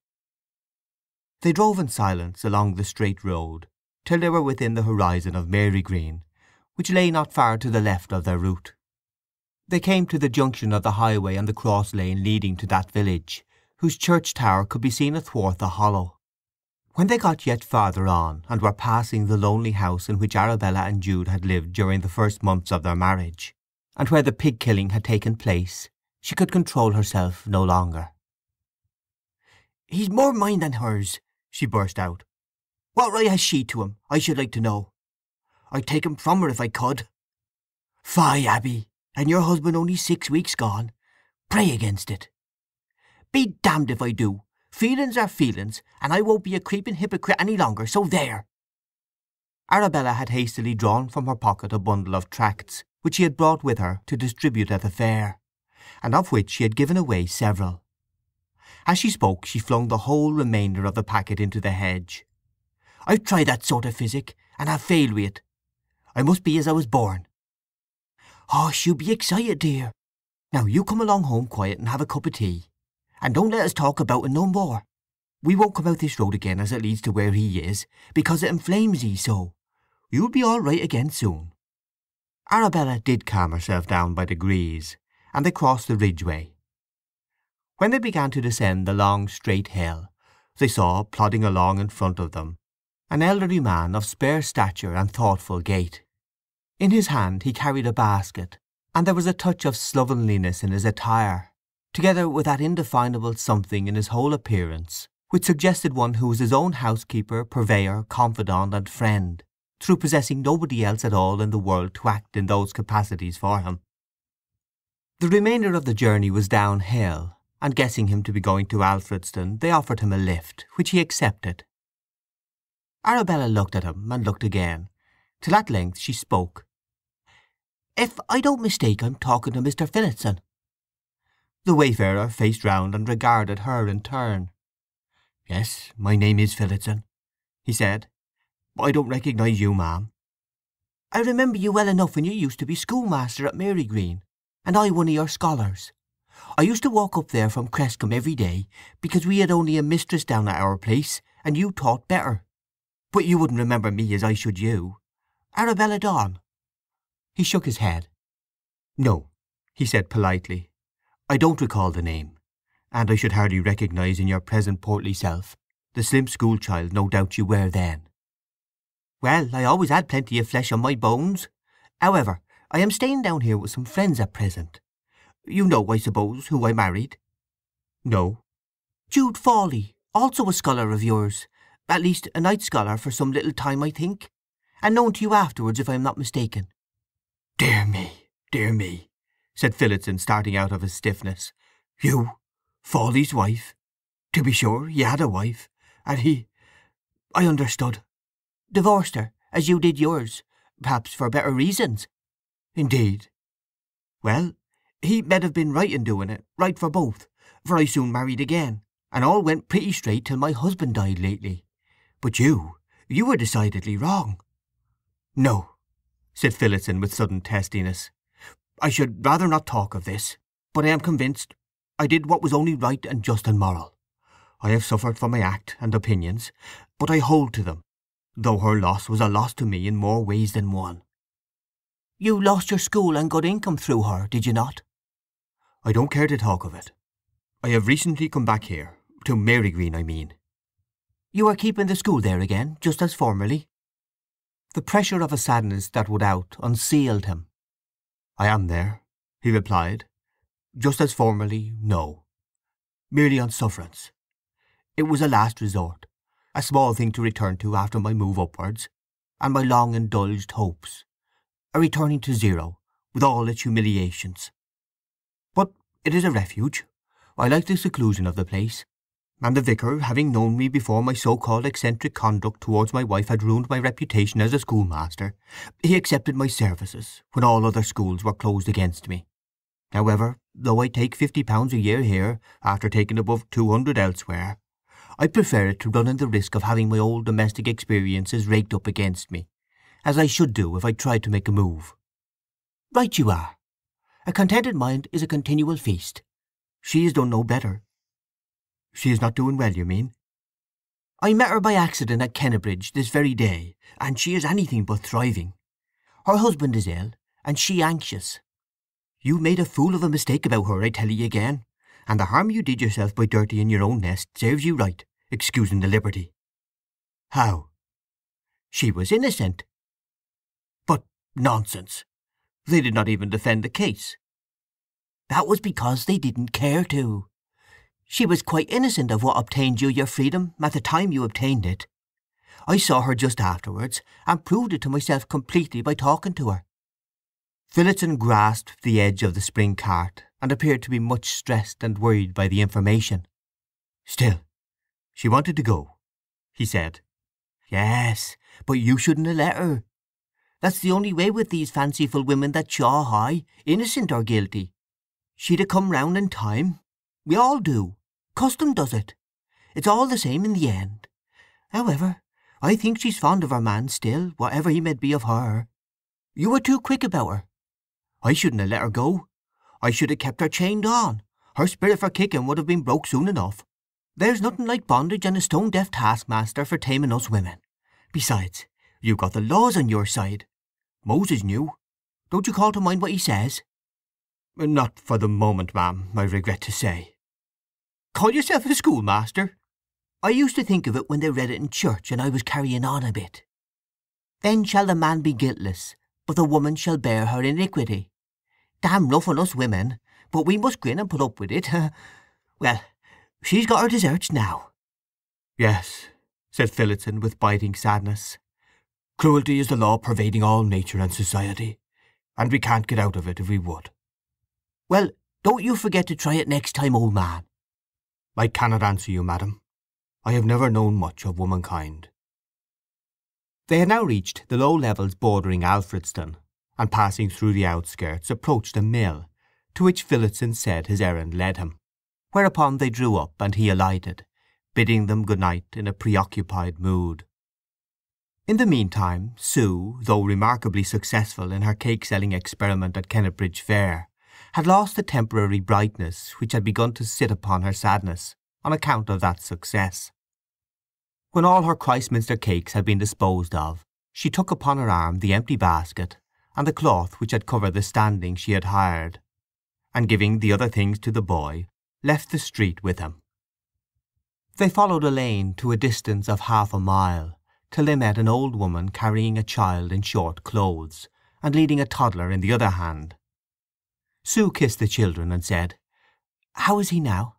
They drove in silence along the straight road, till they were within the horizon of Mary Green, which lay not far to the left of their route. They came to the junction of the highway and the cross lane leading to that village, whose church tower could be seen athwart the hollow. When they got yet farther on, and were passing the lonely house in which Arabella and Jude had lived during the first months of their marriage, and where the pig-killing had taken place, she could control herself no longer. "He's more mine than hers," she burst out. "What right has she to him, I should like to know? I'd take him from her if I could. Fie, Abby, and your husband only 6 weeks gone. Pray against it. Be damned if I do. Feelings are feelings, and I won't be a creeping hypocrite any longer, so there." Arabella had hastily drawn from her pocket a bundle of tracts, which she had brought with her to distribute at the fair, and of which she had given away several. As she spoke she flung the whole remainder of the packet into the hedge. "I've tried that sort of physic, and have failed with it. I must be as I was born. Hush, you be excited, dear. Now you come along home quiet and have a cup of tea. And don't let us talk about it no more. We won't come out this road again as it leads to where he is, because it inflames ye so. You'll be all right again soon." Arabella did calm herself down by degrees, and they crossed the ridgeway. When they began to descend the long straight hill, they saw, plodding along in front of them, an elderly man of spare stature and thoughtful gait. In his hand he carried a basket, and there was a touch of slovenliness in his attire, together with that indefinable something in his whole appearance which suggested one who was his own housekeeper, purveyor, confidant, and friend, through possessing nobody else at all in the world to act in those capacities for him. The remainder of the journey was downhill, and guessing him to be going to Alfredston, they offered him a lift, which he accepted. Arabella looked at him and looked again, till at length she spoke. "If I don't mistake, I'm talking to Mr. Phillotson." The wayfarer faced round and regarded her in turn. "Yes, my name is Phillotson," he said. "But I don't recognize you, ma'am." "I remember you well enough when you used to be schoolmaster at Mary Green, and I one of your scholars. I used to walk up there from Crescombe every day, because we had only a mistress down at our place, and you taught better. But you wouldn't remember me as I should you. Arabella Dawn." He shook his head. "No," he said politely. "I don't recall the name, and I should hardly recognize in your present portly self the slim schoolchild no doubt you were then." "Well, I always had plenty of flesh on my bones. However, I am staying down here with some friends at present. You know, I suppose, who I married?" "No." "Jude Fawley, also a scholar of yours, at least a night scholar for some little time, I think, and known to you afterwards, if I am not mistaken." Dear me," said Phillotson, starting out of his stiffness. "You, Fawley's wife? To be sure, he had a wife, and I understood." "Divorced her, as you did yours, perhaps for better reasons." "Indeed." "Well, He med have been right in doing it, right for both, for I soon married again, and all went pretty straight till my husband died lately. But you were decidedly wrong." "No," said Phillotson with sudden testiness. "I should rather not talk of this, but I am convinced I did what was only right and just and moral. I have suffered for my act and opinions, but I hold to them, though her loss was a loss to me in more ways than one." "You lost your school and good income through her, did you not?" "I don't care to talk of it. I have recently come back here, to Marygreen, I mean." "You are keeping the school there again, just as formerly?" The pressure of a sadness that would out unsealed him. "I am there," he replied. "Just as formerly, no. Merely on sufferance. It was a last resort, a small thing to return to after my move upwards, and my long indulged hopes. A returning to zero, with all its humiliations. But it is a refuge. I like the seclusion of the place, and the vicar, having known me before my so-called eccentric conduct towards my wife had ruined my reputation as a schoolmaster, he accepted my services when all other schools were closed against me. However, though I take £50 a year here, after taking above 200 elsewhere, I prefer it to running the risk of having my old domestic experiences raked up against me, as I should do if I tried to make a move." "Right you are. A contented mind is a continual feast." "She has done no better." "She is not doing well, you mean?" "I met her by accident at Kennebridge this very day, and she is anything but thriving. Her husband is ill, and she anxious." "You made a fool of a mistake about her, I tell ye again, and the harm you did yourself by dirtying your own nest serves you right, excusing the liberty." "How?" "She was innocent." "But nonsense! They did not even defend the case." "That was because they didn't care to. She was quite innocent of what obtained you your freedom at the time you obtained it. I saw her just afterwards, and proved it to myself completely by talking to her." Phillotson grasped the edge of the spring cart, and appeared to be much stressed and worried by the information. "Still, she wanted to go," he said. "Yes, but you shouldn't have let her. That's the only way with these fanciful women that chaw high, innocent or guilty. She'd have come round in time. We all do. Custom does it. It's all the same in the end. However, I think she's fond of her man still, whatever he may be of her. You were too quick about her. I shouldn't have let her go. I should have kept her chained on. Her spirit for kicking would have been broke soon enough. There's nothing like bondage and a stone-deaf taskmaster for taming us women. Besides, you've got the laws on your side. Moses knew. Don't you call to mind what he says?" "Not for the moment, ma'am, I regret to say." "Call yourself a schoolmaster? I used to think of it when they read it in church, and I was carrying on a bit. 'Then shall the man be guiltless, but the woman shall bear her iniquity.' Damn rough on us women, but we must grin and put up with it. Well, she's got her deserts now." "Yes," said Phillotson with biting sadness. "Cruelty is the law pervading all nature and society, and we can't get out of it if we would." "Well, don't you forget to try it next time, old man." "I cannot answer you, madam. I have never known much of womankind." They had now reached the low levels bordering Alfredston, and passing through the outskirts approached a mill, to which Phillotson said his errand led him, whereupon they drew up and he alighted, bidding them good night in a preoccupied mood. In the meantime, Sue, though remarkably successful in her cake-selling experiment at Kennebridge Fair, had lost the temporary brightness which had begun to sit upon her sadness on account of that success. When all her Christminster cakes had been disposed of, she took upon her arm the empty basket and the cloth which had covered the standing she had hired, and giving the other things to the boy, left the street with him. They followed a lane to a distance of half a mile, till they met an old woman carrying a child in short clothes, and leading a toddler in the other hand. Sue kissed the children and said, "How is he now?"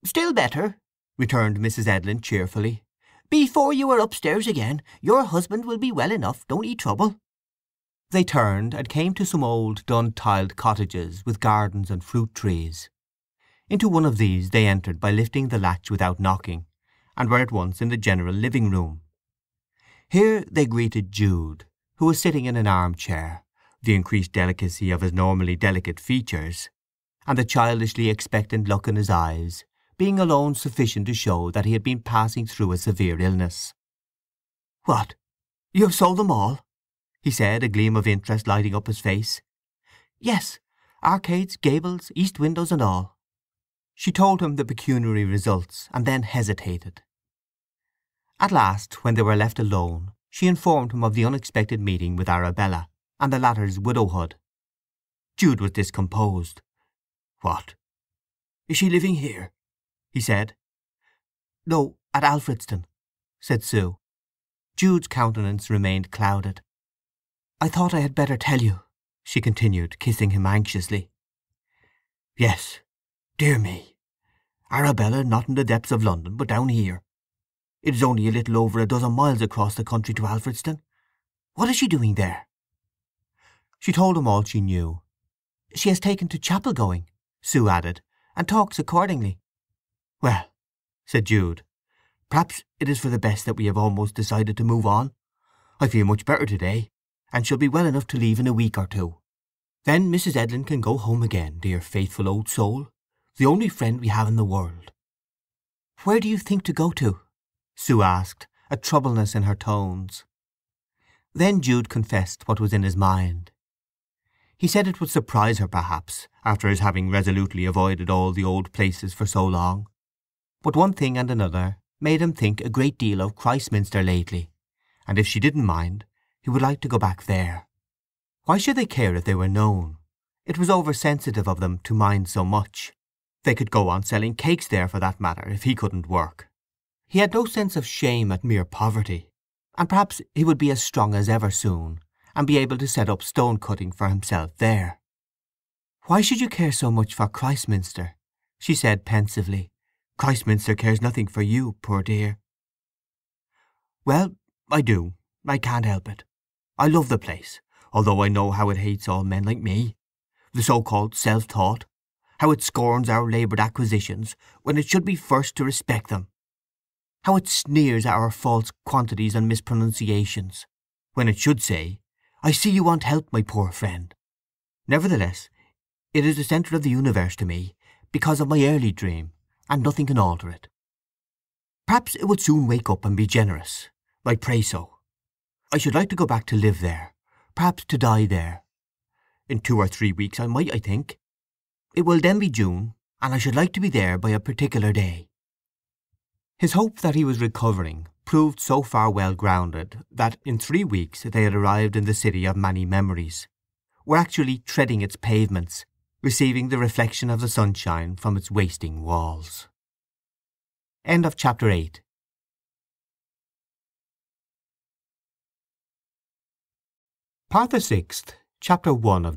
"Still better," returned Mrs. Edlin cheerfully. "Before you are upstairs again, your husband will be well enough, don't ye trouble." They turned and came to some old dun-tiled cottages with gardens and fruit trees. Into one of these they entered by lifting the latch without knocking, and were at once in the general living-room. Here they greeted Jude, who was sitting in an arm-chair, the increased delicacy of his normally delicate features, and the childishly expectant look in his eyes being alone sufficient to show that he had been passing through a severe illness. "What? You have sold them all?" he said, a gleam of interest lighting up his face. "Yes, arcades, gables, east windows and all." She told him the pecuniary results, and then hesitated. At last, when they were left alone, she informed him of the unexpected meeting with Arabella, and the latter's widowhood. Jude was discomposed. "What? Is she living here?" he said. "No, at Alfredston," said Sue. Jude's countenance remained clouded. "I thought I had better tell you," she continued, kissing him anxiously. "Yes, dear me. Arabella not in the depths of London, but down here. It is only a little over a dozen miles across the country to Alfredston. What is she doing there?" She told him all she knew. "She has taken to chapel going," Sue added, "and talks accordingly." "Well," said Jude, "perhaps it is for the best that we have almost decided to move on. I feel much better today, and shall be well enough to leave in a week or two. Then Mrs. Edlin can go home again, dear faithful old soul, the only friend we have in the world." "Where do you think to go to?" Sue asked, a troublousness in her tones. Then Jude confessed what was in his mind. He said it would surprise her, perhaps, after his having resolutely avoided all the old places for so long. But one thing and another made him think a great deal of Christminster lately, and if she didn't mind, he would like to go back there. Why should they care if they were known? It was over-sensitive of them to mind so much. They could go on selling cakes there, for that matter, if he couldn't work. He had no sense of shame at mere poverty, and perhaps he would be as strong as ever soon, and be able to set up stone-cutting for himself there. "Why should you care so much for Christminster?" she said pensively. "Christminster cares nothing for you, poor dear." "Well, I do. I can't help it. I love the place, although I know how it hates all men like me, the so-called self-taught, how it scorns our laboured acquisitions when it should be first to respect them, how it sneers at our false quantities and mispronunciations, when it should say, 'I see you want help, my poor friend.' Nevertheless, it is the centre of the universe to me, because of my early dream, and nothing can alter it. Perhaps it would soon wake up and be generous. I pray so. I should like to go back to live there, perhaps to die there. In 2 or 3 weeks I might, I think. It will then be June, and I should like to be there by a particular day." His hope that he was recovering proved so far well grounded that in 3 weeks they had arrived in the city of many memories, were actually treading its pavements, receiving the reflection of the sunshine from its wasting walls. End of Chapter 8. Part the 6th, Chapter 1 of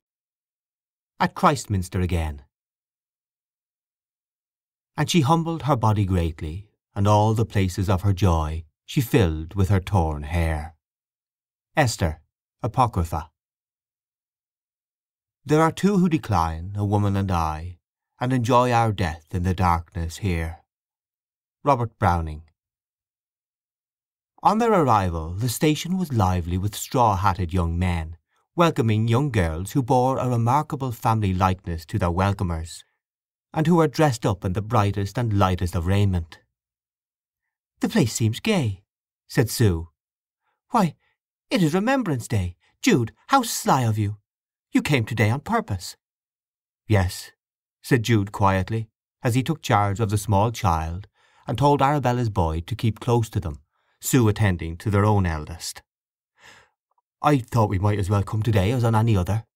At Christminster Again. "And she humbled her body greatly, and all the places of her joy she filled with her torn hair." Esther, Apocrypha. "There are two who decline, a woman and I, and enjoy our death in the darkness here." Robert Browning. On their arrival the station was lively with straw-hatted young men, welcoming young girls who bore a remarkable family likeness to their welcomers, and who were dressed up in the brightest and lightest of raiment. "The place seems gay," said Sue. "Why, it is Remembrance Day. Jude, how sly of you! You came today on purpose." "Yes," said Jude quietly, as he took charge of the small child, and told Arabella's boy to keep close to them, Sue attending to their own eldest. "I thought we might as well come today as on any other."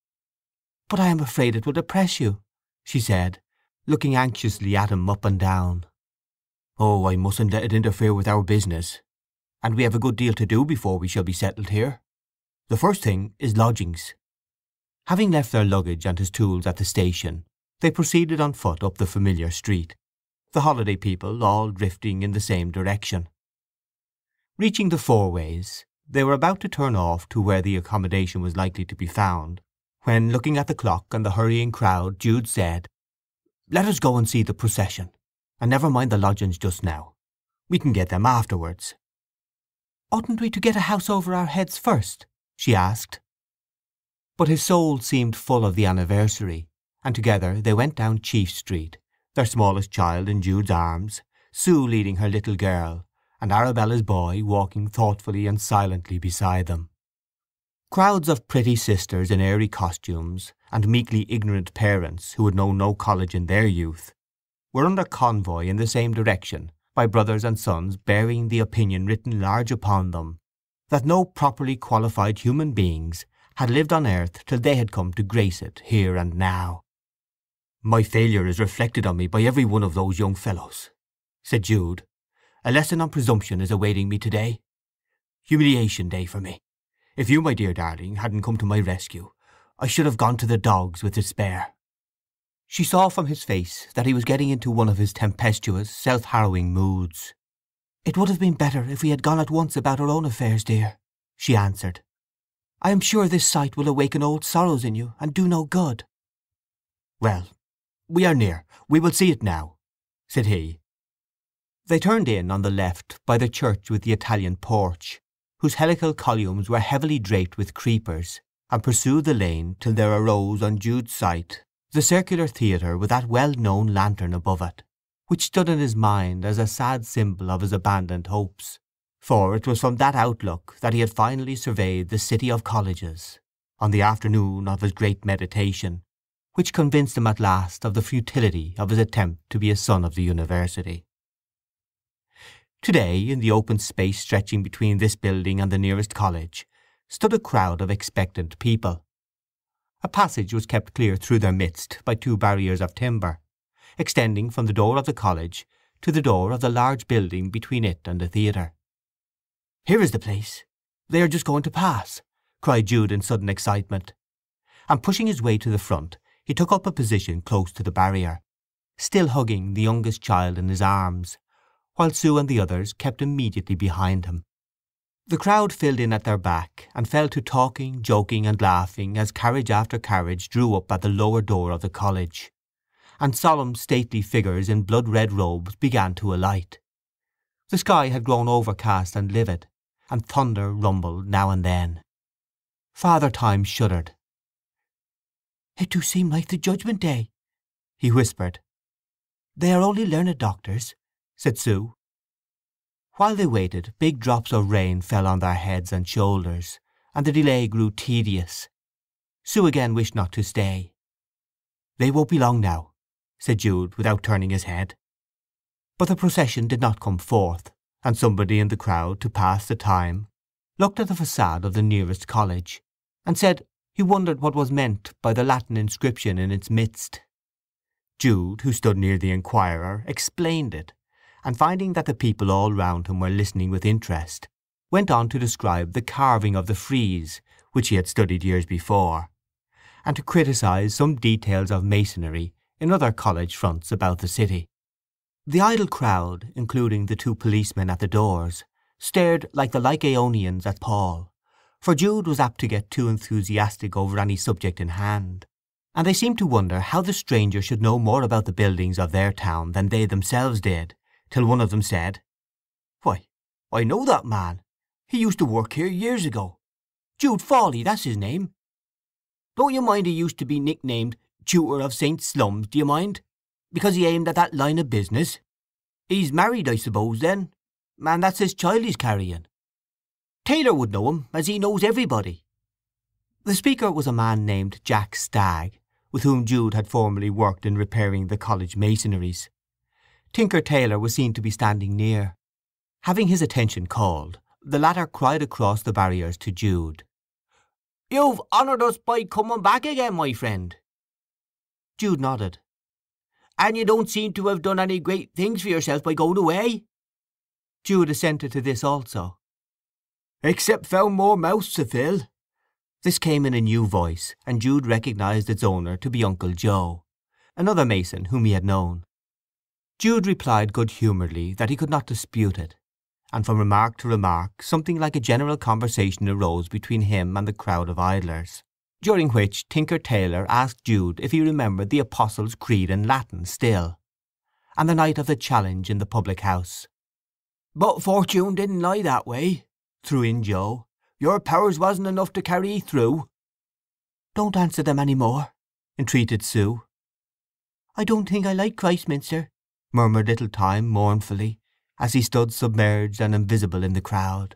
"But I am afraid it will depress you," she said, looking anxiously at him up and down. "Oh, I mustn't let it interfere with our business, and we have a good deal to do before we shall be settled here. The first thing is lodgings." Having left their luggage and his tools at the station, they proceeded on foot up the familiar street, the holiday people all drifting in the same direction. Reaching the Four-Ways, they were about to turn off to where the accommodation was likely to be found, when, looking at the clock and the hurrying crowd, Jude said, "Let us go and see the procession, and never mind the lodgings just now. We can get them afterwards." "Oughtn't we to get a house over our heads first?" she asked. But his soul seemed full of the anniversary, and together they went down Chief Street, their smallest child in Jude's arms, Sue leading her little girl, and Arabella's boy walking thoughtfully and silently beside them. Crowds of pretty sisters in airy costumes, and meekly ignorant parents who had known no college in their youth, were under convoy in the same direction by brothers and sons bearing the opinion written large upon them that no properly qualified human beings had lived on earth till they had come to grace it here and now. "My failure is reflected on me by every one of those young fellows," said Jude. "A lesson on presumption is awaiting me today. Humiliation day for me. If you, my dear darling, hadn't come to my rescue, I should have gone to the dogs with despair." She saw from his face that he was getting into one of his tempestuous, self-harrowing moods. "It would have been better if we had gone at once about our own affairs, dear," she answered. "I am sure this sight will awaken old sorrows in you and do no good." "Well, we are near. We will see it now," said he. They turned in on the left by the church with the Italian porch, whose helical columns were heavily draped with creepers, and pursued the lane till there arose on Jude's sight the circular theatre with that well-known lantern above it, which stood in his mind as a sad symbol of his abandoned hopes, for it was from that outlook that he had finally surveyed the city of colleges, on the afternoon of his great meditation, which convinced him at last of the futility of his attempt to be a son of the university. Today, in the open space stretching between this building and the nearest college, stood a crowd of expectant people. A passage was kept clear through their midst by two barriers of timber, extending from the door of the college to the door of the large building between it and the theatre. "Here is the place. They are just going to pass," cried Jude in sudden excitement. And pushing his way to the front, he took up a position close to the barrier, still hugging the youngest child in his arms, while Sue and the others kept immediately behind him. The crowd filled in at their back, and fell to talking, joking, and laughing as carriage after carriage drew up at the lower door of the college, and solemn stately figures in blood-red robes began to alight. The sky had grown overcast and livid, and thunder rumbled now and then. Father Time shuddered. "It do seem like the Judgment Day," he whispered. "They are only learned doctors," said Sue. While they waited, big drops of rain fell on their heads and shoulders, and the delay grew tedious. Sue again wished not to stay. "They won't be long now," said Jude, without turning his head. But the procession did not come forth, and somebody in the crowd, to pass the time, looked at the facade of the nearest college, and said he wondered what was meant by the Latin inscription in its midst. Jude, who stood near the inquirer, explained it, and finding that the people all round him were listening with interest, went on to describe the carving of the frieze, which he had studied years before, and to criticize some details of masonry in other college fronts about the city. The idle crowd, including the two policemen at the doors, stared like the Lycaonians at Paul, for Jude was apt to get too enthusiastic over any subject in hand, and they seemed to wonder how the stranger should know more about the buildings of their town than they themselves did, till one of them said, "Why, I know that man. He used to work here years ago. Jude Fawley, that's his name. Don't you mind he used to be nicknamed Tutor of St. Slums, do you mind? Because he aimed at that line of business. He's married, I suppose, then, and that's his child he's carrying. Taylor would know him, as he knows everybody." The speaker was a man named Jack Stagg, with whom Jude had formerly worked in repairing the college masonries. Tinker Taylor was seen to be standing near. Having his attention called, the latter cried across the barriers to Jude, "You've honoured us by coming back again, my friend." Jude nodded. "And you don't seem to have done any great things for yourself by going away?" Jude assented to this also. "Except found more mouths to fill." This came in a new voice, and Jude recognized its owner to be Uncle Joe, another mason whom he had known. Jude replied good-humouredly that he could not dispute it, and from remark to remark something like a general conversation arose between him and the crowd of idlers, during which Tinker Taylor asked Jude if he remembered the Apostles' Creed in Latin still, and the night of the challenge in the public house. "But fortune didn't lie that way," threw in Joe. "Your powers wasn't enough to carry 'ee through." Don't answer them any more," entreated Sue. "I don't think I like Christminster," murmured little Time mournfully, as he stood submerged and invisible in the crowd.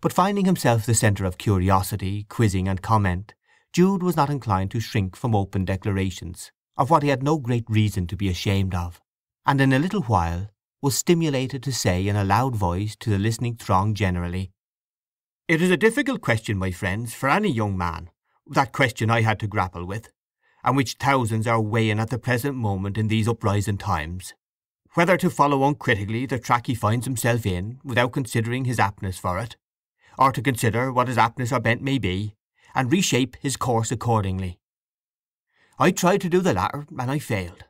But finding himself the centre of curiosity, quizzing and comment, Jude was not inclined to shrink from open declarations of what he had no great reason to be ashamed of, and in a little while was stimulated to say in a loud voice to the listening throng generally, "It is a difficult question, my friends, for any young man, that question I had to grapple with, and which thousands are weighing at the present moment in these uprising times. Whether to follow uncritically the track he finds himself in, without considering his aptness for it, or to consider what his aptness or bent may be, and reshape his course accordingly. I tried to do the latter, and I failed.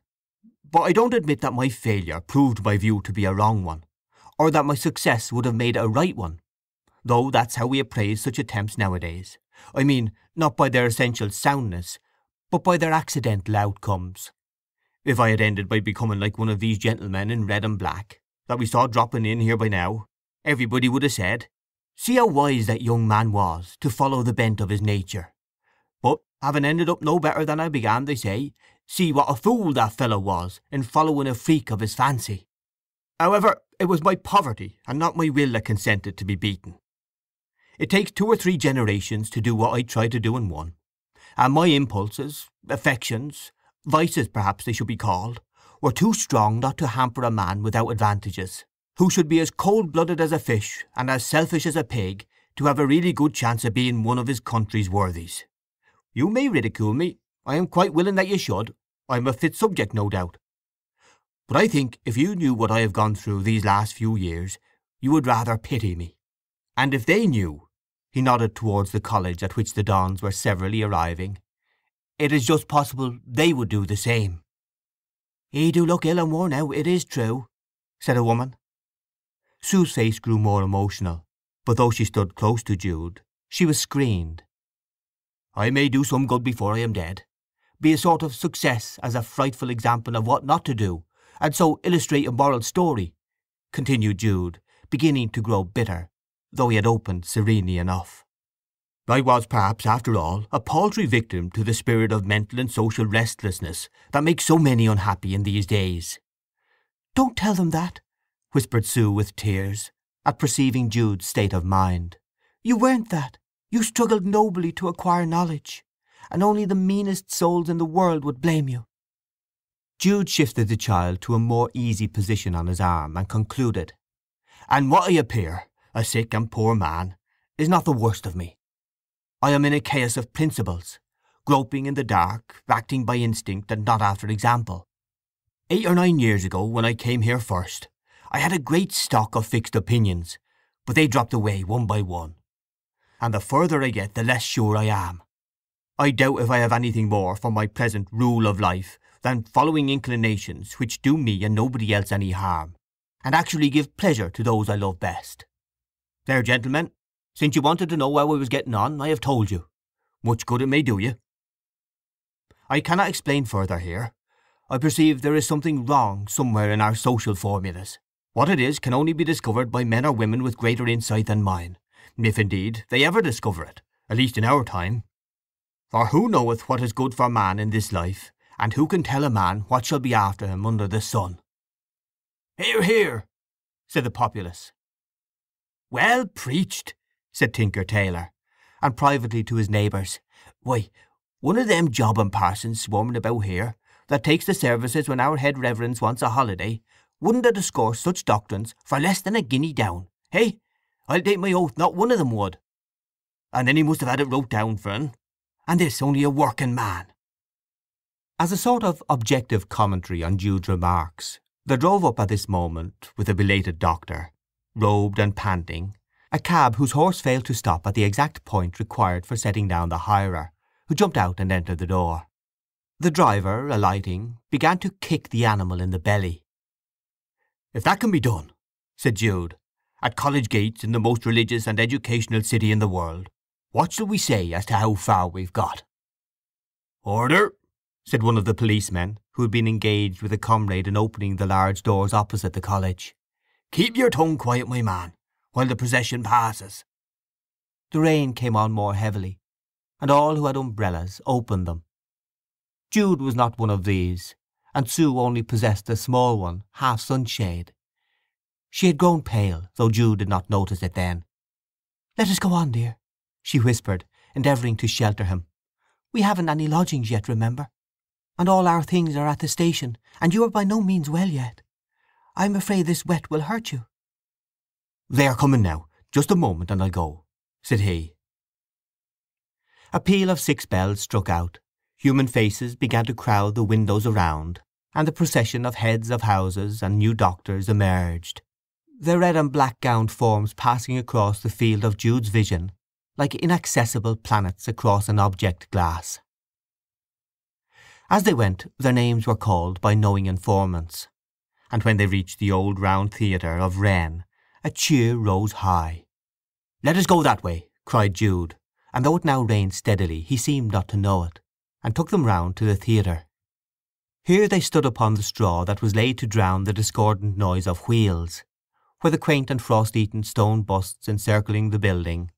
But I don't admit that my failure proved my view to be a wrong one, or that my success would have made it a right one, though that's how we appraise such attempts nowadays. I mean, not by their essential soundness, but by their accidental outcomes. If I had ended by becoming like one of these gentlemen in red and black, that we saw dropping in here by now, everybody would have said, 'See how wise that young man was to follow the bent of his nature.' But having ended up no better than I began, they say, 'See what a fool that fellow was in following a freak of his fancy.' However, it was my poverty and not my will that consented to be beaten. It takes 2 or 3 generations to do what I tried to do in one, and my impulses, affections, vices perhaps they should be called, were too strong not to hamper a man without advantages, who should be as cold-blooded as a fish and as selfish as a pig to have a really good chance of being one of his country's worthies. You may ridicule me. I am quite willing that you should. I am a fit subject, no doubt. But I think if you knew what I have gone through these last few years, you would rather pity me. And if they knew," he nodded towards the college at which the Dons were severally arriving, "it is just possible they would do the same." "He do look ill and worn out, it is true," said a woman. Sue's face grew more emotional, but though she stood close to Jude, she was screened. "I may do some good before I am dead. Be a sort of success as a frightful example of what not to do, and so illustrate a moral story," continued Jude, beginning to grow bitter, though he had opened serenely enough. "I was perhaps, after all, a paltry victim to the spirit of mental and social restlessness that makes so many unhappy in these days." "Don't tell them that," whispered Sue with tears, at perceiving Jude's state of mind. "You weren't that. You struggled nobly to acquire knowledge, and only the meanest souls in the world would blame you." Jude shifted the child to a more easy position on his arm, and concluded, "And what I appear, a sick and poor man, is not the worst of me. I am in a chaos of principles, groping in the dark, acting by instinct and not after example. 8 or 9 years ago, when I came here first, I had a great stock of fixed opinions, but they dropped away one by one. And the further I get, the less sure I am. I doubt if I have anything more for my present rule of life than following inclinations which do me and nobody else any harm, and actually give pleasure to those I love best. There, gentlemen, since you wanted to know how I was getting on, I have told you. Much good it may do you. I cannot explain further here. I perceive there is something wrong somewhere in our social formulas. What it is can only be discovered by men or women with greater insight than mine, if indeed they ever discover it, at least in our time. For who knoweth what is good for man in this life, and who can tell a man what shall be after him under the sun?" "Hear, hear," said the populace. "Well preached," said Tinker Tailor, and privately to his neighbours, "Why, one of them jobbing parsons swarming about here, that takes the services when our head reverends wants a holiday, wouldn't have discoursed such doctrines for less than a guinea down. Hey, I'll take my oath not one of them would. And then he must have had it wrote down for un. And this only a working man." As a sort of objective commentary on Jude's remarks, there drove up at this moment, with a belated doctor, robed and panting, a cab whose horse failed to stop at the exact point required for setting down the hirer, who jumped out and entered the door. The driver, alighting, began to kick the animal in the belly. "If that can be done," said Jude, "at college gates in the most religious and educational city in the world, what shall we say as to how far we've got?" "Order," said one of the policemen, who had been engaged with a comrade in opening the large doors opposite the college. "Keep your tongue quiet, my man, while the procession passes." The rain came on more heavily. and all who had umbrellas opened them. Jude was not one of these, and Sue only possessed a small one, half sunshade. She had grown pale, though Jude did not notice it then. "Let us go on, dear," she whispered, endeavouring to shelter him. "We haven't any lodgings yet, remember. And all our things are at the station, and you are by no means well yet. I am afraid this wet will hurt you." "They are coming now. Just a moment and I'll go," said he. A peal of 6 bells struck out. Human faces began to crowd the windows around, and the procession of heads of houses and new doctors emerged, their red and black gowned forms passing across the field of Jude's vision like inaccessible planets across an object glass. As they went, their names were called by knowing informants, and when they reached the old round theatre of Wren, a cheer rose high. "Let us go that way," cried Jude, and though it now rained steadily he seemed not to know it, and took them round to the theatre. Here they stood upon the straw that was laid to drown the discordant noise of wheels, where the quaint and frost-eaten stone busts encircling the building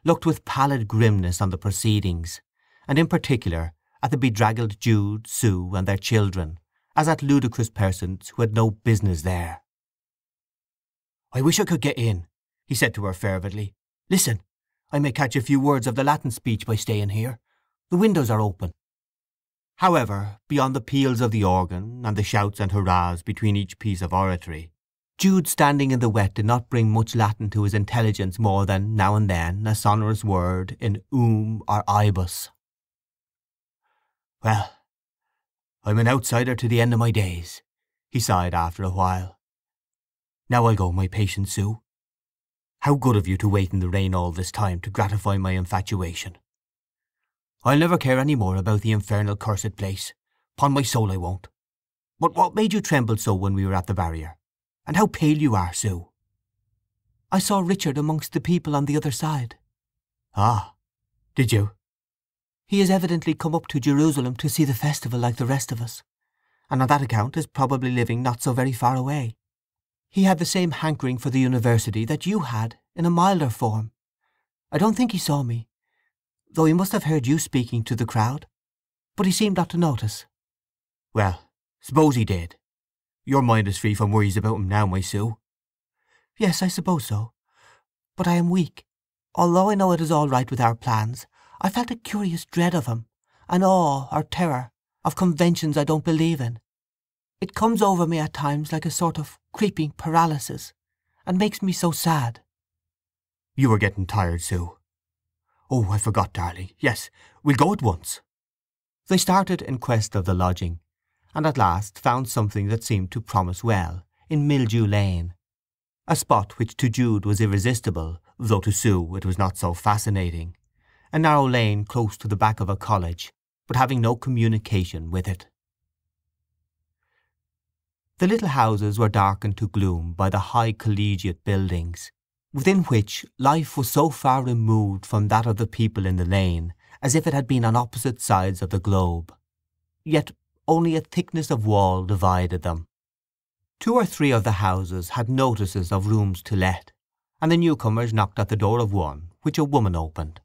looked with pallid grimness on the proceedings, and in particular at the bedraggled Jude, Sue, and their children, as at ludicrous persons who had no business there. "I wish I could get in," he said to her fervidly. "Listen, I may catch a few words of the Latin speech by staying here. The windows are open." However, beyond the peals of the organ, and the shouts and hurrahs between each piece of oratory, Jude standing in the wet did not bring much Latin to his intelligence more than, now and then, a sonorous word in or ibus. "Well, I'm an outsider to the end of my days," he sighed after a while. "Now I'll go, my patient Sue. How good of you to wait in the rain all this time to gratify my infatuation. I'll never care any more about the infernal cursed place. 'Pon my soul I won't. But what made you tremble so when we were at the barrier? And how pale you are, Sue." "I saw Richard amongst the people on the other side." "Ah, did you?" "He has evidently come up to Jerusalem to see the festival like the rest of us, and on that account is probably living not so very far away. He had the same hankering for the university that you had, in a milder form. I don't think he saw me, though he must have heard you speaking to the crowd, but he seemed not to notice." "Well, suppose he did. Your mind is free from worries about him now, my Sue." "Yes, I suppose so. But I am weak. Although I know it is all right with our plans, I felt a curious dread of him, an awe or terror of conventions I don't believe in. It comes over me at times like a sort of creeping paralysis, and makes me so sad." "You are getting tired, Sue. Oh, I forgot, darling. Yes, we'll go at once." They started in quest of the lodging, and at last found something that seemed to promise well, in Mildew Lane, a spot which to Jude was irresistible, though to Sue it was not so fascinating, a narrow lane close to the back of a college, but having no communication with it. The little houses were darkened to gloom by the high collegiate buildings, within which life was so far removed from that of the people in the lane as if it had been on opposite sides of the globe. Yet only a thickness of wall divided them. 2 or 3 of the houses had notices of rooms to let, and the newcomers knocked at the door of one, which a woman opened.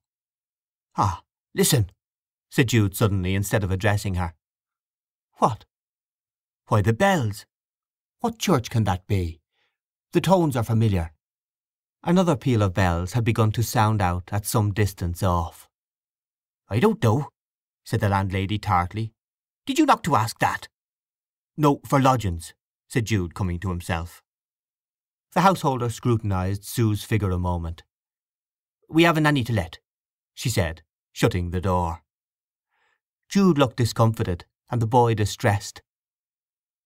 "Ah, listen," said Jude suddenly, instead of addressing her. "What?" "Why, the bells. What church can that be? The tones are familiar." Another peal of bells had begun to sound out at some distance off. "I don't know," said the landlady tartly. "Did you knock to ask that?" "No, for lodgings," said Jude, coming to himself. The householder scrutinized Sue's figure a moment. "We haven't any to let," she said, shutting the door. Jude looked discomfited, and the boy distressed.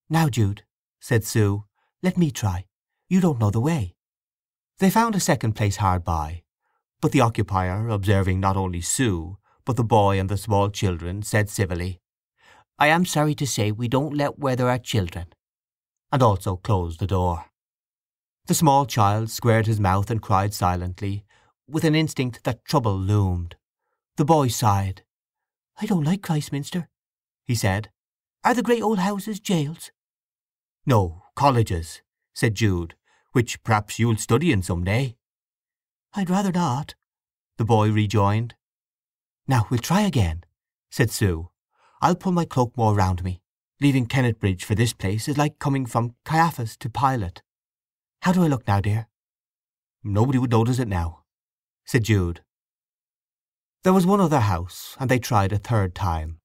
"Now, Jude," said Sue, "let me try. You don't know the way." They found a second place hard by, but the occupier, observing not only Sue, but the boy and the small children, said civilly, "I am sorry to say we don't let where there are children," and also closed the door. The small child squared his mouth and cried silently, with an instinct that trouble loomed. The boy sighed. "I don't like Christminster," he said. "Are the great old houses jails?" "No, colleges," said Jude, "which perhaps you'll study in some day." "I'd rather not," the boy rejoined. "Now we'll try again," said Sue. "I'll pull my cloak more round me. Leaving Kennetbridge for this place is like coming from Caiaphas to Pilate. How do I look now, dear?" "Nobody would notice it now," said Jude. There was one other house, and they tried a third time.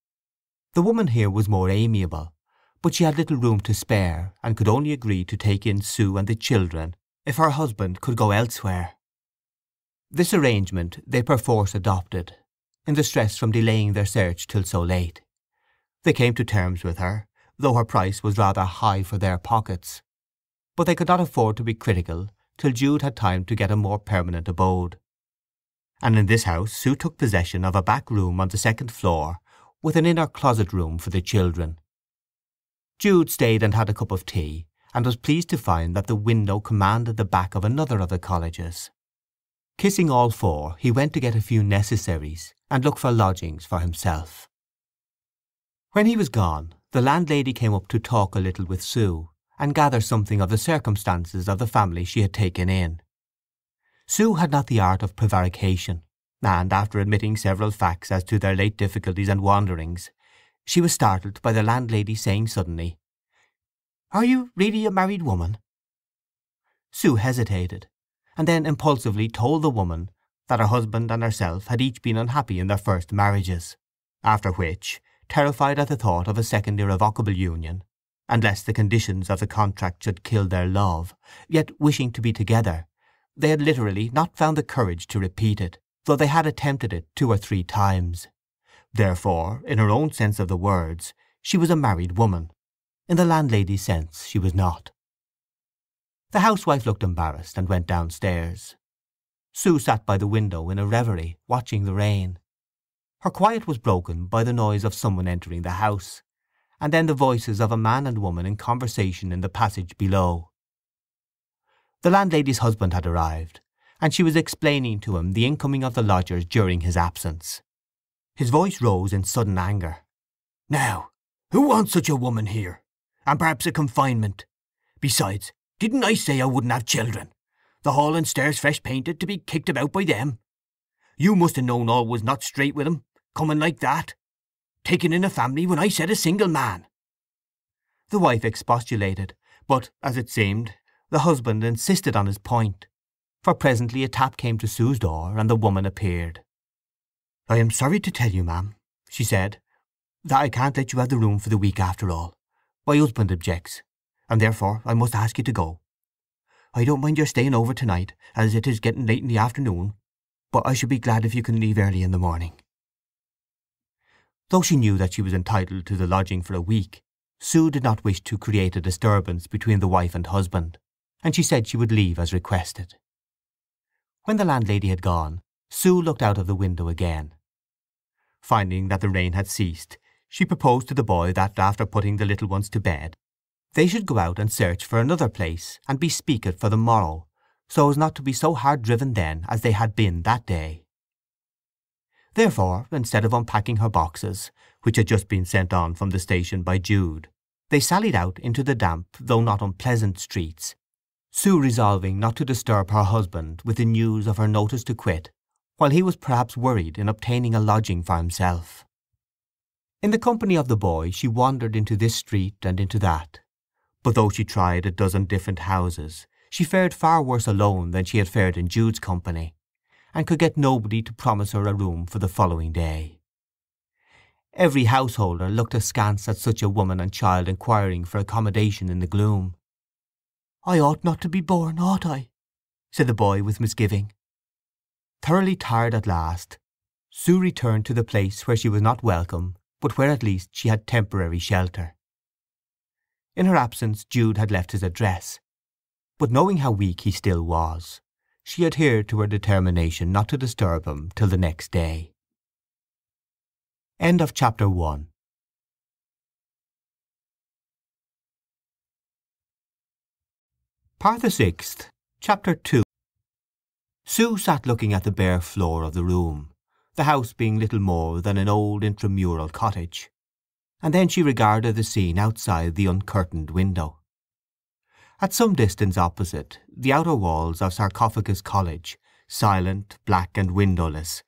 The woman here was more amiable, but she had little room to spare, and could only agree to take in Sue and the children if her husband could go elsewhere. This arrangement they perforce adopted, in the stress from delaying their search till so late. They came to terms with her, though her price was rather high for their pockets. But they could not afford to be critical till Jude had time to get a more permanent abode. And in this house Sue took possession of a back room on the second floor, with an inner closet room for the children. Jude stayed and had a cup of tea, and was pleased to find that the window commanded the back of another of the colleges. Kissing all four, he went to get a few necessaries and look for lodgings for himself. When he was gone, the landlady came up to talk a little with Sue, and gather something of the circumstances of the family she had taken in. Sue had not the art of prevarication, and after admitting several facts as to their late difficulties and wanderings, she was startled by the landlady saying suddenly, "Are you really a married woman?" Sue hesitated, and then impulsively told the woman that her husband and herself had each been unhappy in their first marriages, after which, terrified at the thought of a second irrevocable union, and lest the conditions of the contract should kill their love, yet wishing to be together, they had literally not found the courage to repeat it, though they had attempted it 2 or 3 times. Therefore, in her own sense of the words, she was a married woman. In the landlady's sense, she was not. The housewife looked embarrassed and went downstairs. Sue sat by the window in a reverie, watching the rain. Her quiet was broken by the noise of someone entering the house, and then the voices of a man and woman in conversation in the passage below. The landlady's husband had arrived, and she was explaining to him the incoming of the lodgers during his absence. His voice rose in sudden anger. "Now, who wants such a woman here? And perhaps a confinement. Besides, didn't I say I wouldn't have children? The hall and stairs fresh painted to be kicked about by them. You must have known all was not straight with him, coming like that. Taking in a family when I said a single man." The wife expostulated, but, as it seemed, the husband insisted on his point, for presently a tap came to Sue's door, and the woman appeared. "I am sorry to tell you, ma'am," she said, "that I can't let you have the room for the week after all. My husband objects, and therefore I must ask you to go. I don't mind your staying over tonight, as it is getting late in the afternoon, but I should be glad if you can leave early in the morning." Though she knew that she was entitled to the lodging for a week, Sue did not wish to create a disturbance between the wife and husband, and she said she would leave as requested. When the landlady had gone, Sue looked out of the window again. Finding that the rain had ceased, she proposed to the boy that, after putting the little ones to bed, they should go out and search for another place and bespeak it for the morrow, so as not to be so hard driven then as they had been that day. Therefore, instead of unpacking her boxes, which had just been sent on from the station by Jude, they sallied out into the damp though not unpleasant streets, Sue resolving not to disturb her husband with the news of her notice to quit, while he was perhaps worried in obtaining a lodging for himself. In the company of the boy she wandered into this street and into that, but though she tried a dozen different houses, she fared far worse alone than she had fared in Jude's company, and could get nobody to promise her a room for the following day. Every householder looked askance at such a woman and child inquiring for accommodation in the gloom. "I ought not to be born, ought I?" said the boy with misgiving. Thoroughly tired at last, Sue returned to the place where she was not welcome, but where at least she had temporary shelter. In her absence Jude had left his address, but knowing how weak he still was, she adhered to her determination not to disturb him till the next day. End of Chapter 1. Part the 6th, Chapter 2. Sue sat looking at the bare floor of the room, the house being little more than an old intramural cottage, and then she regarded the scene outside the uncurtained window. At some distance opposite, the outer walls of Sarcophagus College, silent, black and windowless,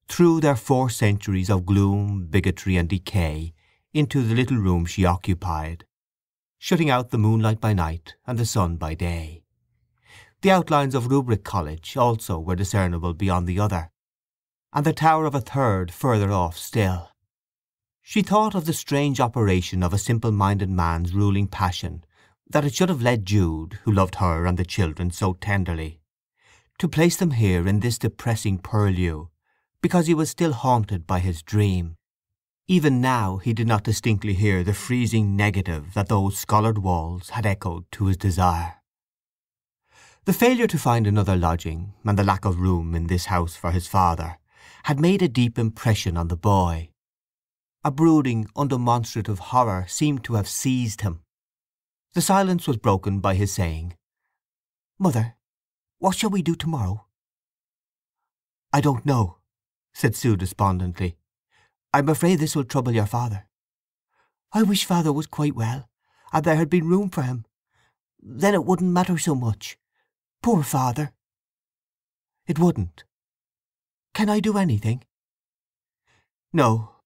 through their 4 centuries of gloom, bigotry and decay into the little room she occupied, shutting out the moonlight by night and the sun by day. The outlines of Rubric College also were discernible beyond the other, and the tower of a third further off still. She thought of the strange operation of a simple-minded man's ruling passion, that it should have led Jude, who loved her and the children so tenderly, to place them here in this depressing purlieu, because he was still haunted by his dream. Even now he did not distinctly hear the freezing negative that those scholared walls had echoed to his desire. The failure to find another lodging, and the lack of room in this house for his father, had made a deep impression on the boy. A brooding, undemonstrative horror seemed to have seized him. The silence was broken by his saying, "Mother, what shall we do tomorrow?" "I don't know," said Sue despondently. "I'm afraid this will trouble your father." "I wish father was quite well, and there had been room for him. Then it wouldn't matter so much. Poor father!" "It wouldn't. Can I do anything?" "No.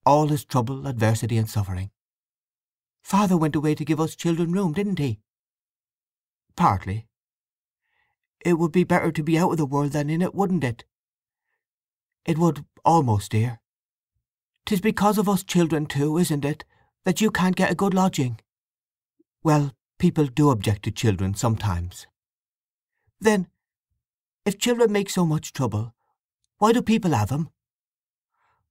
All is trouble, adversity and suffering." "Father went away to give us children room, didn't he?" "Partly." "It would be better to be out of the world than in it, wouldn't it?" "It would almost, dear." "'Tis because of us children too, isn't it, that you can't get a good lodging?" "Well, people do object to children sometimes." "Then, if children make so much trouble, why do people have them?"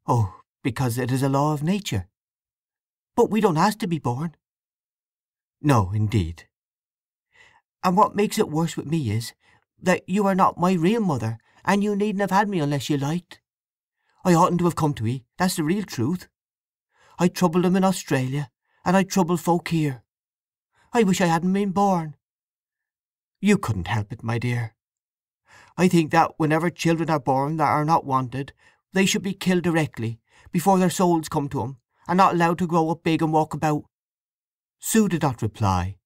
"Oh, because it is a law of nature." "But we don't ask to be born." "No, indeed." "And what makes it worse with me is that you are not my real mother, and you needn't have had me unless you liked. I oughtn't to have come to 'ee, that's the real truth. I troubled 'em in Australia, and I trouble folk here. I wish I hadn't been born." "You couldn't help it, my dear. I think that whenever children are born that are not wanted, they should be killed directly, before their souls come to 'em, and not allowed to grow up big and walk about." Sue did not reply.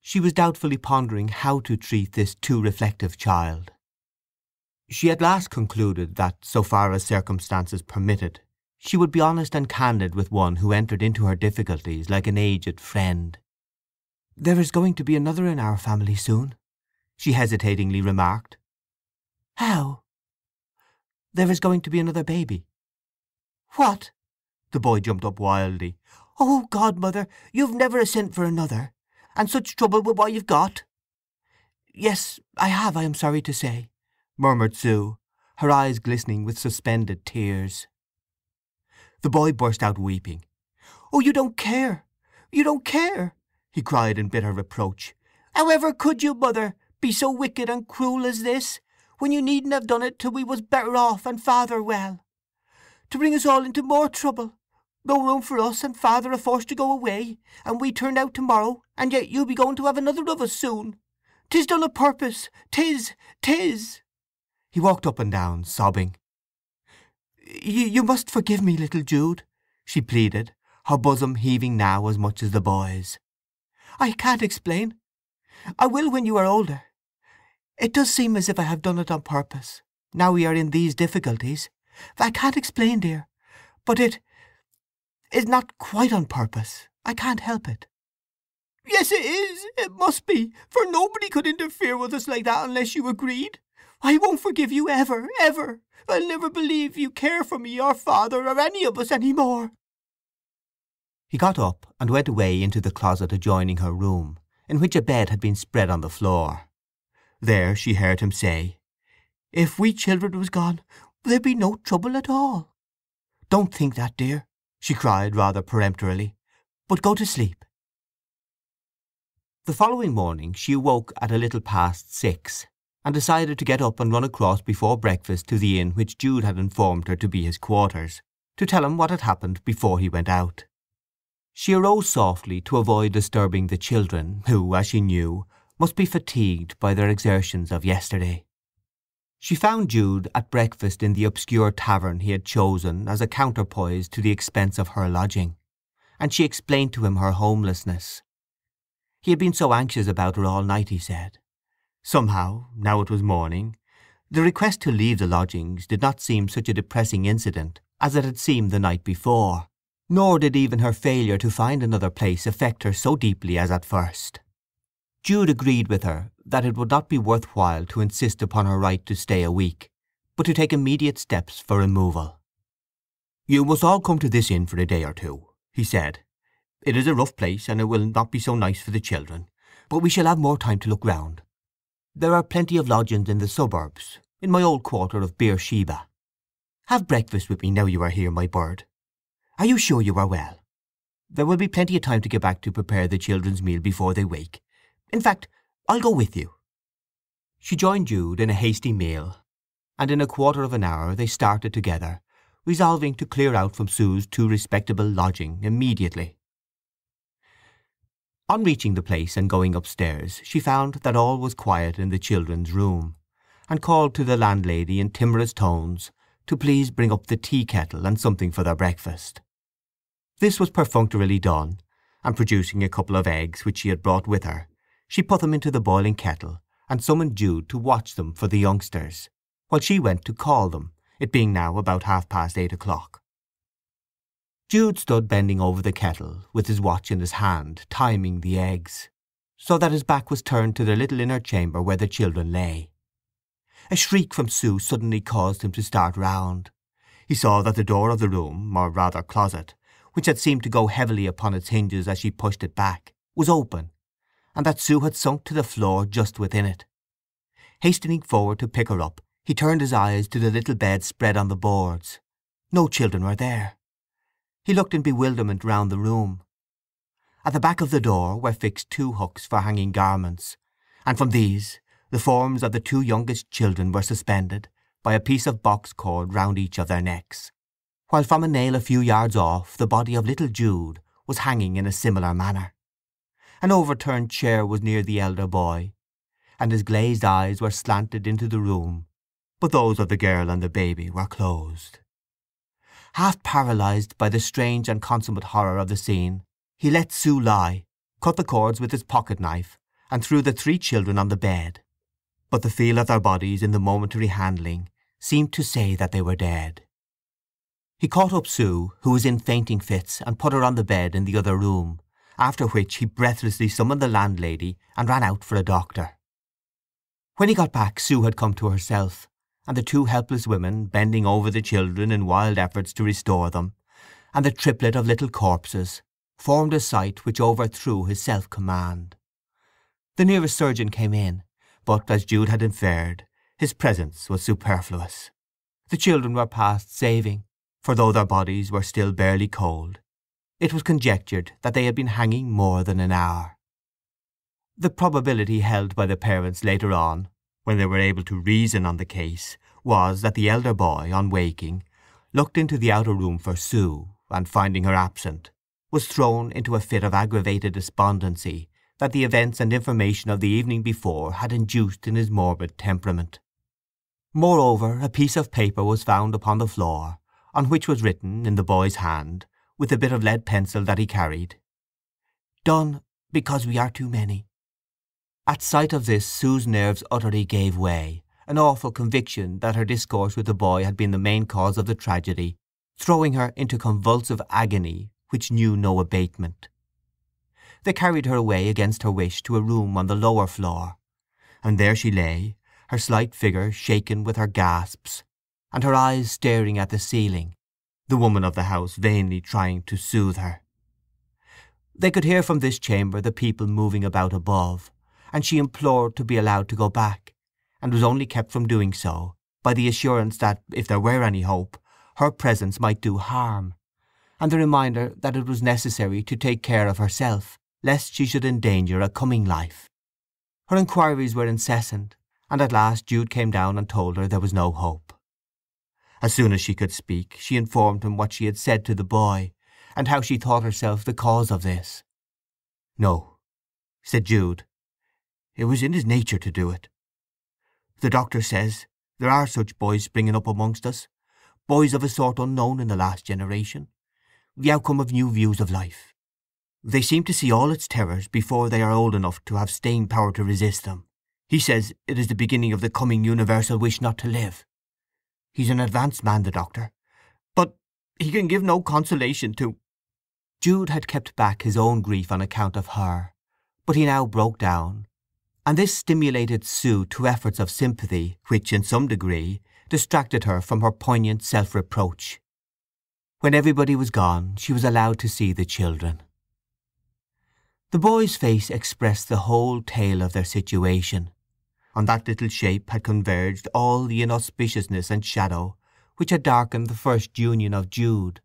She was doubtfully pondering how to treat this too reflective child. She at last concluded that, so far as circumstances permitted, she would be honest and candid with one who entered into her difficulties like an aged friend. "There is going to be another in our family soon," she hesitatingly remarked. "How?" "There is going to be another baby." "What?" The boy jumped up wildly. "Oh, godmother, you've never a cent for another, and such trouble with what you've got." "Yes, I have, I am sorry to say," murmured Sue, her eyes glistening with suspended tears. The boy burst out weeping. "Oh, you don't care! You don't care!" he cried in bitter reproach. "However could you, mother, be so wicked and cruel as this, when you needn't have done it till we was better off and father well? To bring us all into more trouble! No room for us, and father a forced to go away, and we turned out tomorrow, and yet you be going to have another of us soon. 'Tis done o' purpose, 'tis!" He walked up and down, sobbing. You must forgive me, little Jude," she pleaded, her bosom heaving now as much as the boy's. "I can't explain. I will when you are older. It does seem as if I have done it on purpose, now we are in these difficulties. I can't explain, dear, but it is not quite on purpose. I can't help it." "Yes, it is. It must be, for nobody could interfere with us like that unless you agreed. I won't forgive you ever, ever. I'll never believe you care for me or father or any of us any more." He got up and went away into the closet adjoining her room, in which a bed had been spread on the floor. There she heard him say, "If we children was gone, there'd be no trouble at all." "Don't think that, dear," she cried rather peremptorily, "but go to sleep." The following morning she awoke at a little past 6, and decided to get up and run across before breakfast to the inn which Jude had informed her to be his quarters, to tell him what had happened before he went out. She arose softly to avoid disturbing the children, who, as she knew, must be fatigued by their exertions of yesterday. She found Jude at breakfast in the obscure tavern he had chosen as a counterpoise to the expense of her lodging, and she explained to him her homelessness. He had been so anxious about her all night, he said. Somehow, now it was morning, The request to leave the lodgings did not seem such a depressing incident as it had seemed the night before, nor did even her failure to find another place affect her so deeply as at first. Jude agreed with her that it would not be worth while to insist upon her right to stay a week, but to take immediate steps for removal. "You must all come to this inn for a day or two," he said. "It is a rough place, and it will not be so nice for the children, but we shall have more time to look round. There are plenty of lodgings in the suburbs, in my old quarter of Beersheba. Have breakfast with me now you are here, my bird. Are you sure you are well? There will be plenty of time to get back to prepare the children's meal before they wake. In fact, I'll go with you." She joined Jude in a hasty meal, and in a quarter of an hour they started together, resolving to clear out from Sue's too respectable lodging immediately. On reaching the place and going upstairs, she found that all was quiet in the children's room, and called to the landlady in timorous tones to please bring up the tea kettle and something for their breakfast. This was perfunctorily done, and producing a couple of eggs which she had brought with her, she put them into the boiling kettle and summoned Jude to watch them for the youngsters, while she went to call them, it being now about 8:30. Jude stood bending over the kettle, with his watch in his hand, timing the eggs, so that his back was turned to the little inner chamber where the children lay. A shriek from Sue suddenly caused him to start round. He saw that the door of the room, or rather closet, which had seemed to go heavily upon its hinges as she pushed it back, was open, and that Sue had sunk to the floor just within it. Hastening forward to pick her up, he turned his eyes to the little bed spread on the boards. No children were there. He looked in bewilderment round the room. At the back of the door were fixed 2 hooks for hanging garments, and from these the forms of the 2 youngest children were suspended by a piece of box cord round each of their necks, while from a nail a few yards off the body of little Jude was hanging in a similar manner. An overturned chair was near the elder boy, and his glazed eyes were slanted into the room, but those of the girl and the baby were closed. Half paralyzed by the strange and consummate horror of the scene, he let Sue lie, cut the cords with his pocket-knife, and threw the 3 children on the bed. But the feel of their bodies in the momentary handling seemed to say that they were dead. He caught up Sue, who was in fainting fits, and put her on the bed in the other room, after which he breathlessly summoned the landlady and ran out for a doctor. When he got back, Sue had come to herself, and the 2 helpless women, bending over the children in wild efforts to restore them, and the triplet of little corpses, formed a sight which overthrew his self-command. The nearest surgeon came in, but, as Jude had inferred, his presence was superfluous. The children were past saving, for though their bodies were still barely cold, it was conjectured that they had been hanging more than an hour. The probability held by the parents later on, when they were able to reason on the case, was that the elder boy, on waking, looked into the outer room for Sue, and finding her absent, was thrown into a fit of aggravated despondency that the events and information of the evening before had induced in his morbid temperament. Moreover, a piece of paper was found upon the floor, on which was written, in the boy's hand, with a bit of lead pencil that he carried, "Done because we are too many." At sight of this Sue's nerves utterly gave way, an awful conviction that her discourse with the boy had been the main cause of the tragedy, throwing her into convulsive agony which knew no abatement. They carried her away against her wish to a room on the lower floor, and there she lay, her slight figure shaken with her gasps, and her eyes staring at the ceiling, the woman of the house vainly trying to soothe her. They could hear from this chamber the people moving about above, and she implored to be allowed to go back, and was only kept from doing so by the assurance that, if there were any hope, her presence might do harm, and the reminder that it was necessary to take care of herself, lest she should endanger a coming life. Her inquiries were incessant, and at last Jude came down and told her there was no hope. As soon as she could speak, she informed him what she had said to the boy, and how she thought herself the cause of this. "No," said Jude. "It was in his nature to do it. The doctor says there are such boys springing up amongst us, boys of a sort unknown in the last generation, the outcome of new views of life. They seem to see all its terrors before they are old enough to have staying power to resist them. He says it is the beginning of the coming universal wish not to live. He's an advanced man, the doctor, but he can give no consolation to—" Jude had kept back his own grief on account of her, but he now broke down, and this stimulated Sue to efforts of sympathy which, in some degree, distracted her from her poignant self-reproach. When everybody was gone, she was allowed to see the children. The boy's face expressed the whole tale of their situation. On that little shape had converged all the inauspiciousness and shadow which had darkened the first union of Jude,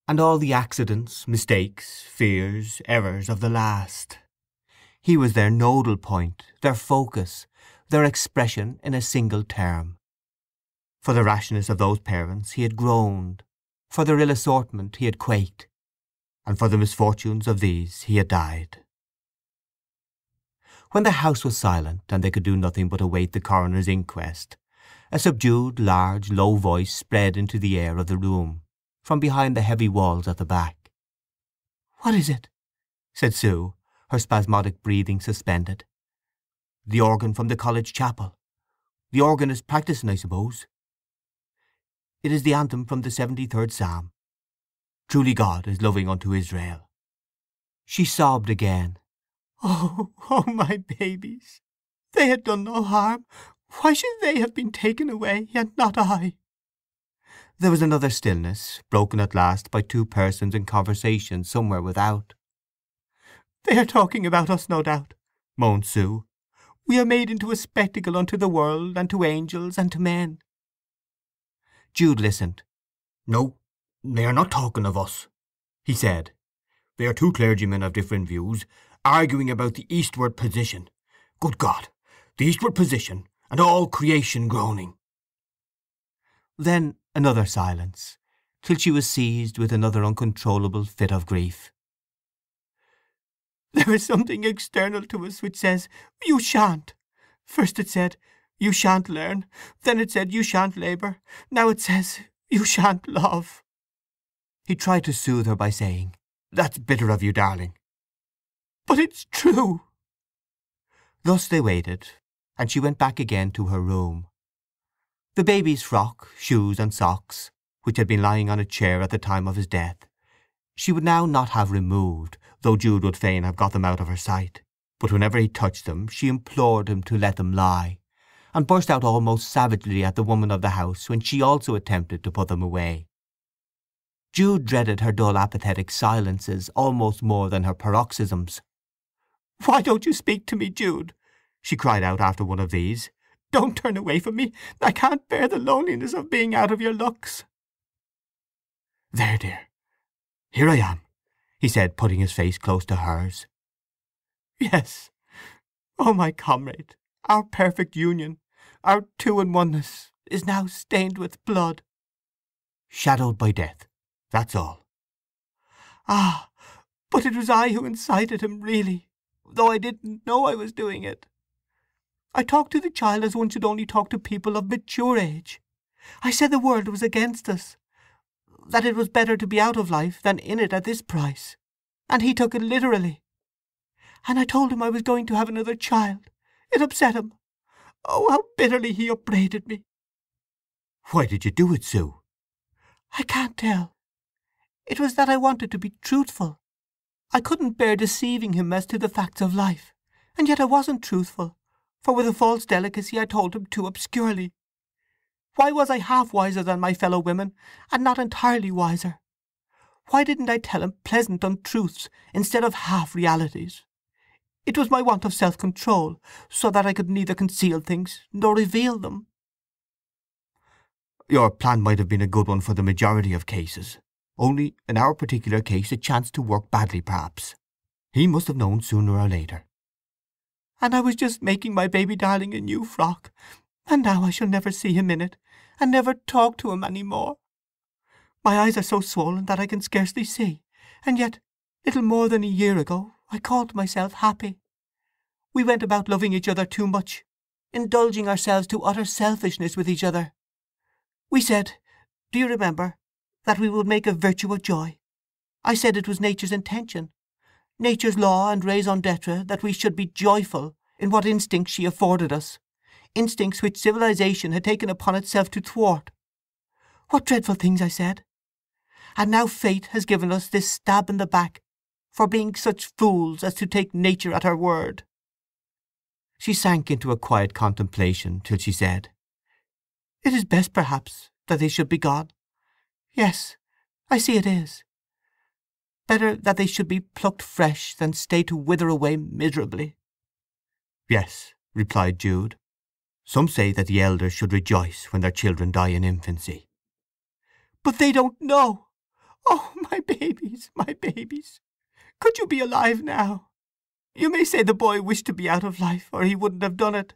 and all the accidents, mistakes, fears, errors of the last. He was their nodal point, their focus, their expression in a single term. For the rashness of those parents he had groaned, for their ill assortment he had quaked, and for the misfortunes of these he had died. When the house was silent, and they could do nothing but await the coroner's inquest, a subdued, large, low voice spread into the air of the room, from behind the heavy walls at the back. "What is it?" said Sue, her spasmodic breathing suspended. "The organ from the college chapel. The organist practising, I suppose. It is the anthem from the 73rd Psalm. Truly God is loving unto Israel." She sobbed again. "Oh, oh, my babies! They had done no harm. Why should they have been taken away, and not I?" There was another stillness, broken at last by two persons in conversation somewhere without. "They are talking about us, no doubt," moaned Sue. "We are made into a spectacle unto the world, and to angels, and to men." Jude listened. "No, they are not talking of us," he said. "They are two clergymen of different views, arguing about the eastward position. Good God! The eastward position, and all creation groaning." Then another silence, till she was seized with another uncontrollable fit of grief. "There is something external to us which says, 'You shan't.' First it said, 'You shan't learn.' Then it said, 'You shan't labour.' Now it says, 'You shan't love.'" He tried to soothe her by saying, "That's bitter of you, darling." "But it's true." Thus they waited, and she went back again to her room. The baby's frock, shoes and socks, which had been lying on a chair at the time of his death, she would now not have removed, though Jude would fain have got them out of her sight. But whenever he touched them she implored him to let them lie, and burst out almost savagely at the woman of the house when she also attempted to put them away. Jude dreaded her dull apathetic silences almost more than her paroxysms. "Why don't you speak to me, Jude?" she cried out after one of these. "Don't turn away from me. I can't bear the loneliness of being out of your looks." "There, dear. Here I am," he said, putting his face close to hers. "Yes. Oh, my comrade, our perfect union, our two-in-oneness, is now stained with blood." "Shadowed by death. That's all." "Ah, but it was I who incited him, really, though I didn't know I was doing it. I talked to the child as one should only talk to people of mature age. I said the world was against us, that it was better to be out of life than in it at this price, and he took it literally. And I told him I was going to have another child. It upset him. Oh, how bitterly he upbraided me!" "Why did you do it, Sue?" "I can't tell. It was that I wanted to be truthful. I couldn't bear deceiving him as to the facts of life, and yet I wasn't truthful, for with a false delicacy I told him too obscurely. Why was I half wiser than my fellow women, and not entirely wiser? Why didn't I tell him pleasant untruths instead of half realities? It was my want of self-control, so that I could neither conceal things nor reveal them." "Your plan might have been a good one for the majority of cases. Only in our particular case it chanced to work badly, perhaps. He must have known sooner or later." "And I was just making my baby darling a new frock, and now I shall never see him in it, and never talk to him any more. My eyes are so swollen that I can scarcely see, and yet, little more than a year ago, I called myself happy. We went about loving each other too much, indulging ourselves to utter selfishness with each other. We said, do you remember, that we would make a virtue of joy. I said it was nature's intention, nature's law and raison d'etre, that we should be joyful, in what instincts she afforded us, instincts which civilization had taken upon itself to thwart. What dreadful things I said! And now fate has given us this stab in the back for being such fools as to take nature at her word." She sank into a quiet contemplation till she said, "It is best, perhaps, that they should be gone. Yes, I see it is. Better that they should be plucked fresh than stay to wither away miserably." "Yes," replied Jude. "Some say that the elders should rejoice when their children die in infancy." "But they don't know! Oh, my babies, my babies! Could you be alive now? You may say the boy wished to be out of life, or he wouldn't have done it.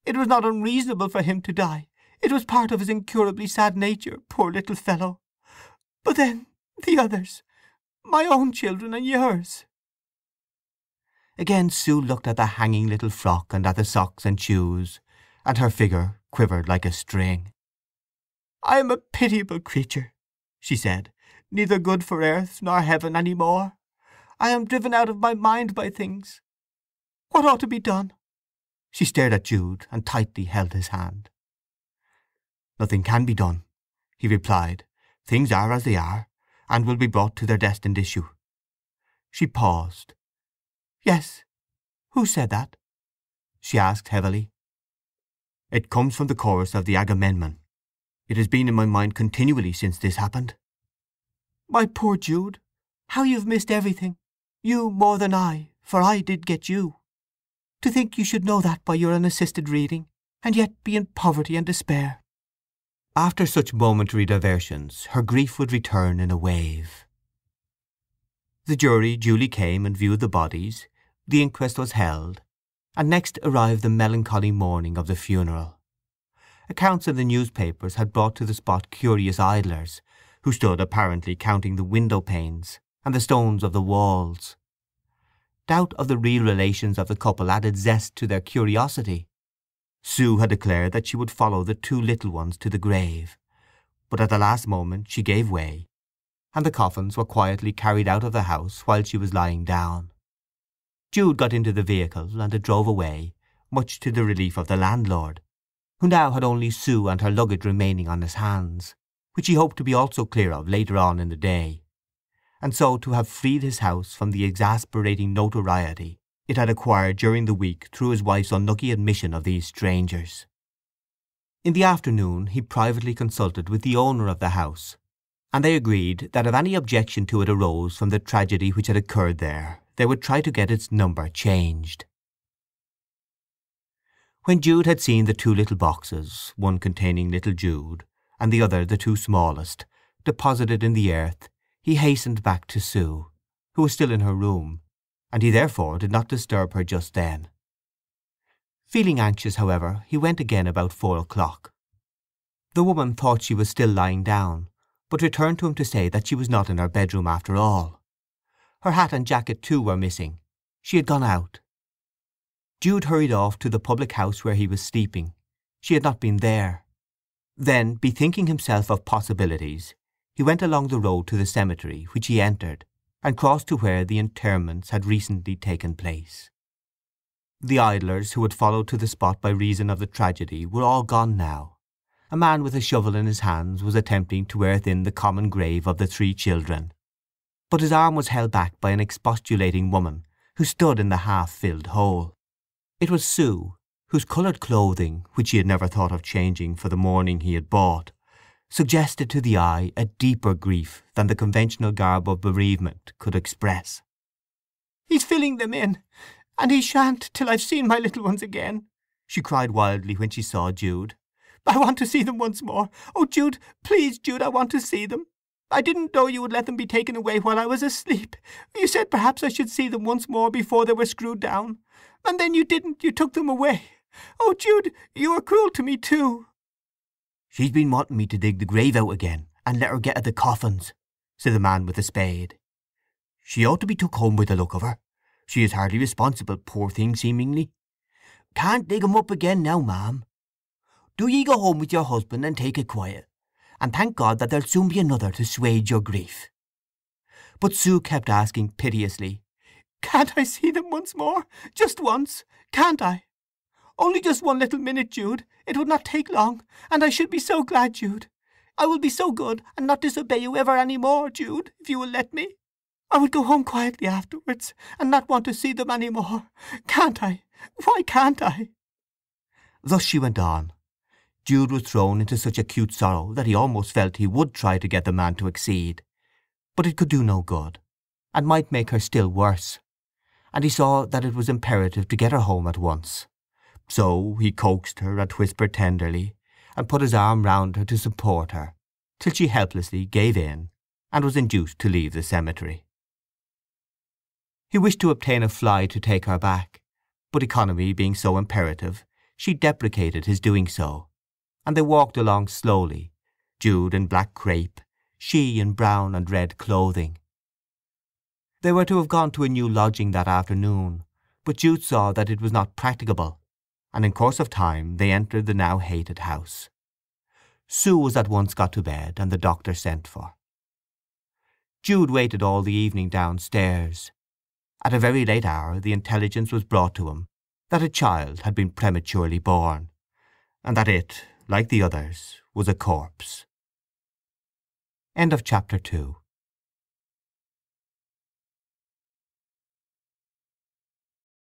It was not unreasonable for him to die. It was part of his incurably sad nature, poor little fellow. But then, the others, my own children and yours." Again Sue looked at the hanging little frock and at the socks and shoes, and her figure quivered like a string. "I am a pitiable creature," she said, "neither good for earth nor heaven any more. I am driven out of my mind by things. What ought to be done?" She stared at Jude and tightly held his hand. "Nothing can be done," he replied. "Things are as they are, and will be brought to their destined issue." She paused. "Yes. Who said that?" she asked heavily. "It comes from the chorus of the Agamemnon. It has been in my mind continually since this happened." "My poor Jude, how you've missed everything! You more than I, for I did get you. To think you should know that by your unassisted reading, and yet be in poverty and despair." After such momentary diversions her grief would return in a wave. The jury duly came and viewed the bodies, the inquest was held, and next arrived the melancholy morning of the funeral. Accounts in the newspapers had brought to the spot curious idlers, who stood apparently counting the window-panes and the stones of the walls. Doubt of the real relations of the couple added zest to their curiosity. Sue had declared that she would follow the two little ones to the grave, but at the last moment she gave way, and the coffins were quietly carried out of the house while she was lying down. Jude got into the vehicle, and it drove away, much to the relief of the landlord, who now had only Sue and her luggage remaining on his hands, which he hoped to be also clear of later on in the day, and so to have freed his house from the exasperating notoriety it had acquired during the week through his wife's unlucky admission of these strangers. In the afternoon he privately consulted with the owner of the house, and they agreed that if any objection to it arose from the tragedy which had occurred there, they would try to get its number changed. When Jude had seen the two little boxes, one containing little Jude, and the other, the two smallest, deposited in the earth, he hastened back to Sue, who was still in her room, and he therefore did not disturb her just then. Feeling anxious, however, he went again about 4 o'clock. The woman thought she was still lying down, but returned to him to say that she was not in her bedroom after all. Her hat and jacket too were missing. She had gone out. Jude hurried off to the public house where he was sleeping. She had not been there. Then, bethinking himself of possibilities, he went along the road to the cemetery, which he entered, and crossed to where the interments had recently taken place. The idlers who had followed to the spot by reason of the tragedy were all gone now. A man with a shovel in his hands was attempting to earth in the common grave of the 3 children, but his arm was held back by an expostulating woman who stood in the half-filled hole. It was Sue, whose coloured clothing, which he had never thought of changing for the mourning he had bought, suggested to the eye a deeper grief than the conventional garb of bereavement could express. "He's filling them in, and he shan't till I've seen my little ones again," she cried wildly when she saw Jude. "I want to see them once more. Oh, Jude, please, Jude, I want to see them. I didn't know you would let them be taken away while I was asleep. You said perhaps I should see them once more before they were screwed down. And then you didn't. You took them away. Oh, Jude, you are cruel to me too." "She's been wanting me to dig the grave out again, and let her get at the coffins," said the man with the spade. "She ought to be took home by the look of her. She is hardly responsible, poor thing, seemingly. Can't dig 'em up again now, ma'am. Do ye go home with your husband and take it quiet, and thank God that there'll soon be another to swage your grief." But Sue kept asking piteously, Can't I see them once more? Just once? Can't I? Only just one little minute, Jude. It would not take long, and I should be so glad, Jude. I will be so good and not disobey you ever any more, Jude, if you will let me. I would go home quietly afterwards, and not want to see them any more. Can't I? Why can't I?" Thus she went on. Jude was thrown into such acute sorrow that he almost felt he would try to get the man to accede. But it could do no good, and might make her still worse, and he saw that it was imperative to get her home at once. So he coaxed her and whispered tenderly, and put his arm round her to support her, till she helplessly gave in, and was induced to leave the cemetery. He wished to obtain a fly to take her back, but economy being so imperative, she deprecated his doing so, and they walked along slowly, Jude in black crape, she in brown and red clothing. They were to have gone to a new lodging that afternoon, but Jude saw that it was not practicable, and in course of time they entered the now hated house. Sue was at once got to bed, and the doctor sent for. Jude waited all the evening downstairs. At a very late hour the intelligence was brought to him that a child had been prematurely born, and that it, like the others, was a corpse. End of chapter 2.